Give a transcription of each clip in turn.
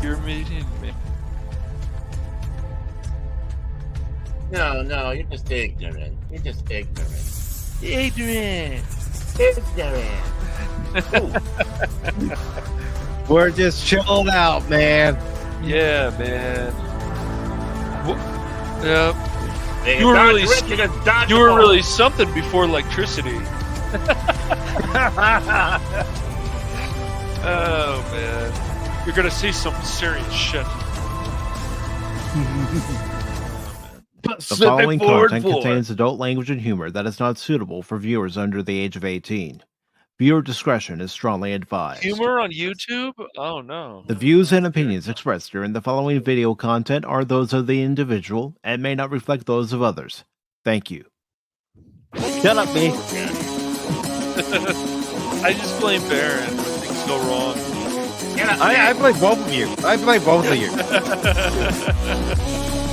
You're meeting me. No, you're just ignorant. You're just ignorant. Ignorant. We're just chilling out, man. Yeah, man. Yeah. Hey, You were dodge really, rich, you can dodge you the were ball. really something before electricity. Oh man, you're gonna see some serious shit. The following content contains adult language and humor that is not suitable for viewers under the age of 18. Viewer discretion is strongly advised. Humor on YouTube? Oh no. The views and opinions expressed during the following video content are those of the individual and may not reflect those of others. Thank you. Shut up, me. I just blame Baron when things go wrong. I blame both of you. I blame both of you.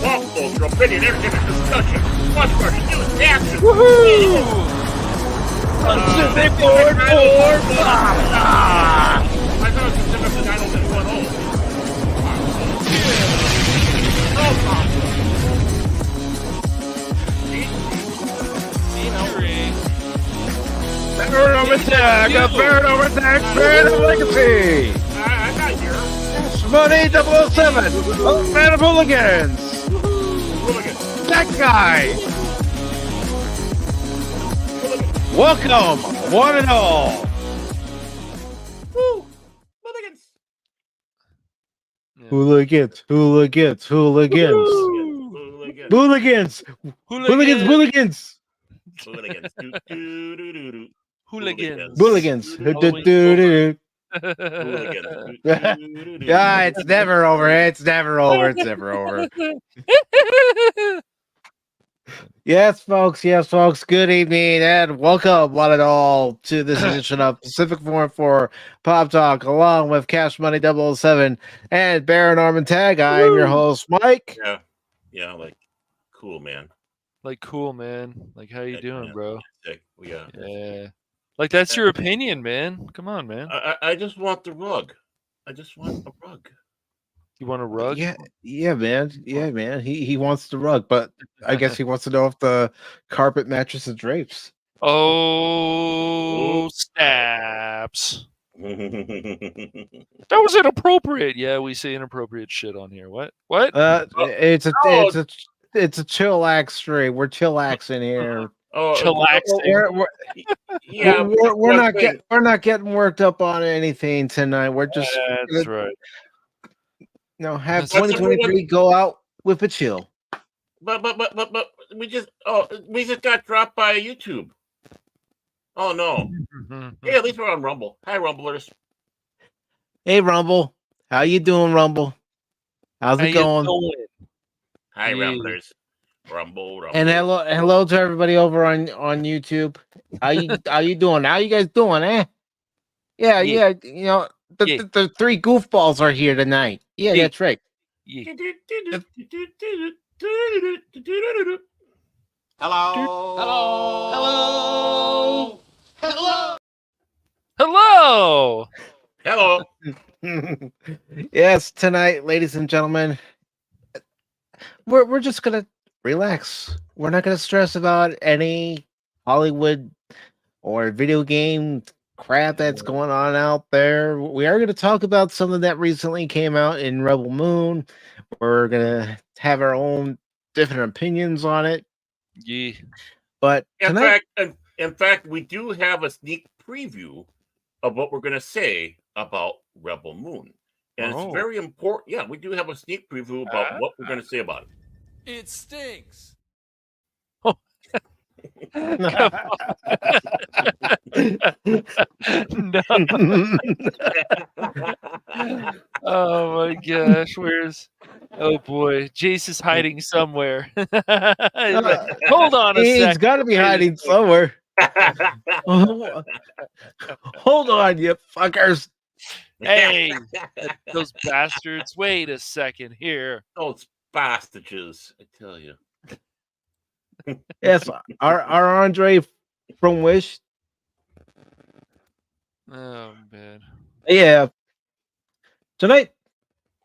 Pop culture, opinion, entertainment, discussion, watch party, news, action. Woohoo! Pacific 414 Pop Talk. I thought it was Pacific 90110. Bird over tag, a bird over tag, bird of legacy. I got here. Money 007, a man of hooligans. Hooligan. That guy. Welcome, one and all. Woo! Hooligans. Yeah. Hooligans, hooligans, hooligans. Hooligans. Hooligans, hooligans, Hooligans. Hooligans. hooligans. Halloween. Yeah, it's never over. It's never over. It's never over. Yes, folks. Yes, folks. Good evening and welcome, one and all, to this edition of PACIFIC414 Pop Talk, along with Cash Money 007 and Baron Orman Tagge. I am your host, Mike. Yeah, like cool, man. Like cool, man. Like how you doing, bro? Yeah. Like that's your opinion, man. Come on, man. I just want the rug. I just want a rug. You want a rug? Yeah, man. Yeah, man. He wants the rug, but I guess he wants to know if the carpet matches the drapes. Oh, snaps. That was inappropriate. Yeah, we say inappropriate shit on here. What? It's a chillax stream. We're chillaxing here. Chillaxing. We're not getting worked up on anything tonight. We're just That's right. Have 2023 go out with a chill. But we just got dropped by YouTube. Oh no. Yeah, at least we're on Rumble. Hi, Rumblers. Hey, Rumble. How you doing, Rumble? How's it going? Hi, Rumblers. Rumble. And hello to everybody over on YouTube. How you doing? How you guys doing, eh? Yeah. You know, the three goofballs are here tonight. Yeah, that's right. Yeah. Hello. Yes, tonight, ladies and gentlemen, we're just gonna relax. We're not gonna stress about any Hollywood or video game crap that's going on out there. We are going to talk about something that recently came out in Rebel Moon. We're going to have our own different opinions on it. Yeah. But in fact, we do have a sneak preview of what we're going to say about Rebel Moon. And it's very important. Yeah, we do have a sneak preview about what we're going to say about it. It stinks. No. Oh my gosh, oh boy, Jace is hiding somewhere. Hold on a second. He's got to be hiding somewhere. Hold on, you fuckers. Hey, those bastards. Wait a second here. Those bastards, I tell you. Yes, our Andre from Wish. Oh man. Yeah. Tonight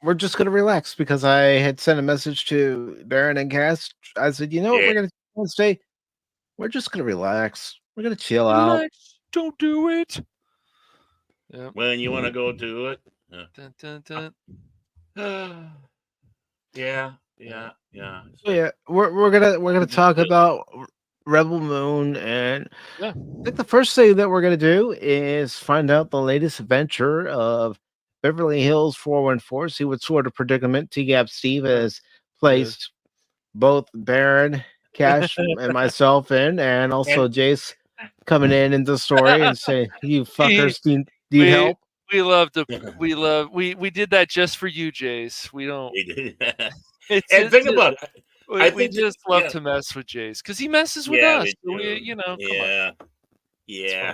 we're just gonna relax because I had sent a message to Baron and Cass. I said, you know what, Yeah. we're gonna stay. We're just gonna relax. We're gonna chill out. Relax. Don't do it. Yep. When you want to go to it. Dun, dun, dun. Yeah. So yeah, we're gonna talk about Rebel Moon, and Yeah. I think the first thing that we're gonna do is find out the latest adventure of Beverly Hills 414. See what sort of predicament T-Gap Steve has placed both Baron, Cash, and myself in, and also Jace coming in the story and say, "You fuckers need help." We did that just for you, Jace. We don't. And think about it. We just love to mess with Jace because he messes with us. So yeah.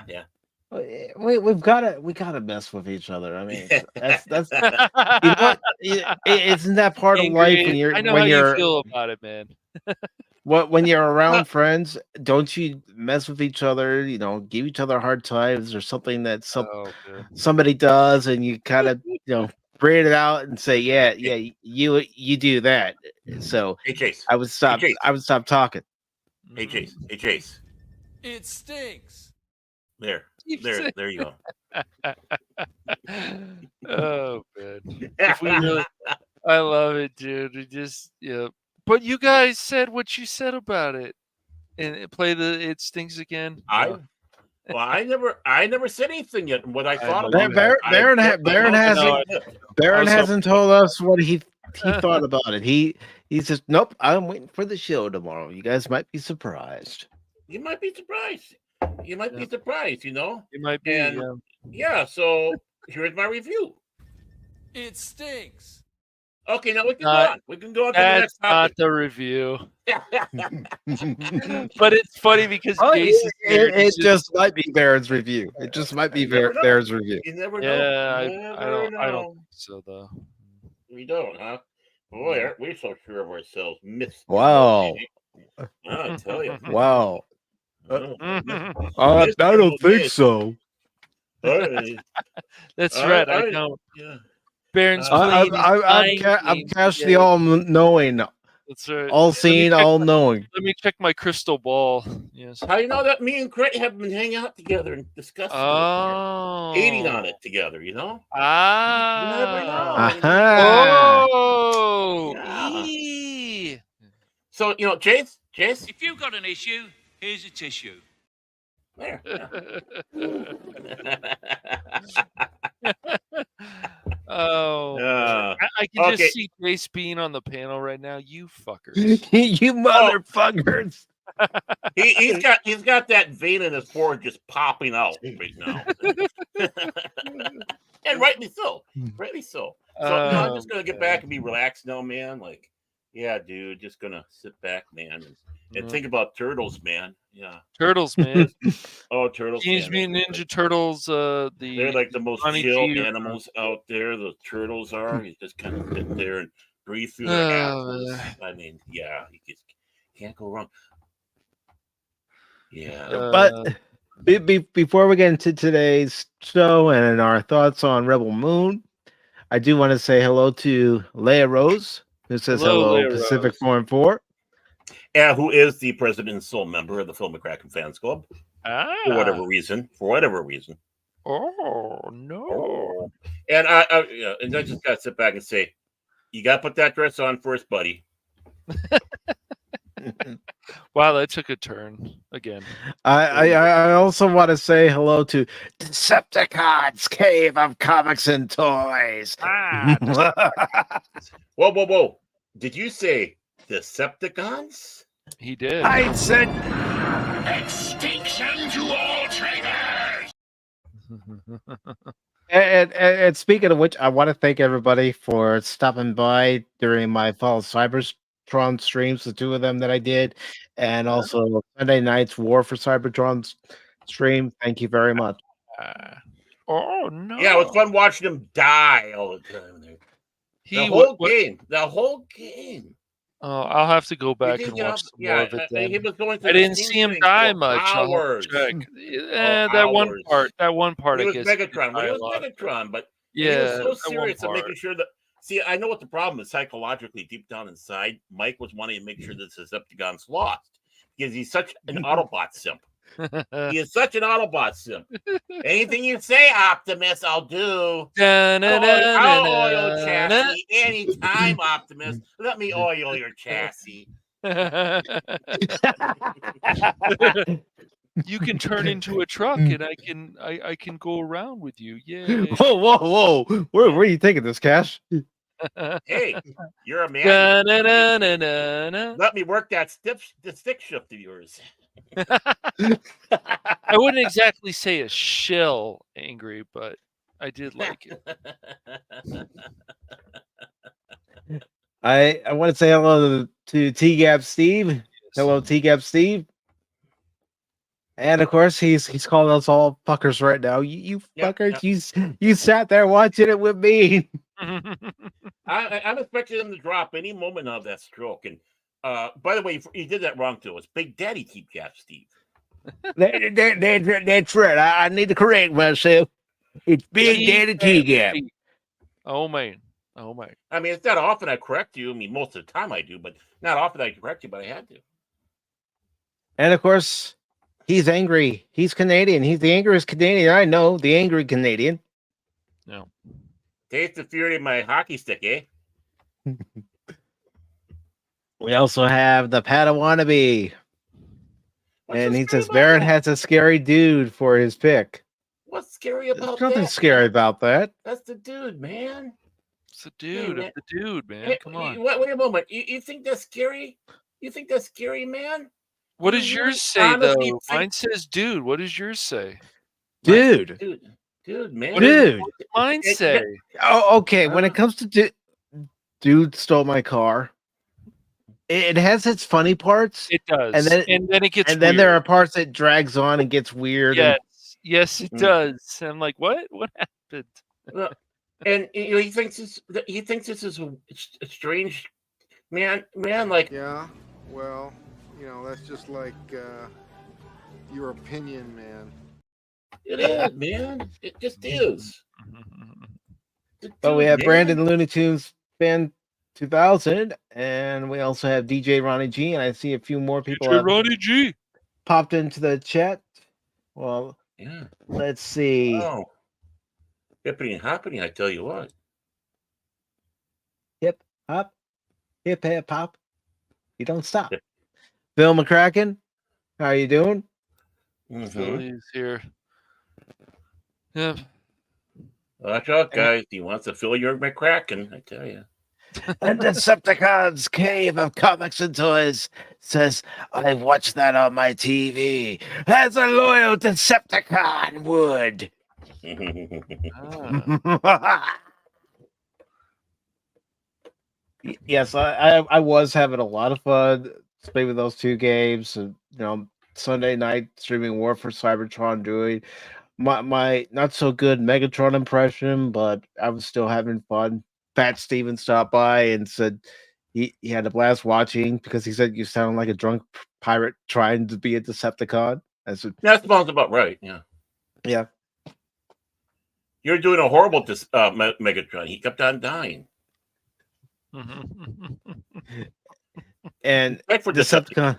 We've gotta mess with each other. I mean, that's you know what? Isn't that part of life when you're I know how you feel about it, man. When you're around friends, don't you mess with each other? You know, give each other hard times or something that somebody does, and you kind of bring it out and say, yeah, you do that. So hey, Chase, I would stop. Hey, I would stop talking. Hey Chase. It stinks. There you go. Oh man, I love it, dude. We just But you guys said what you said about it, and play the "It Stinks" again. I never said anything yet. What I thought about Baron hasn't told us what he thought about it. He says, "Nope, I'm waiting for the show tomorrow. You guys might be surprised." You might be surprised. You might be surprised. You might be. And, so here's my review. It stinks. Okay, now we can go on. We can go on to the next That's not topic. the review. But it's funny because it just might be Baron's review. It just might be Baron's review. You never know. Yeah, I don't think so, though. We don't, huh? Boy, aren't we so sure of ourselves? Wow. I'll tell you. Wow. I don't think so. That's right. I don't. Yeah. Baron's I'm Cash the all-knowing. That's right. All-seeing, all-knowing. Let me check my crystal ball. Yes. How do you know that me and Craig have been hanging out together and discussing eating on it together, You never know. Oh. Yeah. So, Jace? If you've got an issue, here's a tissue. There. I can just see Grace being on the panel right now. You fuckers. You motherfuckers. He's got that vein in his forehead just popping out right now. And rightly so. So I'm just gonna get back and be relaxed now, man. Like, yeah, dude, just gonna sit back, man, and think about turtles, man. Yeah. Turtles, man. Oh, turtles. Teenage Mutant Ninja Turtles. They're like the most chill animals out there. The turtles are. You just kind of sit there and breathe through their apples. I mean, yeah, you just can't go wrong. Yeah. But before we get into today's show and our thoughts on Rebel Moon, I do want to say hello to Leia Rose, who says hello PACIFIC414. Yeah, who is the president and sole member of the Phil McCracken Fans Club. For whatever reason. Oh, no. And I just got to sit back and say, you got to put that dress on first, buddy. Wow, that took a turn again. I also want to say hello to Decepticons Cave of Comics and Toys. Whoa. Did you say Decepticons? He did. I said extinction to all traitors. And speaking of which, I want to thank everybody for stopping by during my fall Cybertron streams, the two of them that I did, and also Sunday night's War for Cybertron stream. Thank you very much. Oh no! Yeah, it was fun watching him die all the time. The whole game. Oh, I'll have to go back and watch some more of it. Then. He was going I didn't see him die much. Hours. Check. That one part. He was Megatron. But he was so serious at making sure that See, I know what the problem is psychologically deep down inside. Mike was wanting to make sure that Decepticon's lost because he's such an Autobot simp. He is such an Autobot simp. Anything you say, Optimus, I'll do. I'll oil chassis anytime, Optimus. Let me oil your chassis. You can turn into a truck, and I can go around with you. Yay! Whoa! Where are you taking this, Cash? Hey, you're a man. Da-na-na-na-na-na. Let me work that stick shift of yours. I wouldn't exactly say a shill angry, but I did like it. I want to say hello to T-Gap Steve. Hello, T-Gap Steve. And of course, he's calling us all fuckers right now. You fuckers, you sat there watching it with me. I'm expecting him to drop any moment of that stroke. And by the way, he did that wrong too. It's Big Daddy T-Gap Steve. That's right. I need to correct myself. It's Big Daddy T-Gap. Oh man. I mean, it's not often I correct you. I mean, most of the time I do, but not often I correct you, but I had to. And of course, he's angry. He's Canadian. He's the angriest Canadian I know. The angry Canadian. No. Taste the fury of my hockey stick, eh? We also have the Padawannabe. And he says Baron has a scary dude for his pick. What's scary about There's nothing that? scary about that. That's the dude, man. It's the dude Hey, of the dude, man. Hey, Come on. Wait a moment. You think that's scary? You think that's scary, man? What does You yours really say, honestly though? think- Mine says dude. What does yours say? Dude, man. What does dude. mine say? Oh, okay. When it comes to dude stole my car, it has its funny parts. It does. And then it gets and then weird. there are parts that drags on and gets weird. Yes, it does. I'm like, what? What happened? And he thinks this is a strange man. Like, yeah, well, that's just like your opinion, man. It is, man. It just is. But we have Brandon Looney Tunes fan 2000, and we also have DJ Ronnie G, and I see a few more people DJ Ronnie G popped into the chat. Well, yeah. Let's see. Oh, hippity and hoppity, I tell you what. Hip hop, hip hop. You don't stop. Yep. Bill McCracken, how are you doing? Philly's here. Yep. Watch out, guys. He wants to fill your McCracken, I tell you. And Decepticon's Cave of Comics and Toys says, I watched that on my TV, as a loyal Decepticon would. Yes, I was having a lot of fun playing with those two games. And, Sunday night streaming War for Cybertron, doing my not so good Megatron impression, but I was still having fun. Fat Steven stopped by and said he had a blast watching because he said you sound like a drunk pirate trying to be a Decepticon. I said, that sounds about right. Yeah. Yeah. You're doing a horrible Megatron. He kept on dying. And Decepticon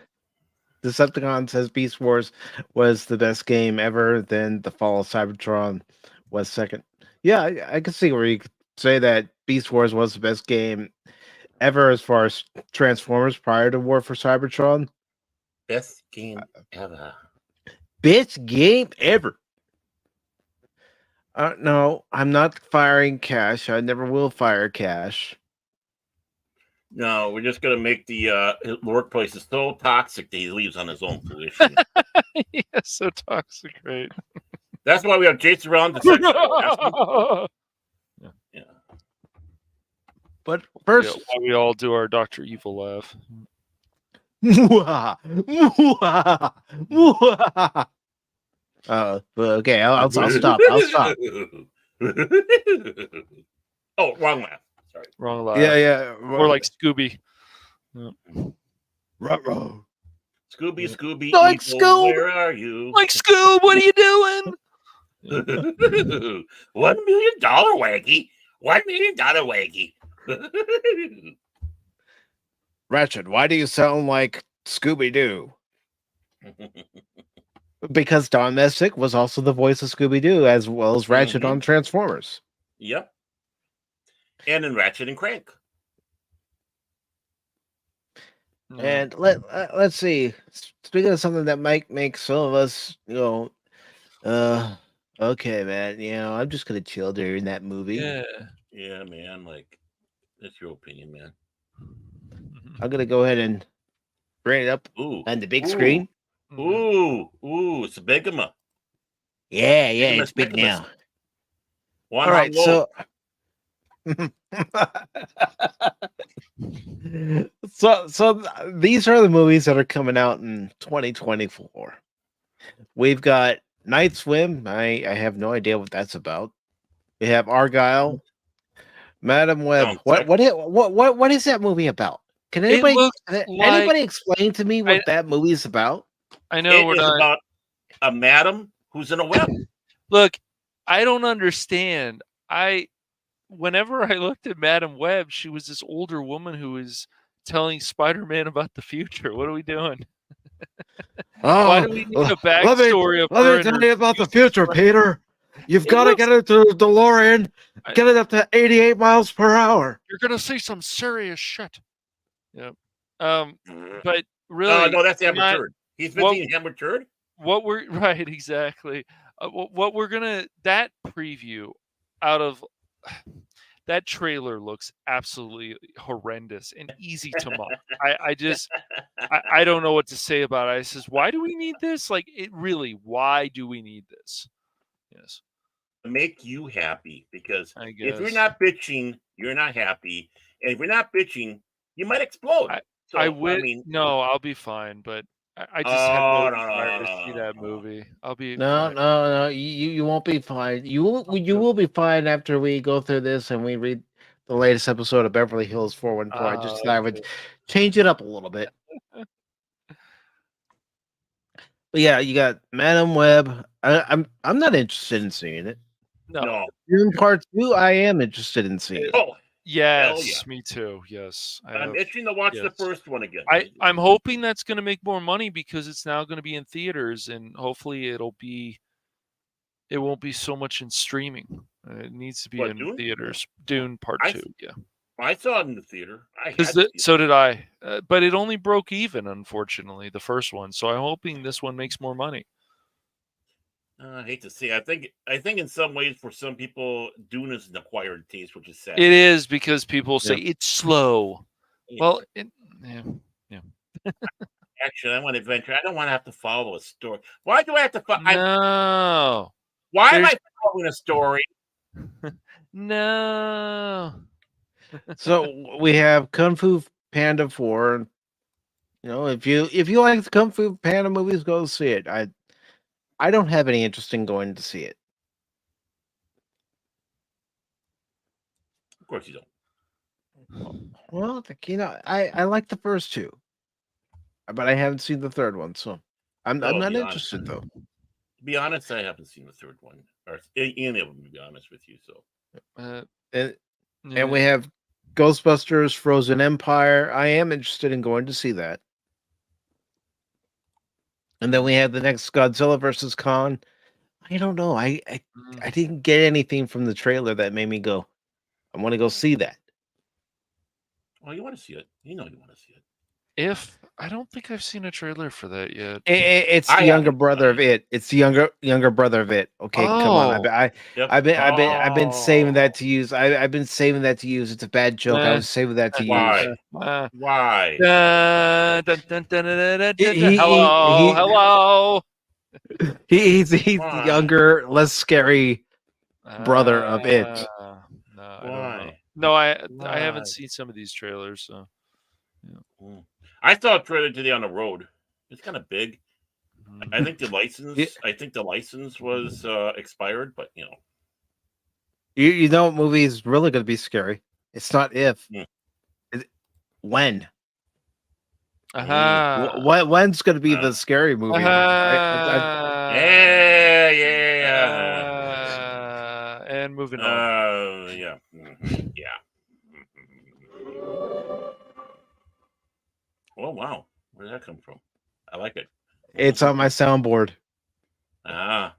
says Beast Wars was the best game ever. Then the Fall of Cybertron was second. Yeah, I can see where you could say that Beast Wars was the best game ever as far as Transformers prior to War for Cybertron. Best game ever. Best game ever. No, I'm not firing Cash. I never will fire Cash. No, we're just going to make the workplace is so toxic that he leaves on his own fruition. Yeah, so toxic, right? That's why we have Jason around the Yeah. But first, we all do our Dr. Evil laugh. Okay, I'll stop. I'll stop. Oh, wrong laugh. Sorry. Wrong laugh. Yeah. More like Scooby. Ruh-roh. Scooby. Like Evil, Scoob. where are you? Like Scoob, what are you doing? $1 million waggy. $1 million waggy. Ratchet, why do you sound like Scooby-Doo? Because Don Messick was also the voice of Scooby-Doo, as well as Ratchet on Transformers. Yep. And in Ratchet and Crank. And let's see. Speaking of something that might make some of us, okay, man, I'm just gonna chill during that movie. Yeah, man. Like, that's your opinion, man. I'm gonna go ahead and bring it up on the big screen. Ooh, it's a bigama. Yeah, it's big now. All right, so so these are the movies that are coming out in 2024. We've got Night Swim. I have no idea what that's about. We have Argyle, Madam Web. What is that movie about? Can anybody explain to me what that movie is about? I know it is about a madam who's in a web. Look, I don't understand. Whenever I looked at Madam Web, she was this older woman who was telling Spider-Man about the future. What are we doing? Why do we need a backstory of her? Let me tell you about the future, Peter. You've got to get it to the DeLorean, get it up to 88 miles per hour. You're gonna see some serious shit. Yep. But really, no, that's Amber Turd. He's been seeing Amber Turd. What we're right, exactly. What we're gonna that preview out of that trailer looks absolutely horrendous and easy to mock. I don't know what to say about it. I says, why do we need this? Like, why do we need this? Yes. To make you happy, because if you're not bitching, you're not happy. And if you're not bitching, you might explode. I'll be fine, but I just have no desire to see that movie. I'll be fine. No. You won't be fine. You will be fine after we go through this and we read the latest episode of Beverly Hills 414. I just thought I would change it up a little bit. But yeah, you got Madam Web. I'm not interested in seeing it. No. In part 2, I am interested in seeing it. Oh. Yes, me too. Yes, I'm itching to watch the first one again. I'm hoping that's going to make more money because it's now going to be in theaters, and hopefully it won't be so much in streaming. It needs to be in theaters. Dune Part 2. Yeah, I saw it in the theater. So did I, but it only broke even, unfortunately, the first one. So I'm hoping this one makes more money. I hate to say. I think in some ways, for some people, Dune is an acquired taste, which is sad. It is, because people say it's slow. Yeah. Well, yeah. Actually, I want adventure. I don't want to have to follow a story. Why do I have to follow? No. Why am I following a story? No. So we have Kung Fu Panda 4. If you like the Kung Fu Panda movies, go see it. I don't have any interest in going to see it. Of course you don't. Well, I like the first two, but I haven't seen the third one, so I'm not interested though. To be honest, I haven't seen the third one, or any of them. To be honest with you, so. And we have Ghostbusters: Frozen Empire. I am interested in going to see that. And then we have the next Godzilla versus Kong. I don't know. I didn't get anything from the trailer that made me go, I want to go see that. Well, you want to see it. You want to see it. I don't think I've seen a trailer for that yet. It's the younger brother of it. It's the younger brother of it. Okay, come on. I've been saving that to use. I've been saving that to use. It's a bad joke. I was saving that to use. Why? Hello. He's the younger, less scary brother of it. No, I haven't seen some of these trailers. So. Yeah. I saw a trailer today on the road. It's kind of big. I think the license was expired, but you know what movie is really going to be scary? It's not if. It's when. When's going to be the scary movie? And moving on. Yeah. Oh wow, where did that come from? I like it. It's on my soundboard. Ah,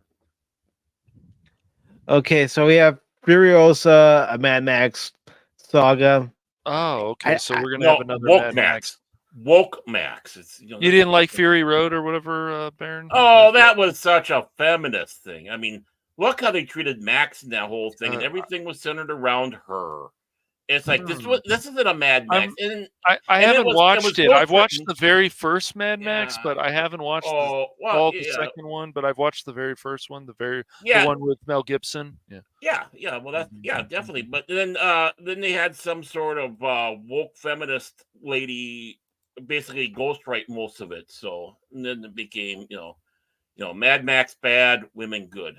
Okay, so we have Furiosa, a Mad Max saga. Oh, okay. So we're gonna no, have another Woke Mad Max. Max. Woke Max. It's You that's didn't a like different- Fury Road or whatever, Baron? Oh, that was such a feminist thing. I mean, look how they treated Max in that whole thing, and everything was centered around her. It's like this isn't a Mad Max, and I and haven't watched it. I've watched the very first Mad Max, Yeah. but I haven't watched the second one. But I've watched the very first one, the one with Mel Gibson. Yeah. Well, that's definitely. But then they had some sort of woke feminist lady basically ghostwrite most of it. So and then it became Mad Max bad, women good.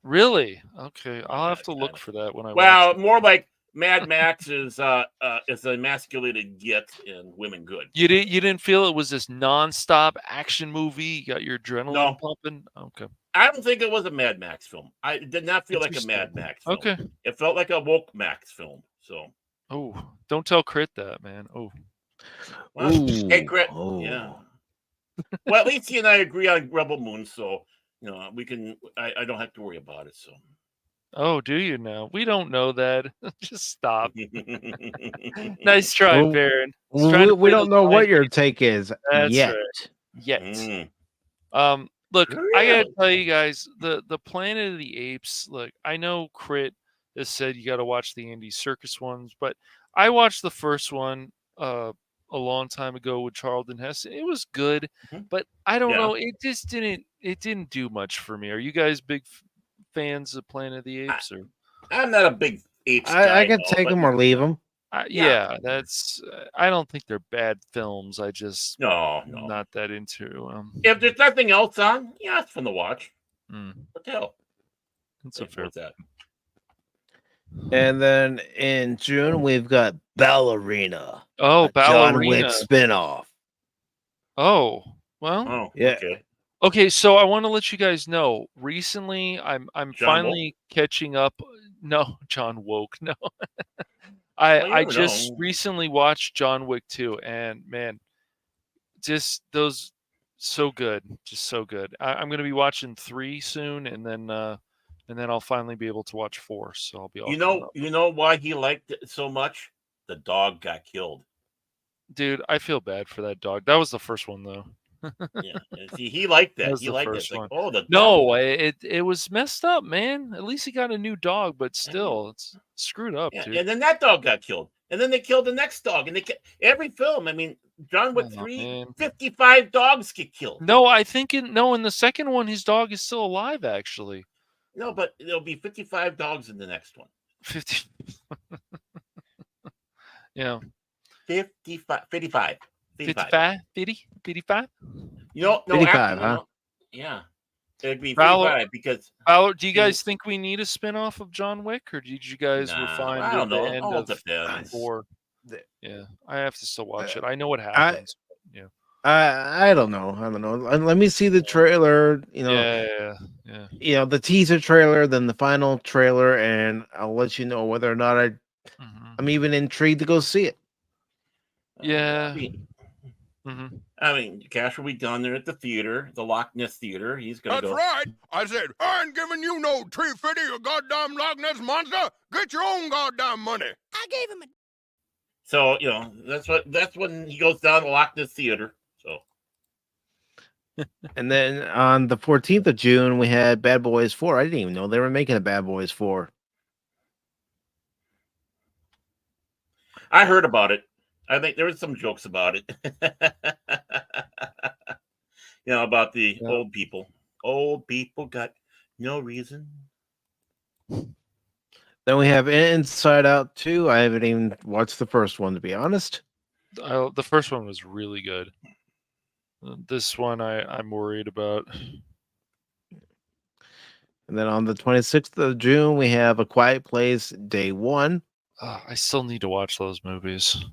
Really? Okay, I'll have to look for that when I watch Well, it. more like Mad Max is emasculated git and women good. You didn't feel it was this nonstop action movie? You got your adrenaline pumping? Okay. I don't think it was a Mad Max film. I did not feel like a Mad Max film. Okay. It felt like a woke Max film. So. Oh, don't tell Crit that, man. Oh. Well, hey, Crit. Yeah. Well, at least he and I agree on Rebel Moon, so we can. I don't have to worry about it. So. Oh, do you now? We don't know that. Just stop. Nice try, Baron. We don't know what your take is yet. Right. Yet. Look, I gotta tell you guys, the Planet of the Apes. Look, I know Crit has said you got to watch the Andy Serkis ones, but I watched the first one a long time ago with Charlton Heston. It was good, but I don't know. It just didn't. It didn't do much for me. Are you guys big fans of Planet of the Apes? Or I'm not a big apes guy. I could take them or leave them. Yeah, that's. I don't think they're bad films. I just no, not that into. If there's nothing else on, yeah, it's fun to watch. What the hell? That's a fair. That. And then in June we've got Ballerina. Oh, Ballerina. John Wick spinoff. Oh, well. Oh, yeah. Okay, so I want to let you guys know. Recently, I'm finally catching up. No, John Woke. No, I just recently watched John Wick 2, and man, just those so good, just so good. I'm going to be watching 3 soon, and then I'll finally be able to watch 4. So I'll be all. You know why he liked it so much? The dog got killed. Dude, I feel bad for that dog. That was the first one, though. Yeah, see, he liked that. He liked it. Like, oh, the dog. It was messed up, man. At least he got a new dog, but still, it's screwed up, dude. And then that dog got killed, and then they killed the next dog, and every film. I mean, John Wick 3, 55 dogs get killed. No, I think in the second one, his dog is still alive, actually. No, but there'll be 55 dogs in the next one. 50. Yeah. 55. 55? 55? No, 55, huh? Yeah. It'd be 55 because... do you guys think we need a spinoff of John Wick, or did you guys refine I don't know. the end of 4? Yeah, I have to still watch it. I know what happens. I don't know. Let me see the trailer. Yeah. The teaser trailer, then the final trailer, and I'll let you know whether or not I'm even intrigued to go see it. Yeah. I mean, Cash will be down there at the theater, the Loch Ness Theater. He's going to go. That's right. I said, I ain't giving you no $350, you goddamn Loch Ness monster. Get your own goddamn money. I gave him a... So, that's when he goes down to Loch Ness Theater. So. And then on the 14th of June, we had Bad Boys 4. I didn't even know they were making a Bad Boys 4. I heard about it. I think there was some jokes about it. About the old people. Old people got no reason. Then we have Inside Out 2. I haven't even watched the first one, to be honest. The first one was really good. This one I'm worried about. And then on the 26th of June, we have A Quiet Place Day 1. I still need to watch those movies.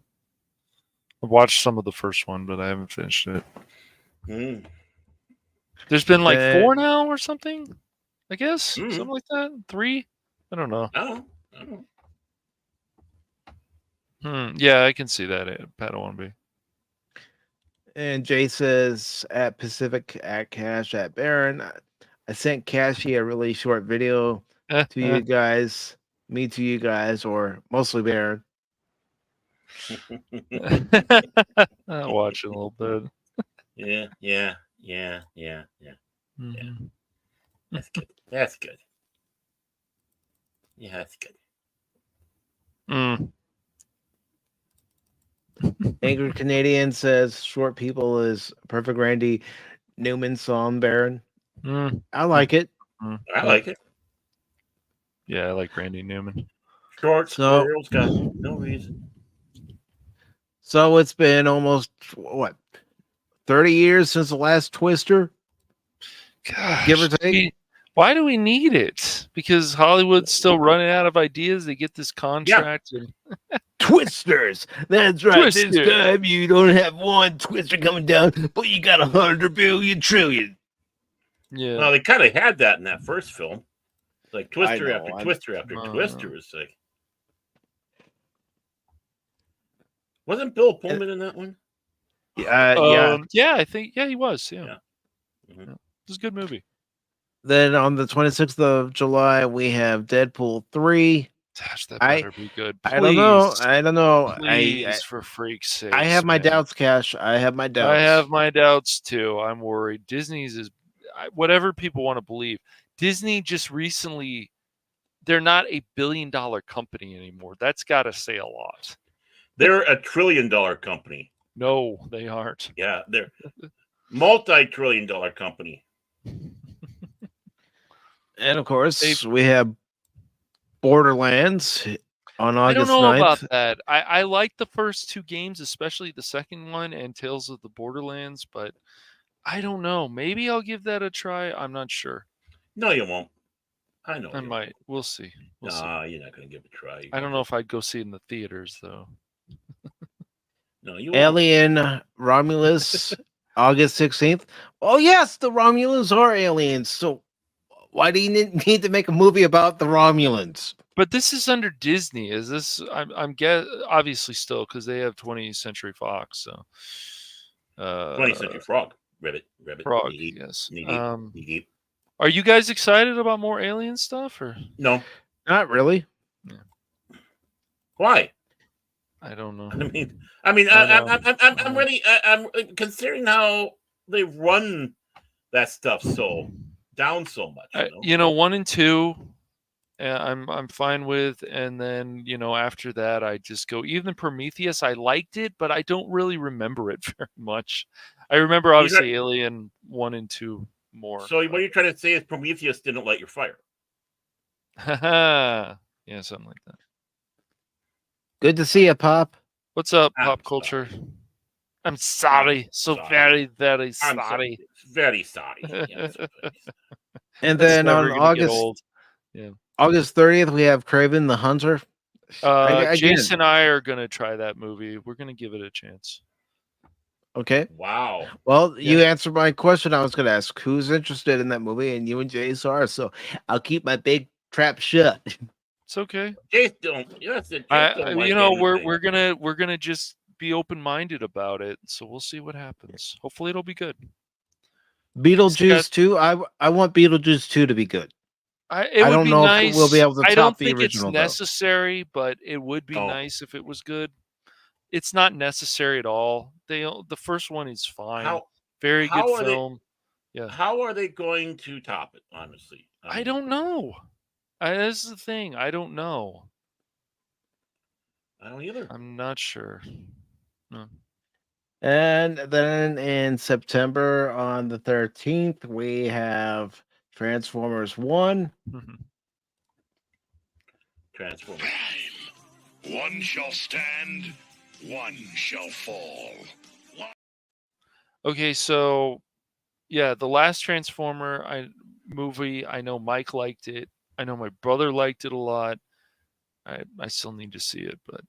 I've watched some of the first one, but I haven't finished it. There's been like 4 now or something, I guess. Something like that. 3? I don't know. Yeah, I can see that. Padawan B. And Jay says at Pacific at Cash at Baron. I sent Cashy a really short video to you guys, me to you guys, or mostly Baron. I'll watch it a little bit. Yeah. Mhm. That's good. That's good. Yeah, that's good. Mm. Angry Canadian says Short People is perfect Randy Newman song, Baron. Mm. I like it. Mm. I like it. Yeah, I like Randy Newman. Short So- squirrels got no reason. So it's been almost, what, 30 years since the last Twister? Gosh, Give or take? why do we need it? Because Hollywood's still running out of ideas. They get this contract. And Twisters. That's right. This Twister. time you don't have one Twister coming down, but you got 100 billion trillion. yeah. Well, they kind of had that in that first film. Like Twister know, after I'm- Twister after Twister was like. Wasn't Bill Pullman in that one? Yeah. Yeah, I think he was. Yeah. Yeah. Mhm. It was a good movie. Then on the 26th of July, we have Deadpool 3. Gosh, that I- better be good. I don't know. Please. I don't know. Please, for freak's sake. I have my doubts, Cash. I have my doubts. I have my doubts too. I'm worried. Disney's is whatever people want to believe. Disney just recently, they're not a $1 billion company anymore. That's got to say a lot. They're a $1 trillion company. No, they aren't. Yeah, they're multi-trillion-dollar company. And of course, we have Borderlands on I don't August know 9th. about that. I like the first two games, especially the second one and Tales of the Borderlands, but I don't know. Maybe I'll give that a try. I'm not sure. No, you won't. I know. I you might. We'll see. We'll see. Nah, you're not going to give it a try. I don't know if I'd go see it in the theaters though. No, you won't. Alien Romulus, August 16th. Oh, yes, the Romulans are aliens. So why do you need to make a movie about the Romulans? But this is under Disney. Is this? I'm guess obviously still because they have 20th Century Fox. So 20th Century Frog. Ribbit. Frog. Knee-deep, Yes. knee-deep, knee-deep. Are you guys excited about more alien stuff or? No. Not really. Why? I don't know. I'm really. I'm considering how they run that stuff so down so much. You know? 1 and 2, I'm fine with, and then after that I just go. Even Prometheus, I liked it, but I don't really remember it very much. I remember obviously Alien 1 and 2 more. So what you're trying to say is Prometheus didn't light your fire. Yeah, something like that. Good to see you, Pop. What's up, I'm pop culture? I'm sorry. So sorry. very, very I'm sorry. very sorry. Yes, And That's then never on gonna get August old. August 30th, we have Craven the Hunter. Again, Jason and I are gonna try that movie. We're gonna give it a chance. okay. Wow. Well, you answered my question. I was going to ask who's interested in that movie, and you and Jace are. So I'll keep my big trap shut. It's okay. Jace don't. Yes, Jace don't like we're gonna just be open minded about it. So we'll see what happens. Hopefully, it'll be good. Beetlejuice 2. I want Beetlejuice 2 to be good. It I would don't be know if nice. we'll be able to I top don't the think original, it's though. necessary, but it would be nice if it was good. It's not necessary at all. The first one is fine. Very good film. Yeah. How are they going to top it? Honestly, I don't know. This is the thing. I don't know. I don't either. I'm not sure. No. And then in September on the 13th, we have Transformers 1. Transformers. One shall stand, one shall fall. Okay, so yeah, the last Transformer movie, I know Mike liked it. I know my brother liked it a lot. I still need to see it, but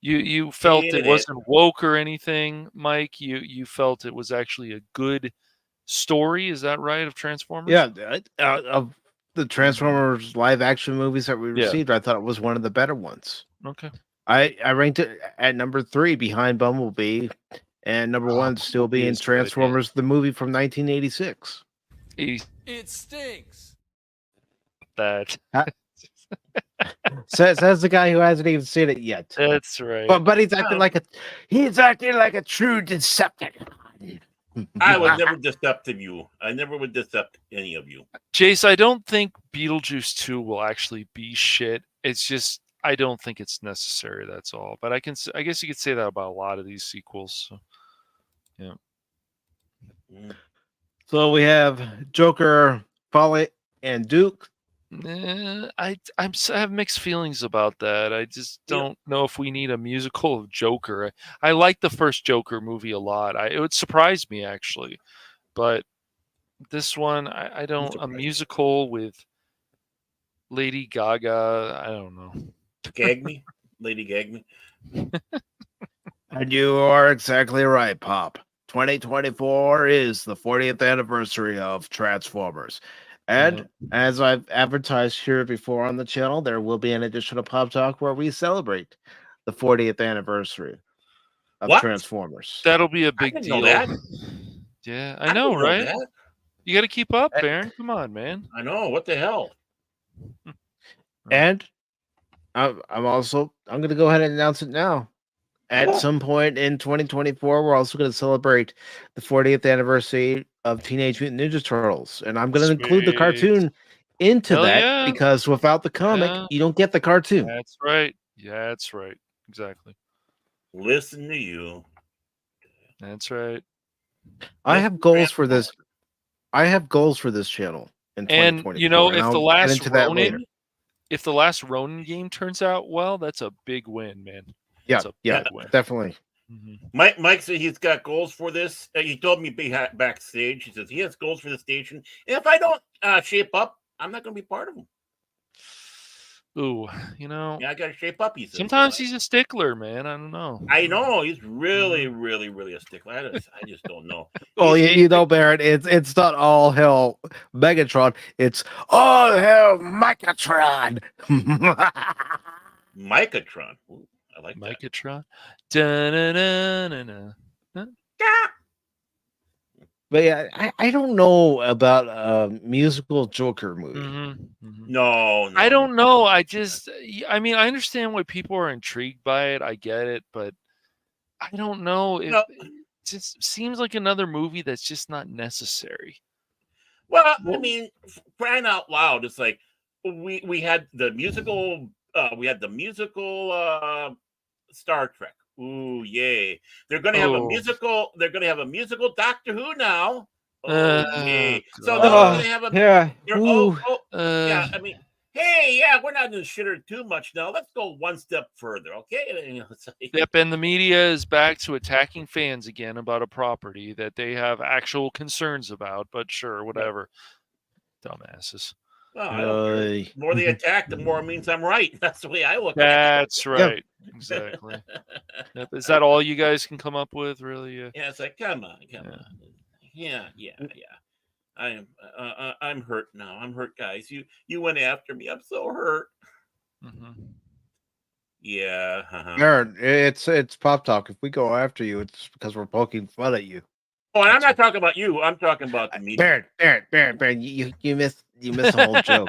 you felt it wasn't woke or anything, Mike. You felt it was actually a good story. Is that right? Of Transformers? Yeah, of the Transformers live action movies that we received, I thought it was one of the better ones. Okay. I ranked it at number 3 behind Bumblebee and number one still movie being is good, yeah. Transformers, the movie from 1986. It stinks. That. Says the guy who hasn't even seen it yet. That's right. But he's acting like a true Decepticon. I would never deceptive you. I never would decept any of you. Jace, I don't think Beetlejuice 2 will actually be shit. It's just I don't think it's necessary. That's all. But I guess you could say that about a lot of these sequels. So, yeah. So we have Joker, Follett, and Duke. I have mixed feelings about that. I just don't know if we need a musical of Joker. I like the first Joker movie a lot. It would surprise me actually, but this one I don't. A musical with Lady Gaga. I don't know. Gag me, Lady Gag me. And you are exactly right, Pop. 2024 is the 40th anniversary of Transformers. And as I've advertised here before on the channel, there will be an additional Pop Talk where we celebrate the 40th anniversary of Transformers. That'll be a big deal. Yeah, I know, right? That. You got to keep up, Baron. Come on, man. I know. What the hell? And I'm going to go ahead and announce it now. At some point in 2024, we're also going to celebrate the 40th anniversary of Teenage Mutant Ninja Turtles. And I'm going to include the cartoon into that because without the comic, you don't get the cartoon. That's right. Yeah, that's right. Exactly. Listen to you. That's right. I have goals for this. I have goals for this channel in 2024. And, you know, if the last Ronin game turns out well, that's a big win, man. Yeah, definitely. Mike said he's got goals for this. He told me backstage. He says he has goals for the station. And if I don't shape up, I'm not going to be part of them. Ooh, you know. Yeah, I got to shape up. He says. Sometimes he's a stickler, man. I don't know. I know he's really, really, really a stickler. I just don't know. Well, you know, Barrett, it's not all hell Megatron. It's all hell Micatron. Micatron. Ooh. I like Micatron. But yeah, I don't know about a musical Joker movie. No, I don't know. I mean, I understand why people are intrigued by it. I get it, but I don't know if it just seems like another movie that's just not necessary. Well, I mean, crying out loud, it's like we had the musical. Star Trek. Ooh, yay! They're going to have a musical. They're going to have a musical Doctor Who now. Oh, yay! So they're going to have a yeah. I mean, hey, yeah, we're not going to shitter too much now. Let's go one step further, okay? You know, yep, and the media is back to attacking fans again about a property that they have actual concerns about. But sure, whatever. Dumbasses. Well, I don't care. The more they attack, the more it means I'm right. That's the way I look at it. That's right. Yep. Exactly. Yep. Is that all you guys can come up with, really? Yeah, it's like, come on. Yeah. I'm hurt now. I'm hurt, guys. You went after me. I'm so hurt. Yeah. Aaron, it's Pop Talk. If we go after you, it's because we're poking fun at you. Oh, and I'm not talking about you. I'm talking about the media. Baron, you missed the whole joke.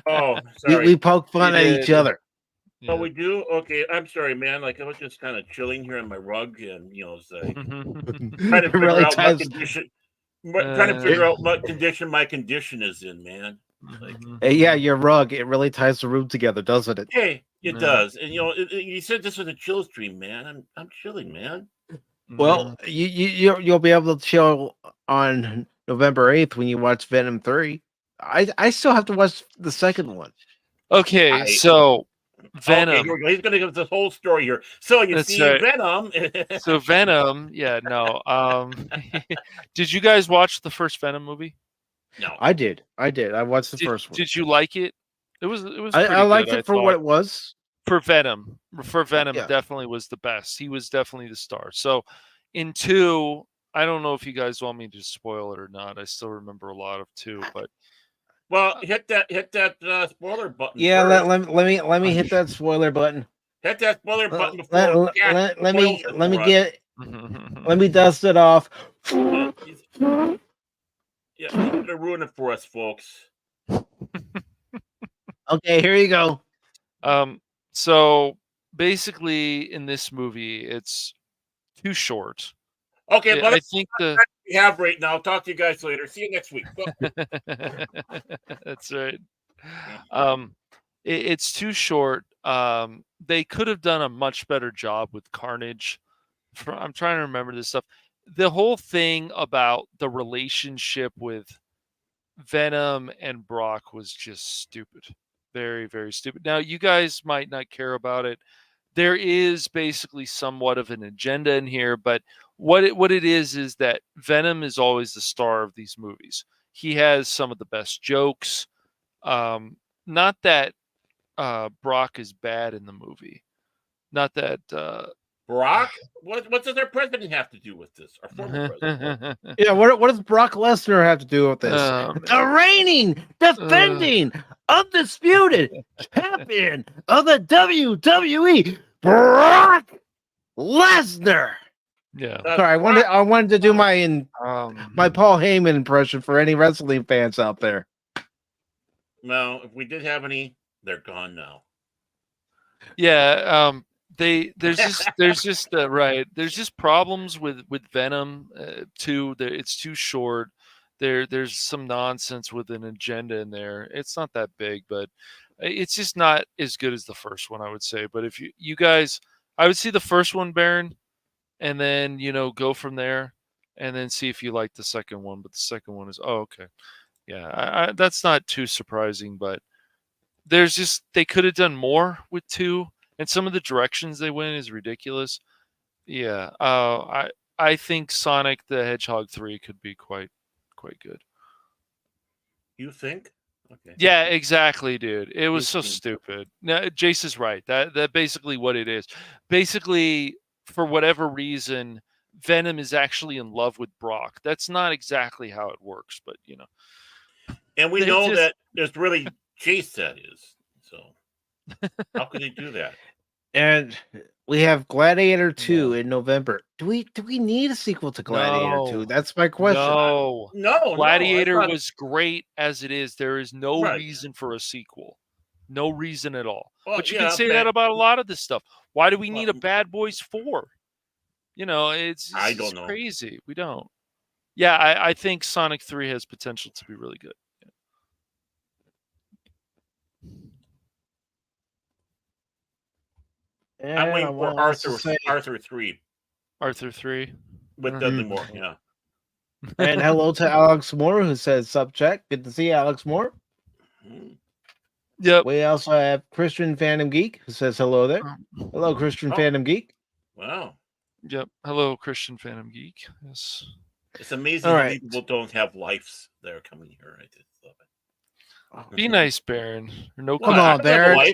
Oh, sorry. We poke fun at each other. Yeah. Oh, we do? Okay, I'm sorry, man. Like I was just kind of chilling here on my rug, and it's like trying to figure out what condition. Trying to figure out what condition my condition is in, man. Like, yeah, your rug. It really ties the room together, doesn't it? Hey, it does. And you said this was a chill stream, man. I'm chilling, man. Well, you'll be able to chill on November 8th when you watch Venom 3. I still have to watch the second one. Okay, so Venom. Okay, he's going to give us the whole story here. So you see Venom. So Venom, yeah, no. Did you guys watch the first Venom movie? No, I did. I watched the first one. Did you like it? It was. I liked it for what it was. For Venom, it definitely was the best. He was definitely the star. So in 2, I don't know if you guys want me to spoil it or not. I still remember a lot of 2, but hit that spoiler button. Yeah, let me hit that spoiler button. Hit that spoiler button before. Let me Let me dust it off. Yeah, he's gonna ruin it for us, folks. Okay, here you go. So basically, in this movie, it's too short. Okay, well, I think the we have right now. Talk to you guys later. See you next week. that's right. It's too short. They could have done a much better job with Carnage. I'm trying to remember this stuff. The whole thing about the relationship with Venom and Brock was just stupid. Very, very stupid. Now, you guys might not care about it. There is basically somewhat of an agenda in here, but what it is that Venom is always the star of these movies. He has some of the best jokes. Not that Brock is bad in the movie. Not that Brock? What does our president have to do with this? Our former president. Yeah, what does Brock Lesnar have to do with this? The reigning, defending, undisputed champion of the WWE, Brock Lesnar. Yeah. Sorry, I wanted to do my Paul Heyman impression for any wrestling fans out there. No, if we did have any, they're gone now. Yeah. There's just problems with Venom too. It's too short. There's some nonsense with an agenda in there. It's not that big, but it's just not as good as the first one, I would say. But if you guys, I would see the first one, Baron, and then go from there, and then see if you like the second one. But the second one is okay, yeah. That's not too surprising, but they could have done more with 2. And some of the directions they went is ridiculous. Yeah, I think Sonic the Hedgehog 3 could be quite good. You think? Okay. Yeah, exactly, dude. It was so stupid. No, Jace is right. That basically what it is. Basically, for whatever reason, Venom is actually in love with Brock. That's not exactly how it works, but And we know that it's really Jace that is. So how could they do that? And we have Gladiator 2 in November. Do we need a sequel to Gladiator 2? That's my question. No. Gladiator was great as it is. There is no reason for a sequel. No reason at all. Well, but you can say that about a lot of this stuff. Why do we need a Bad Boys 4? It's I don't know. Crazy. We don't. Yeah, I think Sonic 3 has potential to be really good. I'm waiting for Arthur 3. Arthur 3. With Dudley Moore, yeah. And hello to Alex Moore, who says subject. Good to see you, Alex Moore. Yep. We also have Christian Phantom Geek, who says hello there. Hello, Christian Phantom Geek. Wow. Yep. Hello, Christian Phantom Geek. Yes. It's amazing how people don't have lives that are coming here. I just love it. Be nice, Baron. No Come on, Baron.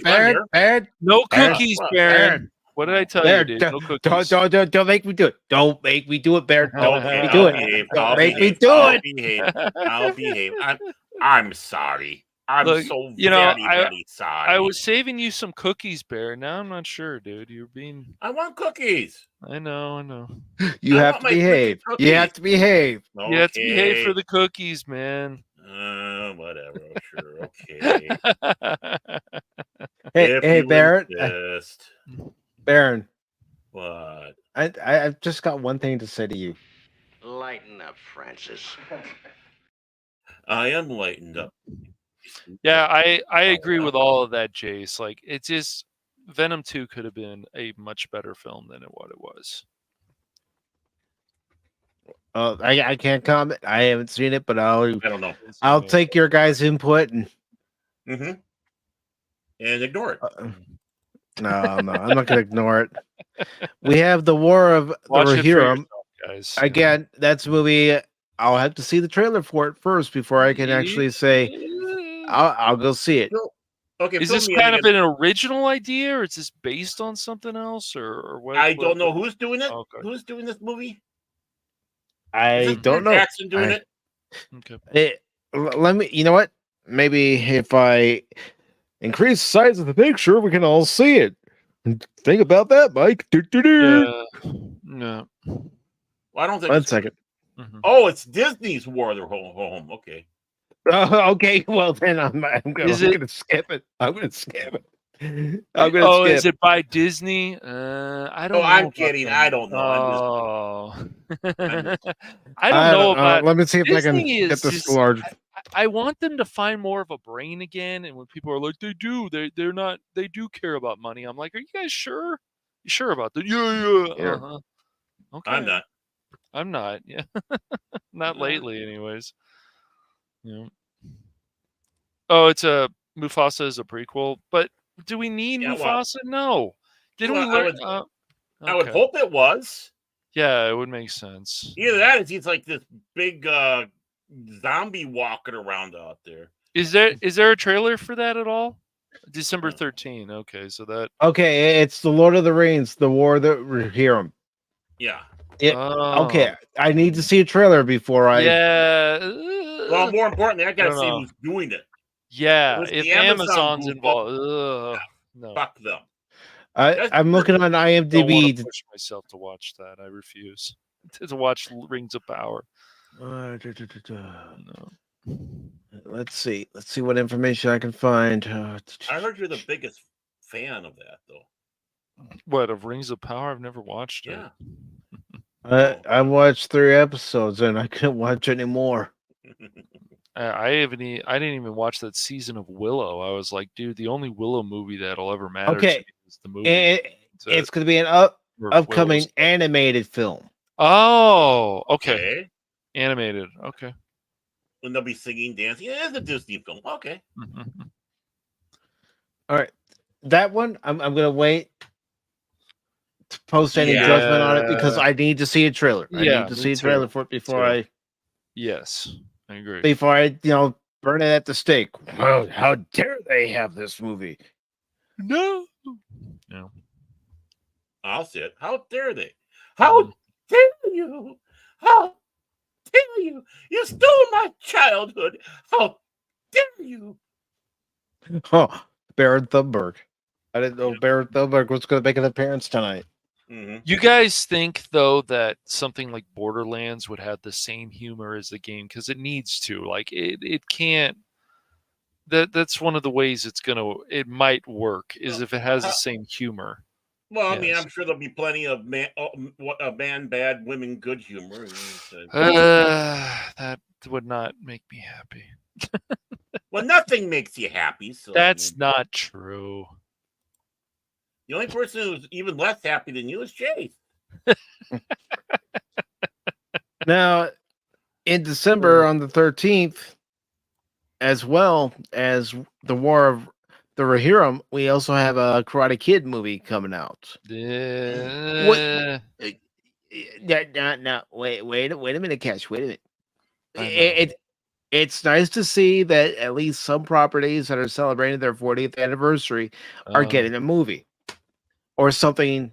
No cookies, Baron. What did I tell you, dude? No cookies. Don't make me do it. Don't make me do it, Baron. Don't make me do it. Don't make me do it. I'll behave. I'm sorry. I'm very sorry. I was saving you some cookies, Baron. Now I'm not sure, dude. You're being. I want cookies. I know. You have to behave. You have to behave. You have to behave for the cookies, man. Whatever. Sure. Okay. Hey, Baron. Baron. What? I've just got one thing to say to you. Lighten up, Francis. I am lightened up. Yeah, I agree with all of that, Jace. Like, it's just Venom 2 could have been a much better film than what it was. I can't comment. I haven't seen it, but I don't know. I'll take your guys' input and ignore it. No, I'm not gonna ignore it. We have the War of the Rohirrim. Guys. Again, that's a movie. I'll have to see the trailer for it first before I can actually say I'll go see it. Okay, is this kind of an original idea, or is this based on something else, or what? I don't know who's doing it. Okay. Who's doing this movie? I don't know. Jackson doing it. Okay. Let me. You know what? Maybe if I increase the size of the picture, we can all see it. Think about that, Mike. Yeah. No. I don't think. One it's second. Mhm. Oh, it's Disney's War of the Home. Okay. Okay, well then I'm Is it? gonna skip it. I'm gonna skip it. I'm gonna Oh, skip. is it by Disney? I don't know. I'm about kidding. them. I don't know. Oh, I'm just- I don't know about Let me see if I can Disney. get Is this just large. I want them to find more of a brain again. And when people are like, they're not. They do care about money. I'm like, are you guys sure? You sure about that? Yeah. Yeah. Uh-huh. Okay. I'm not. I'm not. Yeah. Not lately, anyways. Yeah. Oh, it's a Mufasa is a prequel, but do we need Yeah, well, Mufasa? No. Didn't well, we learn? I would Okay. hope it was. Yeah, it would make sense. Either that is he's like this big zombie walking around out there. Is there a trailer for that at all? December 13. Okay, so that. Okay, it's the Lord of the Rings, the War of the Rohirrim. Yeah. Okay, Oh, I need to see a trailer before I. yeah. Well, more importantly, I I gotta don't see know. who's doing it. Yeah, It's if the Amazon Amazon's group. involved, no, Fuck them. I'm looking on don't want to IMDb. push myself to watch that. I refuse to watch Rings of Power. No. No. Let's see. Let's see what information I can find. I heard you're the biggest fan of that, though. What, of Rings of Power? I've never watched it. Yeah. I watched 3 episodes and I couldn't watch any more. I didn't even watch that season of Willow. I was like, dude, the only Willow movie that'll ever matter to Okay, me is the movie. it's going to be an Or upcoming Willow's. animated film. Oh, okay. Okay. Animated. Okay. When they'll be singing, dancing. Yeah, it's a Disney film. Okay. All right, that one I'm going to wait to post any judgment on it because I need to see a trailer. I Yeah, need to me see a trailer too. for it Me before too. I Yes, I agree. burn it at the stake. Well, how dare they have this movie? No. No. I'll see it. How dare they? How dare you? How dare you? You stole my childhood. How dare you? Oh, Baron Thunberg. I didn't know Baron Thunberg was going to make an appearance tonight. Mm-hmm. You guys think though that something like Borderlands would have the same humor as the game because it needs to. Like it can't. That's one of the ways it might work is if it has the same humor. Well, I mean, Yes. I'm sure there'll be plenty of man bad, women good humor. That would not make me happy. Well, nothing makes you happy. So That's not true. The only person who's even less happy than you is Chase. Now, in December on the 13th, as well as the War of the Rohirrim, we also have a Karate Kid movie coming out. Yeah. No, wait a minute, Cash. Wait a minute. It's nice to see that at least some properties that are celebrating their 40th anniversary are getting a movie or something,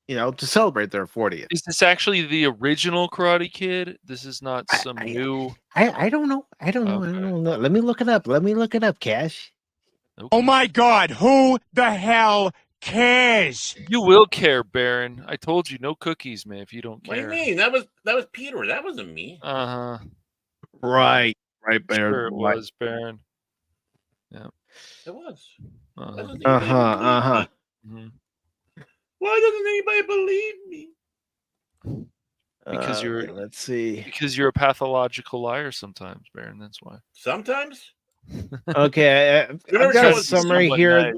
to celebrate their 40th. Is this actually the original Karate Kid? This is not some new. I don't know. I don't know. Let me look it up, Cash. Okay. Oh my God, who the hell cares? You will care, Baron. I told you, no cookies, man. If you don't What do care. you mean? That was Peter. That wasn't me. Right, Baron. Sure, it was Baron. Yeah, it was. Mhm. Why doesn't anybody believe me? Because you're. Let's see. Because you're a pathological liar sometimes, Baron. That's why. Sometimes. Okay, I've got a summary here.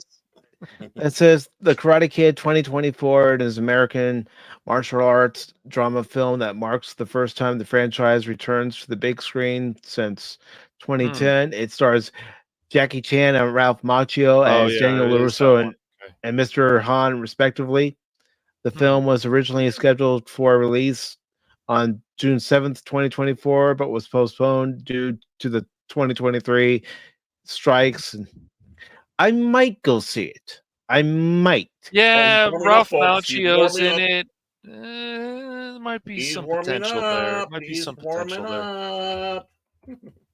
It says The Karate Kid 2024 is an American martial arts drama film that marks the first time the franchise returns to the big screen since 2010. It stars Jackie Chan and Ralph Macchio as Daniel LaRusso and Mr. Han, respectively. The film was originally scheduled for release on June 7th, 2024, but was postponed due to the 2023 strikes. I might go see it. I might. Yeah, Ralph Macchio's in up. it. There might be He's some warming potential up. there. Might be He's some potential warming there. up.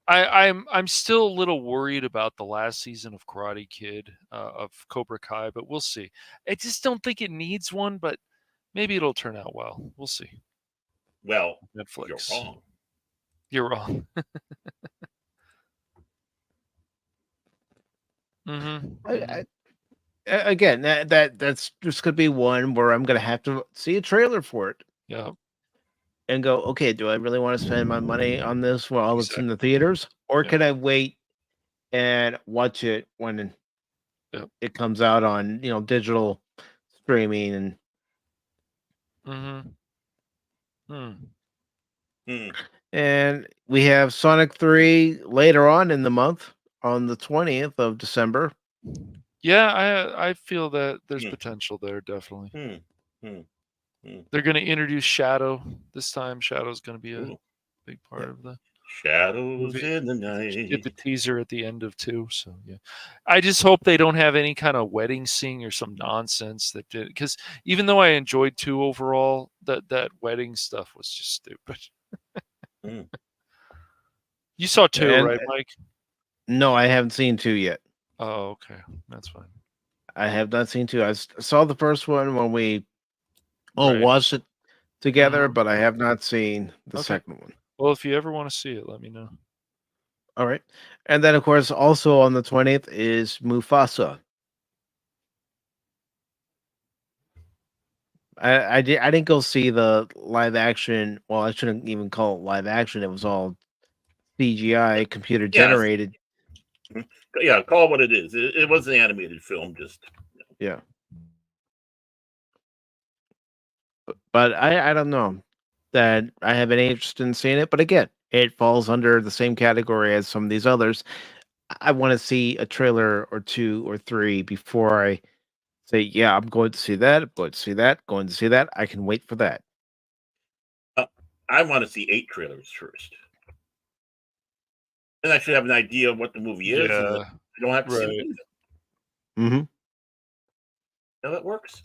I'm still a little worried about the last season of Karate Kid of Cobra Kai, but we'll see. I just don't think it needs one, but maybe it'll turn out well. We'll see. Well, Netflix. you're wrong. You're wrong. Mm-hmm. Again, that's just gonna be one where I'm gonna have to see a trailer for it. Yeah. And go, okay, do I really want to spend my money on this while it's in the Exactly. theaters, or Yeah. can I wait and watch it when it comes out on digital streaming and and we have Sonic 3 later on in the month on the 20th of December. Yeah, I feel that there's potential there, definitely. They're going to introduce Shadow this time. Shadow's going to be a big part of the Shadows movie. in the night. You get the teaser at the end of 2, so yeah. I just hope they don't have any kind of wedding scene or some nonsense that did, because even though I enjoyed 2 overall, that wedding stuff was just stupid. You saw 2, right, Mike? No, I haven't seen 2 yet. Oh, okay. That's fine. I have not seen 2. I saw the first one when we watched it together, but I have not seen the second one. Well, if you ever want to see it, let me know. All right. And then, of course, also on the 20th is Mufasa. I didn't go see the live action. Well, I shouldn't even call it live action. It was all CGI, computer generated. Yeah, call it what it is. It was an animated film, just yeah. But I don't know that I have any interest in seeing it. But again, it falls under the same category as some of these others. I want to see a trailer or 2 or 3 before I say, yeah, I'm going to see that. I'm going to see that. Going to see that. I can wait for that. I want to see 8 trailers first. Then I should have an idea of what the movie is. Yeah, and I don't have to see the movie. Mm-hmm. How that works.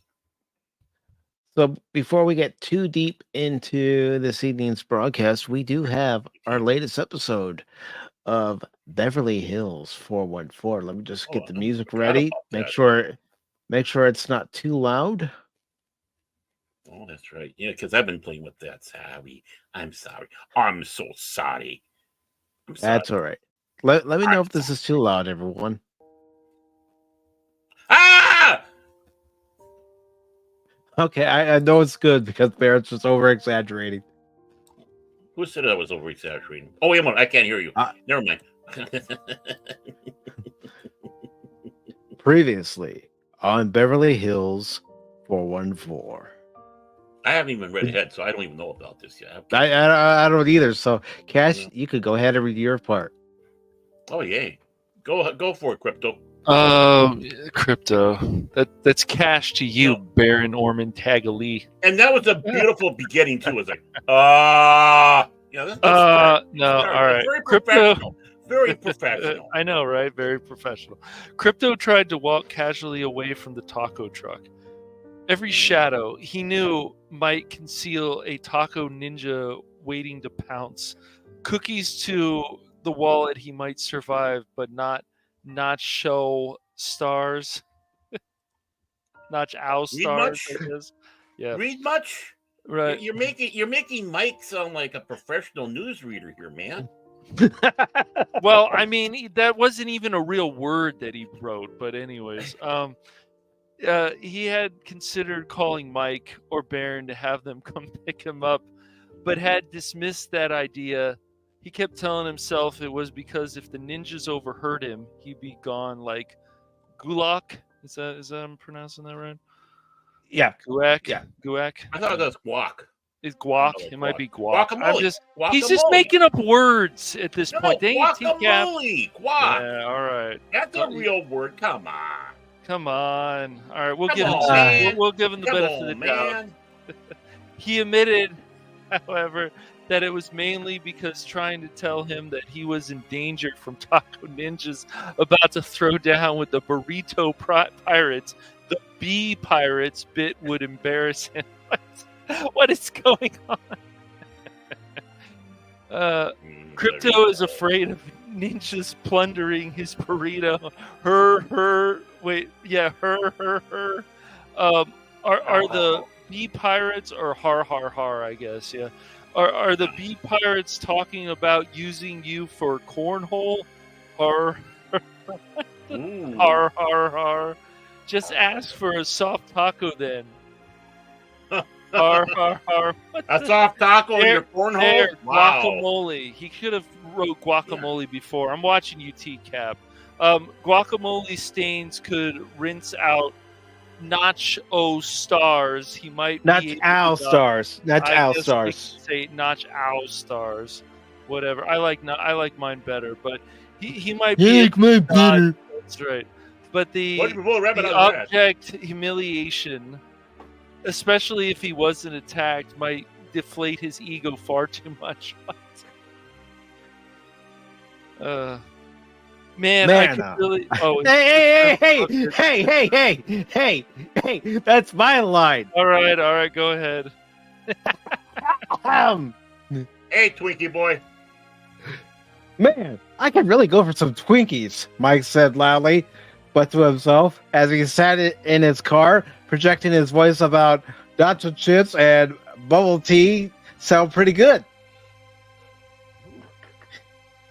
So before we get too deep into this evening's broadcast, we do have our latest episode of Beverly Hills 414. Let me just get the music ready. Make sure it's not too loud. Oh, that's right. Yeah, because I've been playing with that. Sorry. I'm sorry. I'm so sorry. That's all right. Let me know if this is too loud, everyone. Ah! Okay, I know it's good because Barrett's just over exaggerating. Who said I was over exaggerating? Oh, wait a minute. I can't hear you. Never mind. Previously on Beverly Hills 414. I haven't even read ahead, so I don't even know about this yet. I don't either. So, Cash, you could go ahead and read your part. Oh, yay. Go for it, Crypto. Crypto. That's cash to you, Baron Orman Tagge. And that was a beautiful beginning, too. It was like, no, all right. Very Crypto. professional. Very professional. I know, right? Very professional. Crypto tried to walk casually away from the taco truck. Every shadow he knew might conceal a taco ninja waiting to pounce. Cookies to the wallet he might survive, but not show stars. Not ow stars, I guess. Yeah. Read much? Right. You're making Mike sound like a professional newsreader here, man. Well, I mean, that wasn't even a real word that he wrote, but anyways, he had considered calling Mike or Baron to have them come pick him up, but had dismissed that idea. He kept telling himself it was because if the ninjas overheard him, he'd be gone like Gulak. Is that I'm pronouncing that right? Yeah. Guac. Yeah. Guac. I thought that was guac. It's guac. No, it might be guac. Guacamole. He's just making up words at this point. Dang it, guacamole. Guac. Yeah, all right. That's a real word. Come on. Come on. All right, we'll Come give him on, we'll give him the benefit of the doubt. He admitted, however, that it was mainly because trying to tell him that he was in danger from taco ninjas about to throw down with the burrito pirates. The bee pirates bit would embarrass him. What is going on? Crypto is afraid of ninjas plundering his burrito. Her. Are the bee pirates or har, I guess, yeah, Are the bee pirates talking about using you for cornhole? Har har har har. Just ask for a soft taco then. Har har har. A soft taco in your cornhole? Wow. Guacamole. He could have wrote guacamole before. I'm watching UT Cap. Guacamole stains could rinse out Notch O stars. He might Not be Owl stars. Not I Owl guess we stars. could say Notch Owl stars. Whatever. I like mine better, but he might be. Like my better. That's right. But the Rabbit the on that? object humiliation, especially if he wasn't attacked, might deflate his ego far too much. Man, I could really. Oh, Hey! That's my line. all right, go ahead. Hey, Twinkie boy. Man, I could really go for some Twinkies, Mike said loudly, but to himself as he sat in his car, projecting his voice about nacho chips and bubble tea sound pretty good.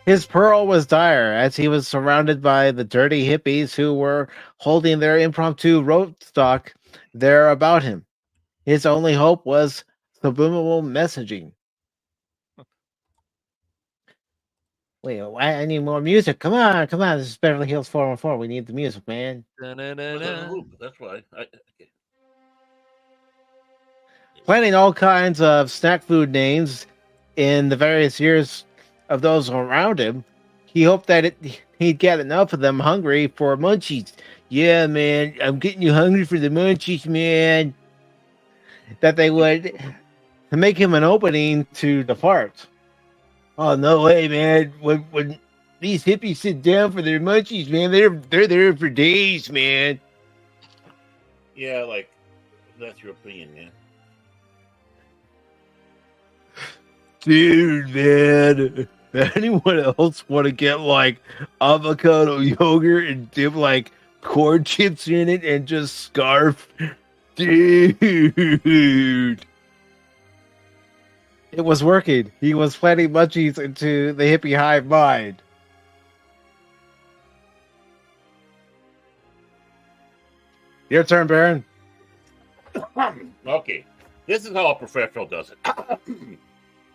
His pearl was dire as he was surrounded by the dirty hippies who were holding their impromptu road stock there about him. His only hope was subliminal messaging. Wait, I need more music. Come on. This is Beverly Hills 414. We need the music, man. That's why. Planning all kinds of snack food names in the various years of those around him, he hoped that he'd get enough of them hungry for munchies. Yeah, man, I'm getting you hungry for the munchies, man. That they would make him an opening to depart. Oh, no way, man. When these hippies sit down for their munchies, man, they're there for days, man. Yeah, like, that's your opinion, man. Dude, man. Anyone else want to get, like, avocado yogurt and dip, like, corn chips in it and just scarf? Dude. It was working. He was planting munchies into the hippie hive mind. Your turn, Baron. Okay. This is how a professional does it.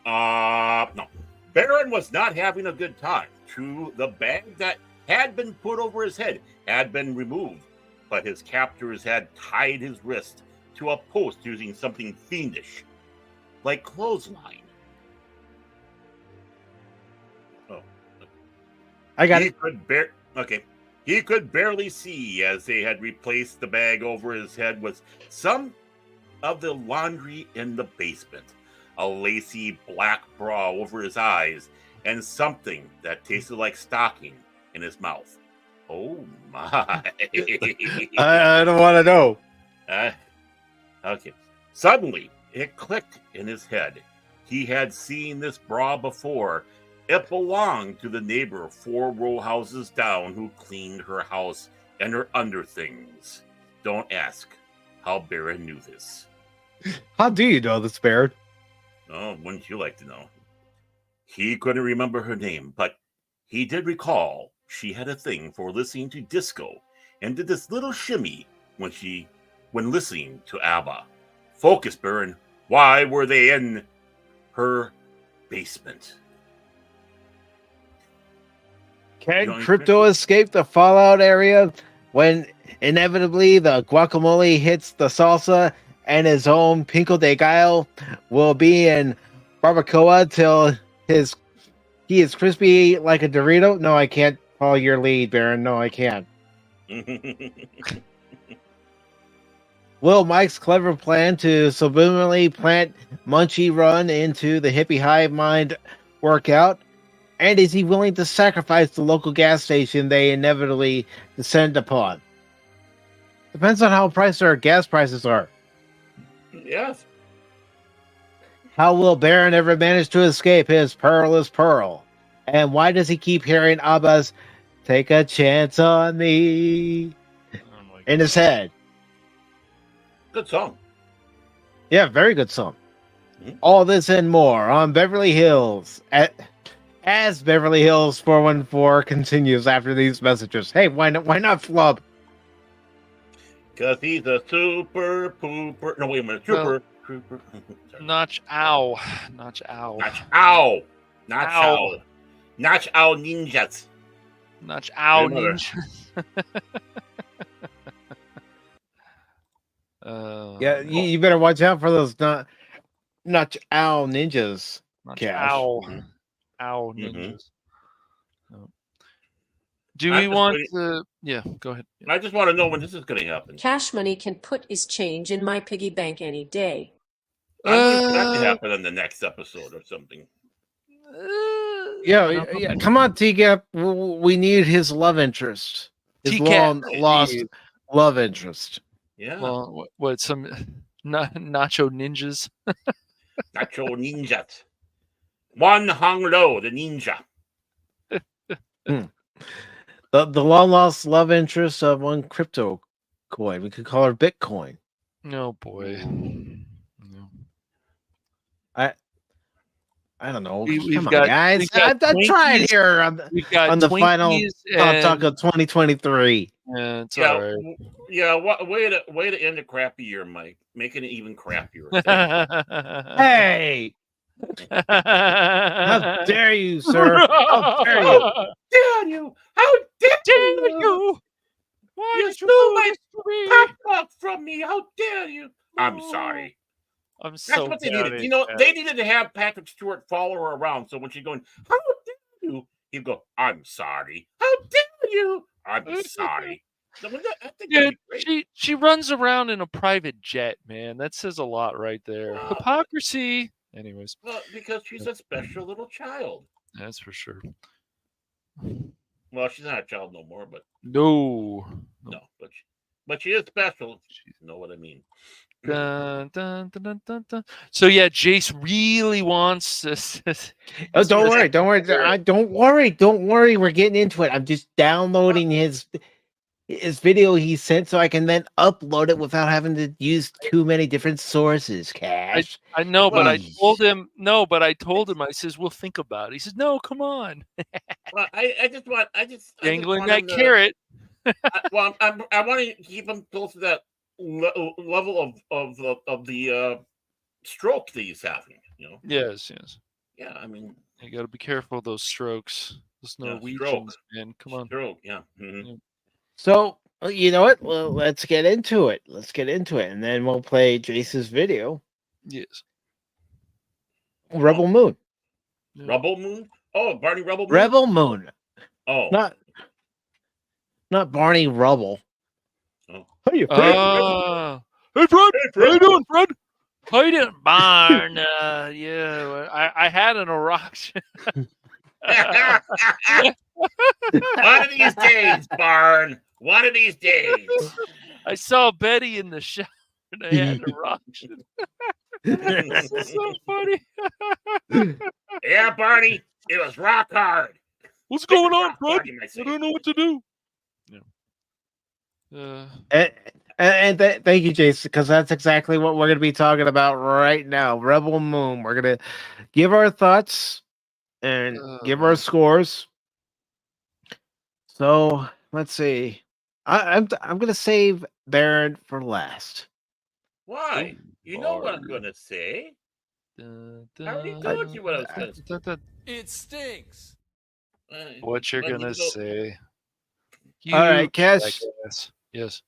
No. Baron was not having a good time. True, the bag that had been put over his head had been removed, but his captors had tied his wrist to a post using something fiendish, like clothesline. Oh. I got it. He could barely see as they had replaced the bag over his head with some of the laundry in the basement, a lacy black bra over his eyes, and something that tasted like stocking in his mouth. Oh my. I don't want to know. Okay. Suddenly, it clicked in his head. He had seen this bra before. It belonged to the neighbor 4 row houses down who cleaned her house and her underthings. Don't ask how Baron knew this. How do you know this, Baron? Oh, wouldn't you like to know? He couldn't remember her name, but he did recall she had a thing for listening to disco and did this little shimmy when listening to ABBA. Focus, Baron. Why were they in her basement? Can Crypto escape the Fallout area when inevitably the guacamole hits the salsa and his own Pico de Gallo will be in barbacoa till he is crispy like a Dorito? No, I can't follow your lead, Baron. No, I can't. Will Mike's clever plan to subliminally plant Munchie Run into the hippie hive mind work out? And is he willing to sacrifice the local gas station they inevitably descend upon? Depends on how priced our gas prices are. Yes. How will Baron ever manage to escape his perilous pearl? And why does he keep hearing ABBA's "Take a Chance on Me" in his head? Good song. Yeah, very good song. All this and more on Beverly Hills. As Beverly Hills 414 continues after these messages. Hey, why not Flub? Because he's a super pooper. No, wait a minute. Super. Notch ow. Notch ow. Notch ow. Notch ow. Notch ow ninjas. Notch ow ninja. Yeah, you better watch out for those notch ow ninjas. Notch ow. Ow ninjas. No. Do we want to? Yeah, go ahead. I just want to know when this is going to happen. Cash Money can put his change in my piggy bank any day. I'm waiting for that to happen in the next episode or something. Yeah. Come on, Tagge. We need his love interest. His long-lost love interest. Yeah. Well, what some nacho ninjas? Nacho ninjas. One hung low, the ninja. The long-lost love interest of one crypto coin. We could call her Bitcoin. No, boy. No. I don't know. We've Come on, got, guys. I've tried here on the final Pop Talk of 2023. Yeah, it's all right. Yeah, way to end a crappy year, Mike. Making it even crappier. Hey! How dare you, sir? How dare you? Dare you? How dare you? Why you stole my Pop Talk from me? How dare you? I'm sorry. I'm That's so what they needed. You know, they needed to have Patrick Stewart follow her around. So when she's going, how dare you? He'd go, I'm sorry. How dare you? I'm sorry. So I think she runs around in a private jet, man. That says a lot right there. Hypocrisy. Anyways. Well, because she's a special little child. That's for sure. Well, she's not a child no more, but no, but she is special. You know what I mean? Dun, dun, dun, dun, dun, dun. So yeah, Jace really wants this. Oh, don't worry. We're getting into it. I'm just downloading his video he sent so I can then upload it without having to use too many different sources. Cash. I know, but I told him no. But I told him. I says we'll think about it. He says no. Come on. Well, I just dangling that carrot. I want to keep him close to that level of the stroke that he's having. You know. Yes. Yeah, I mean, you got to be careful of those strokes. Those Norwegians, man. Come on. Stroke. Yeah. Mm-hmm. Yeah. So you know what? Well, let's get into it. And then we'll play Jace's video. Yes. Rebel Moon. Yeah. Rebel Moon. Oh, Barney Rebel Moon. Rebel Moon. Oh, not Barney Rubble. Oh. Hey, Fred. How you doing, Fred? How you doing, Barn? Yeah, I had an erection. One of these days, Barn. One of these days. I saw Betty in the shower and I had an erection. This is so funny. Yeah, Barney, it was rock hard. What's going on, Fred? I don't know what to do. And thank you, Jason, because that's exactly what we're going to be talking about right now. Rebel Moon. We're going to give our thoughts and give our scores. So let's see. I'm going to save Baron for last. Why? You know what I'm going to say. I already told you what I was going to say. It stinks. What you're going to say. All right, Cash. Yes.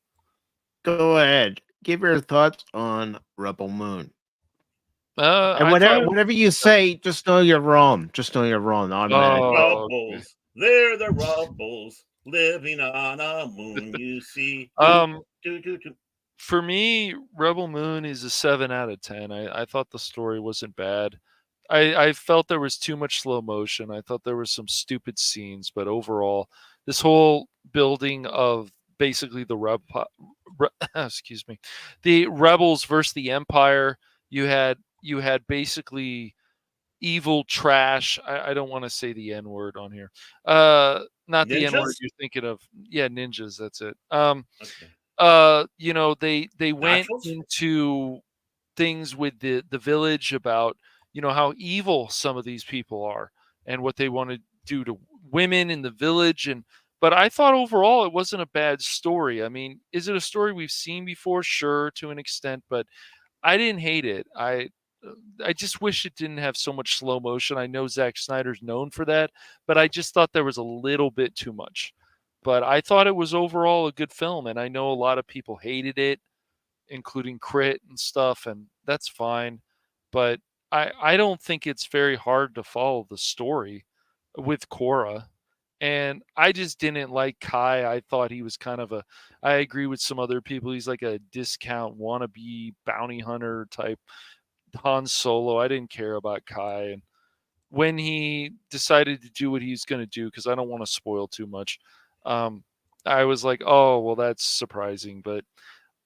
Go ahead. Give your thoughts on Rebel Moon. And whatever you say, just know you're wrong. Just know you're wrong. Rebels. They're the rebels living on a moon, you see. For me, Rebel Moon is a 7 out of 10. I thought the story wasn't bad. I felt there was too much slow motion. I thought there were some stupid scenes, but overall, this whole building of basically the the rebels versus the Empire. You had basically evil trash. I don't want to say the N word on here. Not ninjas? The N word you're thinking of. Yeah, ninjas. That's it. Okay. They went into things with the village about, you know, how evil some of these people are and what they want to do to women in the village. And but I thought overall it wasn't a bad story. I mean, is it a story we've seen before? Sure, to an extent, but I didn't hate it. I just wish it didn't have so much slow motion. I know Zack Snyder's known for that, but I just thought there was a little bit too much. But I thought it was overall a good film, and I know a lot of people hated it, including Crit and stuff, and that's fine. But I don't think it's very hard to follow the story with Korra. And I just didn't like Kai. I thought he was kind of a I agree with some other people. He's like a discount wannabe bounty hunter type Han Solo. I didn't care about Kai. And when he decided to do what he's going to do, because I don't want to spoil too much, um, I was like, oh, well, that's surprising. But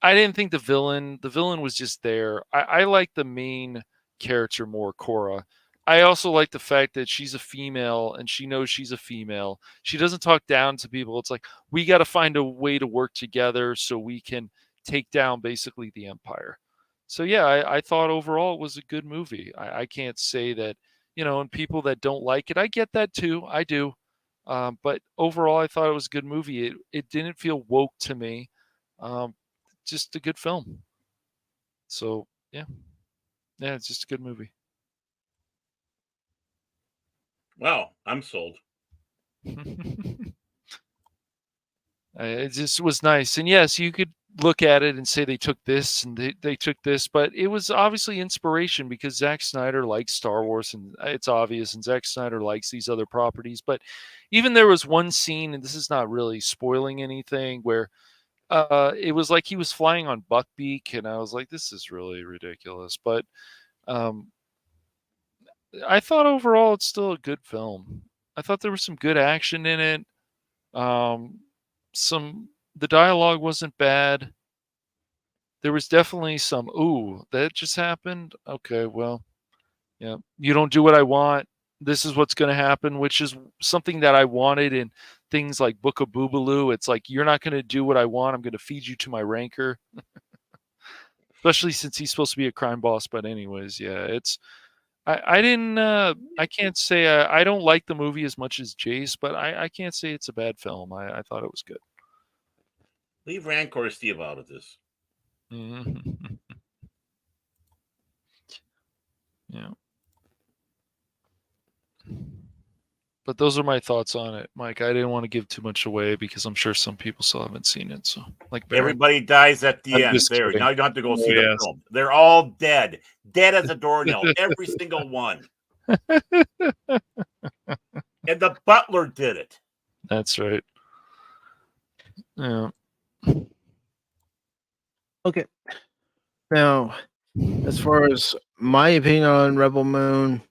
I didn't think the villain was just there. I like the main character more, Korra. I also like the fact that she's a female and she knows she's a female. She doesn't talk down to people. It's like, we got to find a way to work together so we can take down basically the Empire. So yeah, I thought overall it was a good movie. I can't say that, you know, and people that don't like it, I get that too. I do. But overall, I thought it was a good movie. It didn't feel woke to me. Um, just a good film. So yeah, it's just a good movie. Wow, I'm sold. It just was nice, and yes, you could look at it and say they took this and they took this, but it was obviously inspiration because Zack Snyder likes Star Wars, and it's obvious, and Zack Snyder likes these other properties. But even there was one scene, and this is not really spoiling anything, where it was like he was flying on Buckbeak, and I was like, this is really ridiculous. But I thought overall it's still a good film. I thought there was some good action in it. The dialogue wasn't bad. There was definitely some, ooh, that just happened. Okay, well, yeah, you don't do what I want. This is what's going to happen, which is something that I wanted in things like Book of Boobaloo. It's like, you're not going to do what I want. I'm going to feed you to my rancor. Especially since he's supposed to be a crime boss. But anyways, yeah, I didn't, I can't say, I don't like the movie as much as Jace, but I can't say it's a bad film. I thought it was good. Leave Rancor Steve out of this. Mm-hmm. Yeah. But those are my thoughts on it, Mike. I didn't want to give too much away because I'm sure some people still haven't seen it. So, like, everybody dies at the end. There, kidding. now you don't have to go see the film. They're all dead as a doornail, every single one. And the butler did it. That's right. Yeah. Okay. Now, as far as my opinion on Rebel Moon,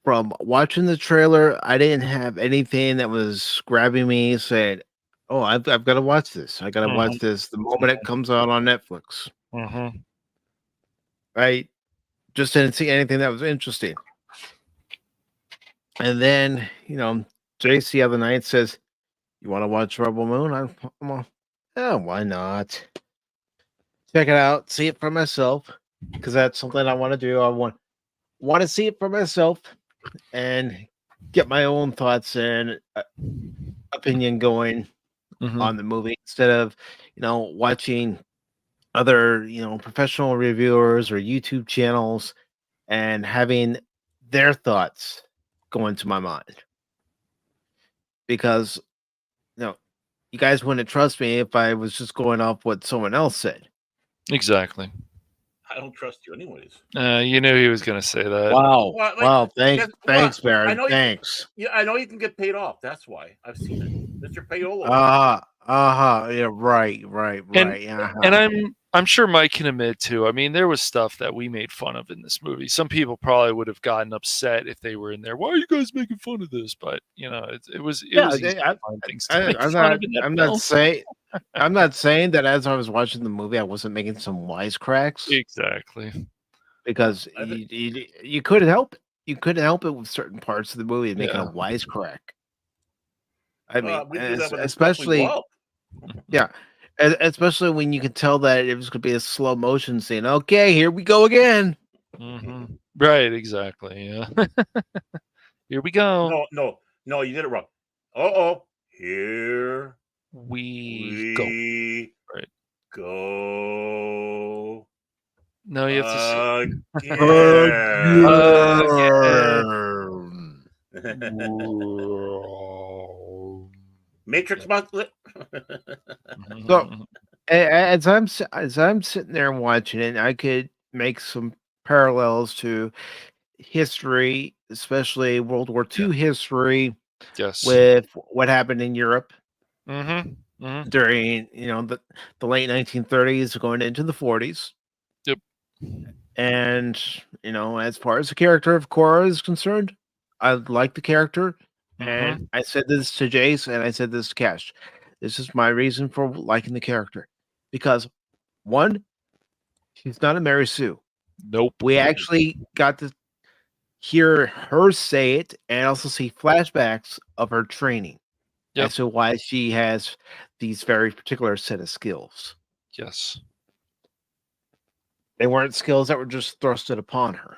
from watching the trailer, I didn't have anything that was grabbing me, saying, "Oh, I've got to watch this. I got to watch this the moment it comes out on Netflix." I just didn't see anything that was interesting. And then, you know, Jace the other night says, "You want to watch Rebel Moon?" I'm like, "Oh, why not? Check it out, see it for myself, because that's something I want to do. I want to see it for myself and get my own thoughts and opinion going on the movie instead of, you know, watching other, you know, professional reviewers or YouTube channels and having their thoughts go into my mind. Because, you know, you guys wouldn't trust me if I was just going off what someone else said. Exactly. I don't trust you anyways. You knew he was going to say that. Wow. Well, wow. Thanks, Barry. Thanks. Yeah, I know you can get paid off. That's why. I've seen it. Mr. Paolo. Yeah, right. And I'm sure Mike can admit too. I mean, there was stuff that we made fun of in this movie. Some people probably would have gotten upset if they were in there. Why are you guys making fun of this? But you know, it was easy to find things to make fun of in that film. I'm not saying that as I was watching the movie, I wasn't making some wisecracks. Exactly. Because you couldn't help it. You couldn't help it with certain parts of the movie making a wisecrack. I mean, especially, Especially when you can tell that it was going to be a slow motion scene. Okay, here we go again. Right, exactly. Yeah. Here we go. No, you did it wrong. Uh-oh. Here We go. we Right. go. No, you have to say Matrix monthly. So, as I'm sitting there watching it, I could make some parallels to history, especially World War II history, Yes. with what happened in Europe Mm-hmm. during the late 1930s going into the 40s. Yep. And as far as the character of Cora is concerned, I like the character. And I said this to Jace and I said this to Cash. This is my reason for liking the character. Because one, she's not a Mary Sue. Nope. We actually got to hear her say it and also see flashbacks of her training as to why she has these very particular set of skills. Yes. They weren't skills that were just thrusted upon her.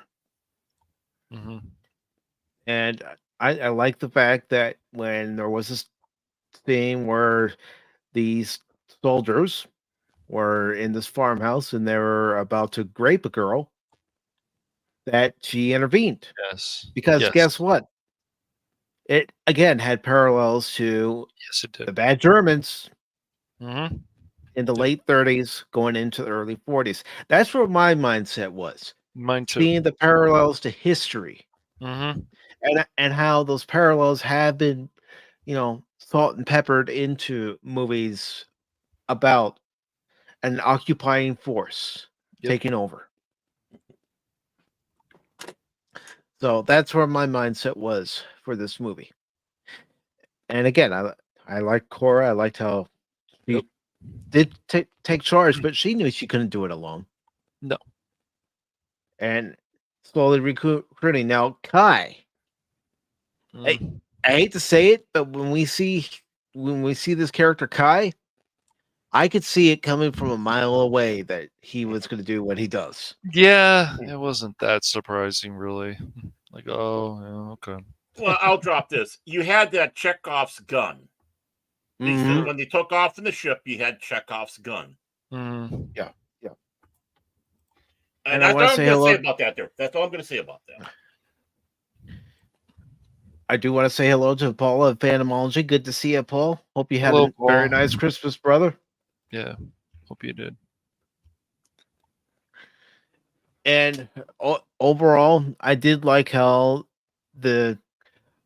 And I like the fact that when there was this thing where these soldiers were in this farmhouse and they were about to grape a girl, that she intervened. Yes. Because guess what? It again had parallels to the bad Germans in the late 30s going into the early 40s. That's where my mindset was. Mine too. Seeing the parallels to history. And how those parallels have been, salt and peppered into movies about an occupying force taking over. So that's where my mindset was for this movie. And again, I like Cora. I liked how she did take charge, but she knew she couldn't do it alone. No. And slowly recruiting. Now, Kai. I hate to say it, but when we see this character Kai, I could see it coming from a mile away that he was going to do what he does. Yeah, it wasn't that surprising, really. Like, oh, yeah, okay. Well, I'll drop this. You had that Chekhov's gun. When they took off in the ship, you had Chekhov's gun. Yeah. And that's all I'm going to say about that there. That's all I'm going to say about that. I do want to say hello to Paul of Phantomology. Good to see you, Paul. Hope you had a very nice Christmas, brother. Yeah, hope you did. And overall, I did like how the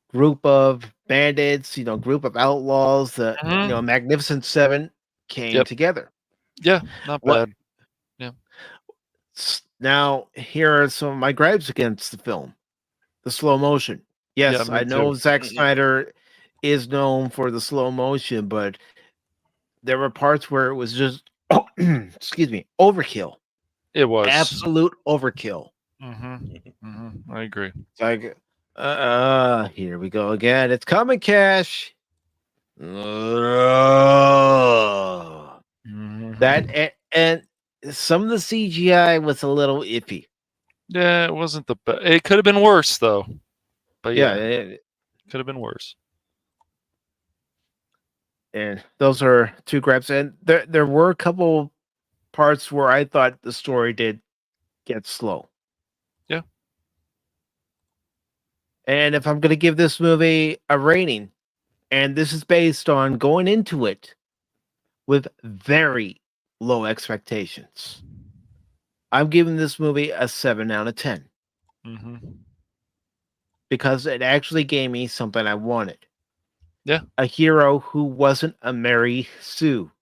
group of bandits, group of outlaws, the Magnificent Seven came together. Yeah, not bad. Yeah. Now, here are some of my gripes against the film. The slow motion. Yes, I know Zack Snyder is known for the slow motion, but there were parts where it was just, excuse me, overkill. It was absolute overkill. I agree. It's like, here we go again. It's coming, Cash. That and some of the CGI was a little iffy. Yeah, it wasn't the best. It could have been worse, though. But yeah, it could have been worse. And those are two gripes. And there were a couple parts where I thought the story did get slow. Yeah. And if I'm going to give this movie a rating, and this is based on going into it with very low expectations, I'm giving this movie a 7 out of 10. Because it actually gave me something I wanted. Yeah. A hero who wasn't a Mary Sue.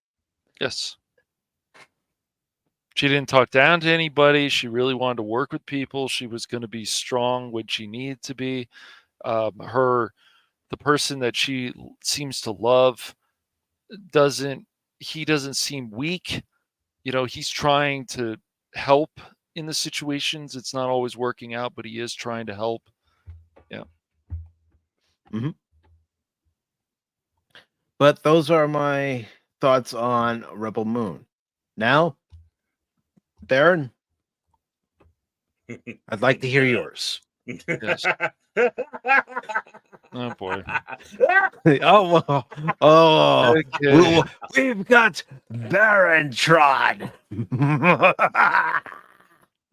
Yes. She didn't talk down to anybody. She really wanted to work with people. She was going to be strong when she needed to be. The person that she seems to love doesn't seem weak. He's trying to help in the situations. It's not always working out, but he is trying to help. Yeah. But those are my thoughts on Rebel Moon. Now, Baron, I'd like to hear yours. Yes. Oh boy. Oh, we've got Baron Tron.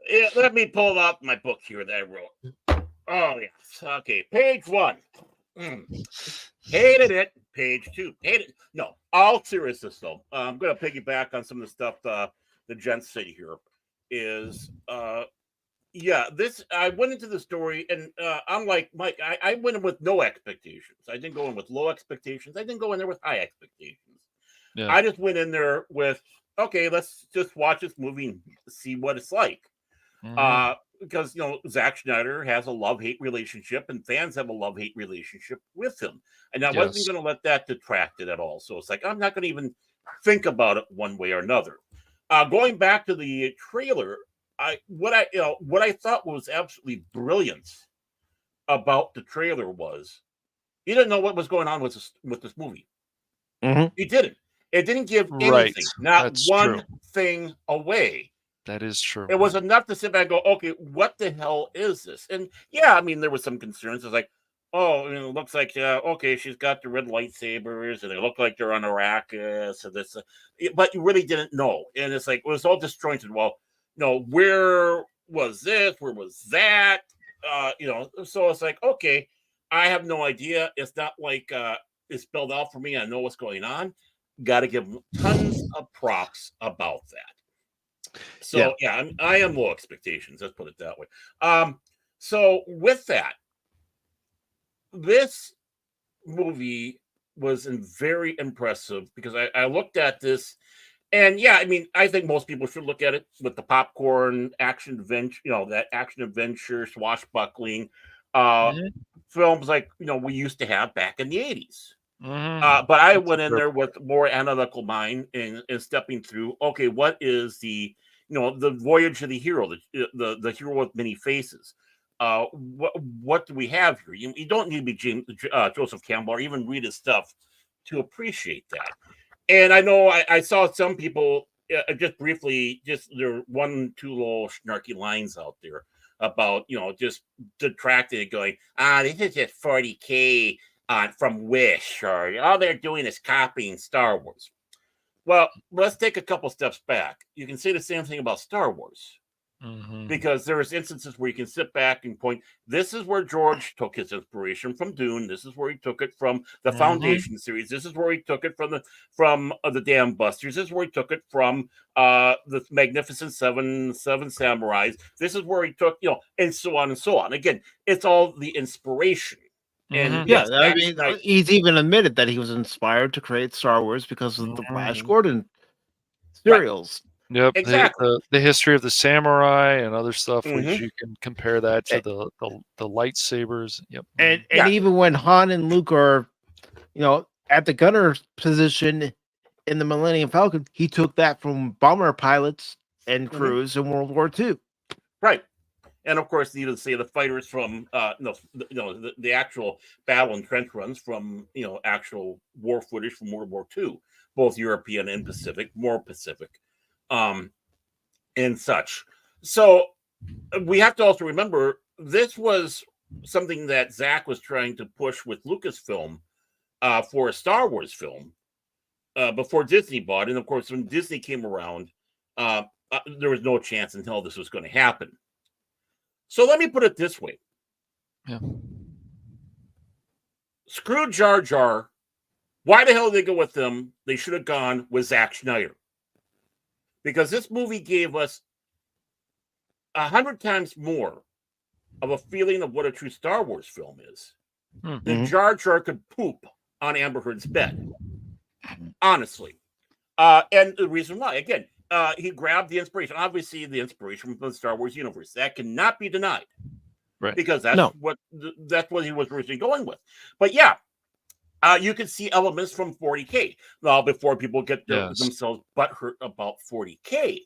Yeah, let me pull out my book here that I wrote. Oh, yes. Okay, page 1. Hated it. Page 2. Hated it. No, all seriousness, though. I'm going to piggyback on some of the stuff the gents say here. Is, I went into the story, and I'm like Mike, I went in with no expectations. I didn't go in with low expectations. I didn't go in there with high expectations. Yeah. I just went in there with, okay, let's just watch this movie and see what it's like. Because Zack Snyder has a love-hate relationship, and fans have a love-hate relationship with him, and I wasn't going to let that detract it at all. So it's like I'm not going to even think about it one way or another. Going back to the trailer, what I thought was absolutely brilliant about the trailer was you didn't know what was going on with this movie. You didn't. It didn't give anything, not That's one true. thing away. That is true. It was enough to sit back and go, okay, what the hell is this? And yeah, I mean, there was some concerns. It was like, oh, it looks like, okay, she's got the red lightsabers, and they look like they're on Arrakis, and this, but you really didn't know. And it's like, it was all disjointed. Well, where was this? Where was that? So it's like, okay, I have no idea. It's not like it's spelled out for me. I know what's going on. Got to give them tons of props about that. So yeah, I am low expectations. Let's put it that way. So with that, this movie was very impressive because I looked at this, and yeah, I mean, I think most people should look at it with the popcorn action adventure, that action adventure swashbuckling films like we used to have back in the 80s. But I went in there with more analytical mind and stepping through. Okay, what is the voyage of the hero, the hero with many faces? What do we have here? You don't need to be Joseph Campbell or even read his stuff to appreciate that. And I know I saw some people just briefly, just there 1-2 little snarky lines out there about just detracting it, going, this is just 40K from Wish, or all they're doing is copying Star Wars. Well, let's take a couple steps back. You can say the same thing about Star Wars. Because there's instances where you can sit back and point, this is where George took his inspiration from Dune. This is where he took it from the Foundation series. This is where he took it from the Dam Busters. This is where he took it from the Magnificent Seven Samurais. This is where he took, and so on and so on. Again, it's all the inspiration. And yeah, I mean, he's even admitted that he was inspired to create Star Wars because of the Flash Gordon serials. Yep, exactly. The history of the samurai and other stuff, which you can compare that to the lightsabers. Yep, and even when Han and Luke are, at the gunner position in the Millennium Falcon, he took that from bomber pilots and crews in World War II. Right. And of course, you say the fighters from the actual battle and trench runs from actual war footage from World War II, both European and Pacific, more Pacific, and such. So we have to also remember this was something that Zach was trying to push with Lucasfilm for a Star Wars film before Disney bought, and of course, when Disney came around, there was no chance in hell this was going to happen. So let me put it this way. Yeah. Screw Jar Jar. Why the hell did they go with them? They should have gone with Zack Snyder. Because this movie gave us 100 times more of a feeling of what a true Star Wars film is than Jar Jar could poop on Amber Heard's bed. Honestly. And the reason why, again, he grabbed the inspiration. Obviously, the inspiration from the Star Wars universe. That cannot be denied. Right. Because that's what he was originally going with. But yeah, you can see elements from 40K. Now, before people get themselves butthurt about 40K,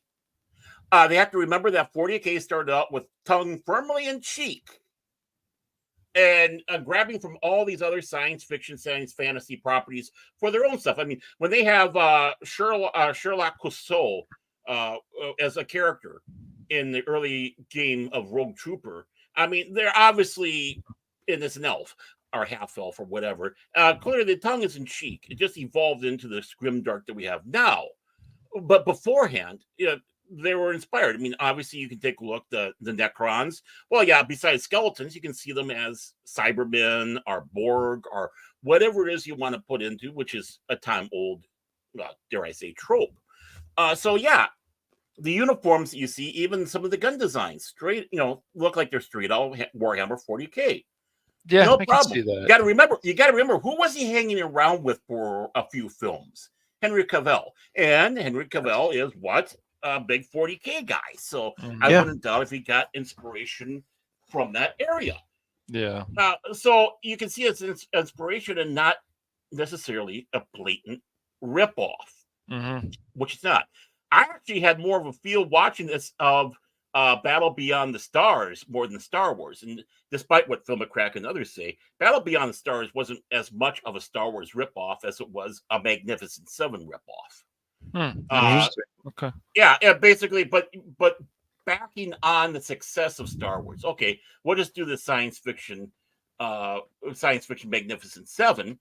they have to remember that 40K started out with tongue firmly in cheek and grabbing from all these other science fiction, science fantasy properties for their own stuff. I mean, when they have Sherlock Clouseau as a character in the early game of Rogue Trooper, I mean, they're obviously in this an elf or half elf or whatever. Clearly, the tongue is in cheek. It just evolved into the grimdark that we have now. But beforehand, they were inspired. I mean, obviously, you can take a look the Necrons. Well, yeah, besides skeletons, you can see them as Cybermen or Borg or whatever it is you want to put into, which is a time old, dare I say, trope. So yeah, the uniforms that you see, even some of the gun designs, straight, look like they're straight out Warhammer 40K. Yeah, no I problem. can see that. You got to remember who was he hanging around with for a few films? Henry Cavill, and Henry Cavill is what? A big 40K guy. So I wouldn't doubt if he got inspiration from that area. Yeah. So you can see it's inspiration and not necessarily a blatant ripoff, which it's not. I actually had more of a feel watching this of Battle Beyond the Stars more than Star Wars. And despite what Phil McCracken and others say, Battle Beyond the Stars wasn't as much of a Star Wars ripoff as it was a Magnificent Seven ripoff. Okay. Yeah, basically, but backing on the success of Star Wars. Okay, we'll just do the science fiction Magnificent Seven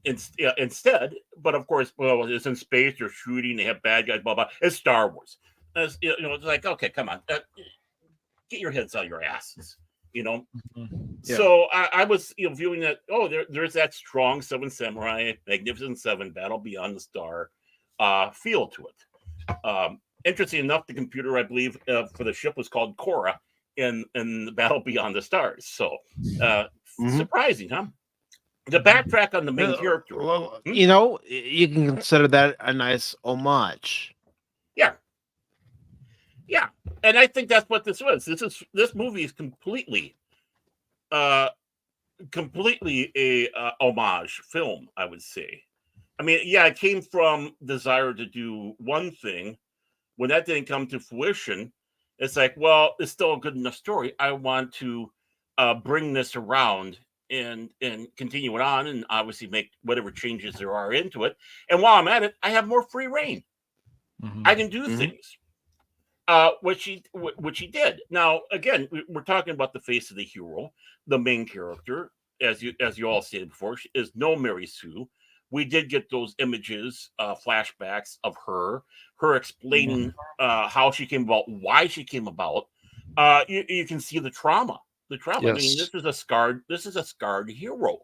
instead. But of course, well, it's in space, they're shooting, they have bad guys, blah blah. It's Star Wars. It's like, okay, come on, get your heads out of your asses, So I was, viewing that. Oh, there's that strong Seven Samurai, Magnificent Seven, Battle Beyond the Star feel to it. Interesting enough, the computer, I believe, for the ship was called Korra in the Battle Beyond the Stars. So surprising, huh? The backtrack on the main character. Well, you can consider that a nice homage. Yeah, and I think that's what this was. This movie is completely a homage film, I would say. I mean, yeah, it came from desire to do one thing. When that didn't come to fruition, it's like, well, it's still a good enough story. I want to bring this around and continue it on, and obviously make whatever changes there are into it. And while I'm at it, I have more free reign. I can do things. Which he did. Now, again, we're talking about the face of the hero, the main character, as you all stated before, is no Mary Sue. We did get those images, flashbacks of her explaining how she came about, why she came about. You can see the trauma. Yes. I mean, this is a scarred hero.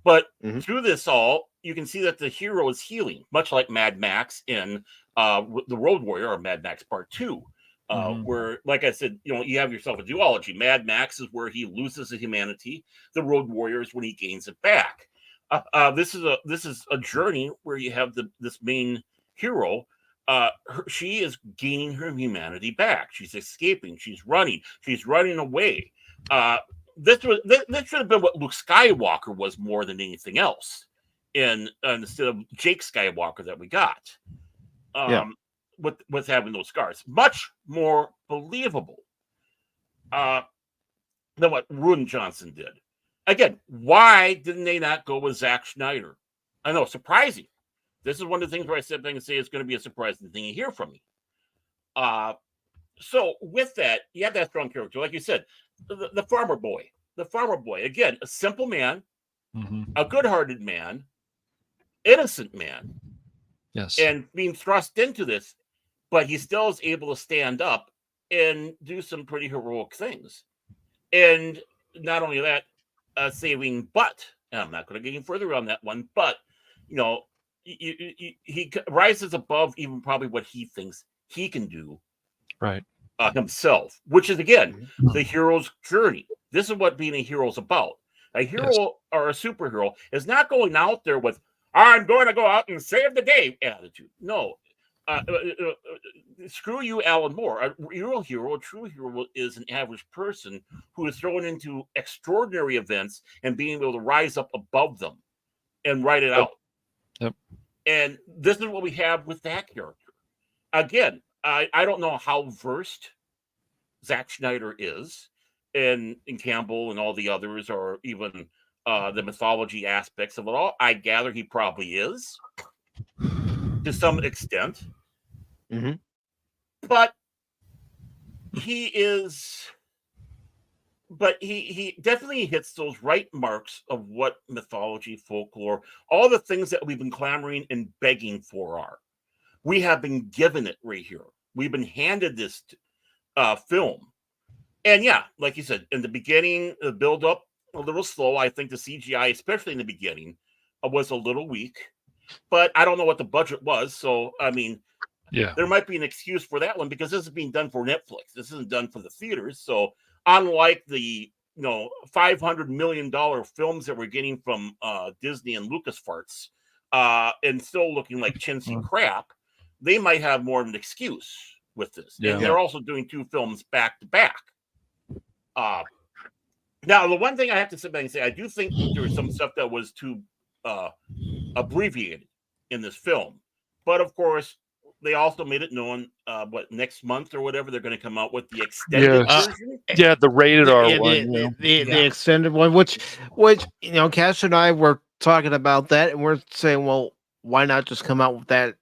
But through this all, you can see that the hero is healing, much like Mad Max in the Road Warrior, or Mad Max Part 2, where, like I said, you have yourself a duology. Mad Max is where he loses his humanity. The Road Warrior is when he gains it back. This is a journey where you have this main hero. She is gaining her humanity back. She's escaping. She's running away. This should have been what Luke Skywalker was more than anything else, instead of Jake Skywalker that we got. With having those scars, much more believable than what Ruin Johnson did. Again, why didn't they not go with Zack Snyder? I know, surprising. This is one of the things where I sit back and say it's going to be a surprising thing to hear from me. So with that, you have that strong character, like you said, the farmer boy. The farmer boy, again, a simple man, a good-hearted man, innocent man. Yes. And being thrust into this, but he still is able to stand up and do some pretty heroic things. And not only that, saving, but, and I'm not going to get any further on that one, but, he rises above even probably what he thinks he can do himself, which is, again, the hero's journey. This is what being a hero is about. A hero or a superhero is not going out there with, I'm going to go out and save the day attitude. No. Screw you, Alan Moore. A real hero, a true hero, is an average person who is thrown into extraordinary events and being able to rise up above them and write it out. Yep. And this is what we have with that character. Again, I don't know how versed Zack Snyder is and Campbell and all the others, or even the mythology aspects of it all. I gather he probably is to some extent, Mm-hmm. but he is. But he definitely hits those right marks of what mythology, folklore, all the things that we've been clamoring and begging for are. We have been given it right here. We've been handed this film. And yeah, like you said, in the beginning, the build up a little slow. I think the CGI, especially in the beginning, was a little weak. But I don't know what the budget was. So, I mean, Yeah. there might be an excuse for that one because this is being done for Netflix. This isn't done for the theaters. So, unlike the $500 million films that we're getting from Disney and Lucas farts, and still looking like chintzy crap, they might have more of an excuse with this. Yeah. And they're also doing 2 films back to back. Now, the one thing I have to sit back and say, I do think there was some stuff that was too abbreviated in this film. But of course, they also made it known next month or whatever they're going to come out with the extended version. Yeah, the rated R Yeah, one. the extended one, which Cash and I were talking about that, and we're saying, well, why not just come out with that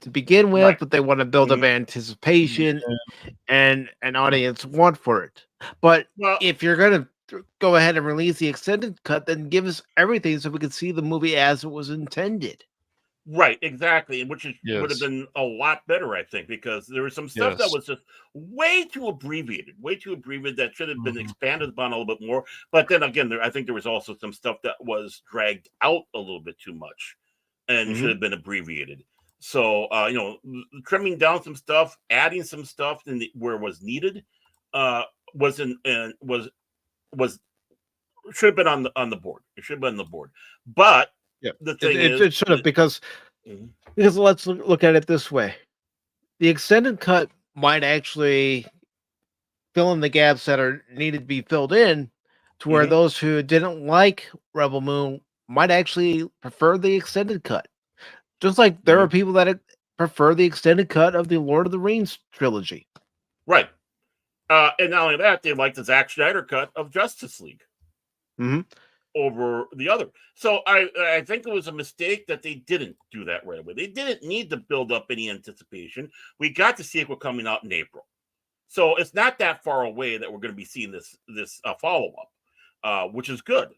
to begin with? Right. But they want to build up anticipation and an audience want for it. But if you're gonna go ahead and release the extended cut, then give us everything so we can see the movie as it was intended. Right, exactly, which would have Yes. been a lot better, I think, because there was some stuff that Yes. was just way too abbreviated that should have been expanded upon a little bit more. But then again, I think there was also some stuff that was dragged out a little bit too much and should have been abbreviated. So, trimming down some stuff, adding some stuff where it was needed, should have been on the board. It should have been on the board. But yeah, the thing it should have because let's look at it this way: the extended cut might actually fill in the gaps that are needed to be filled in, to where those who didn't like Rebel Moon might actually prefer the extended cut. Just like there are people that prefer the extended cut of the Lord of the Rings trilogy. Right. And not only that, they like the Zack Snyder cut of Justice League over the other. So I think it was a mistake that they didn't do that right away. They didn't need to build up any anticipation. We got the sequel coming out in April. So it's not that far away that we're going to be seeing this follow-up, which is good.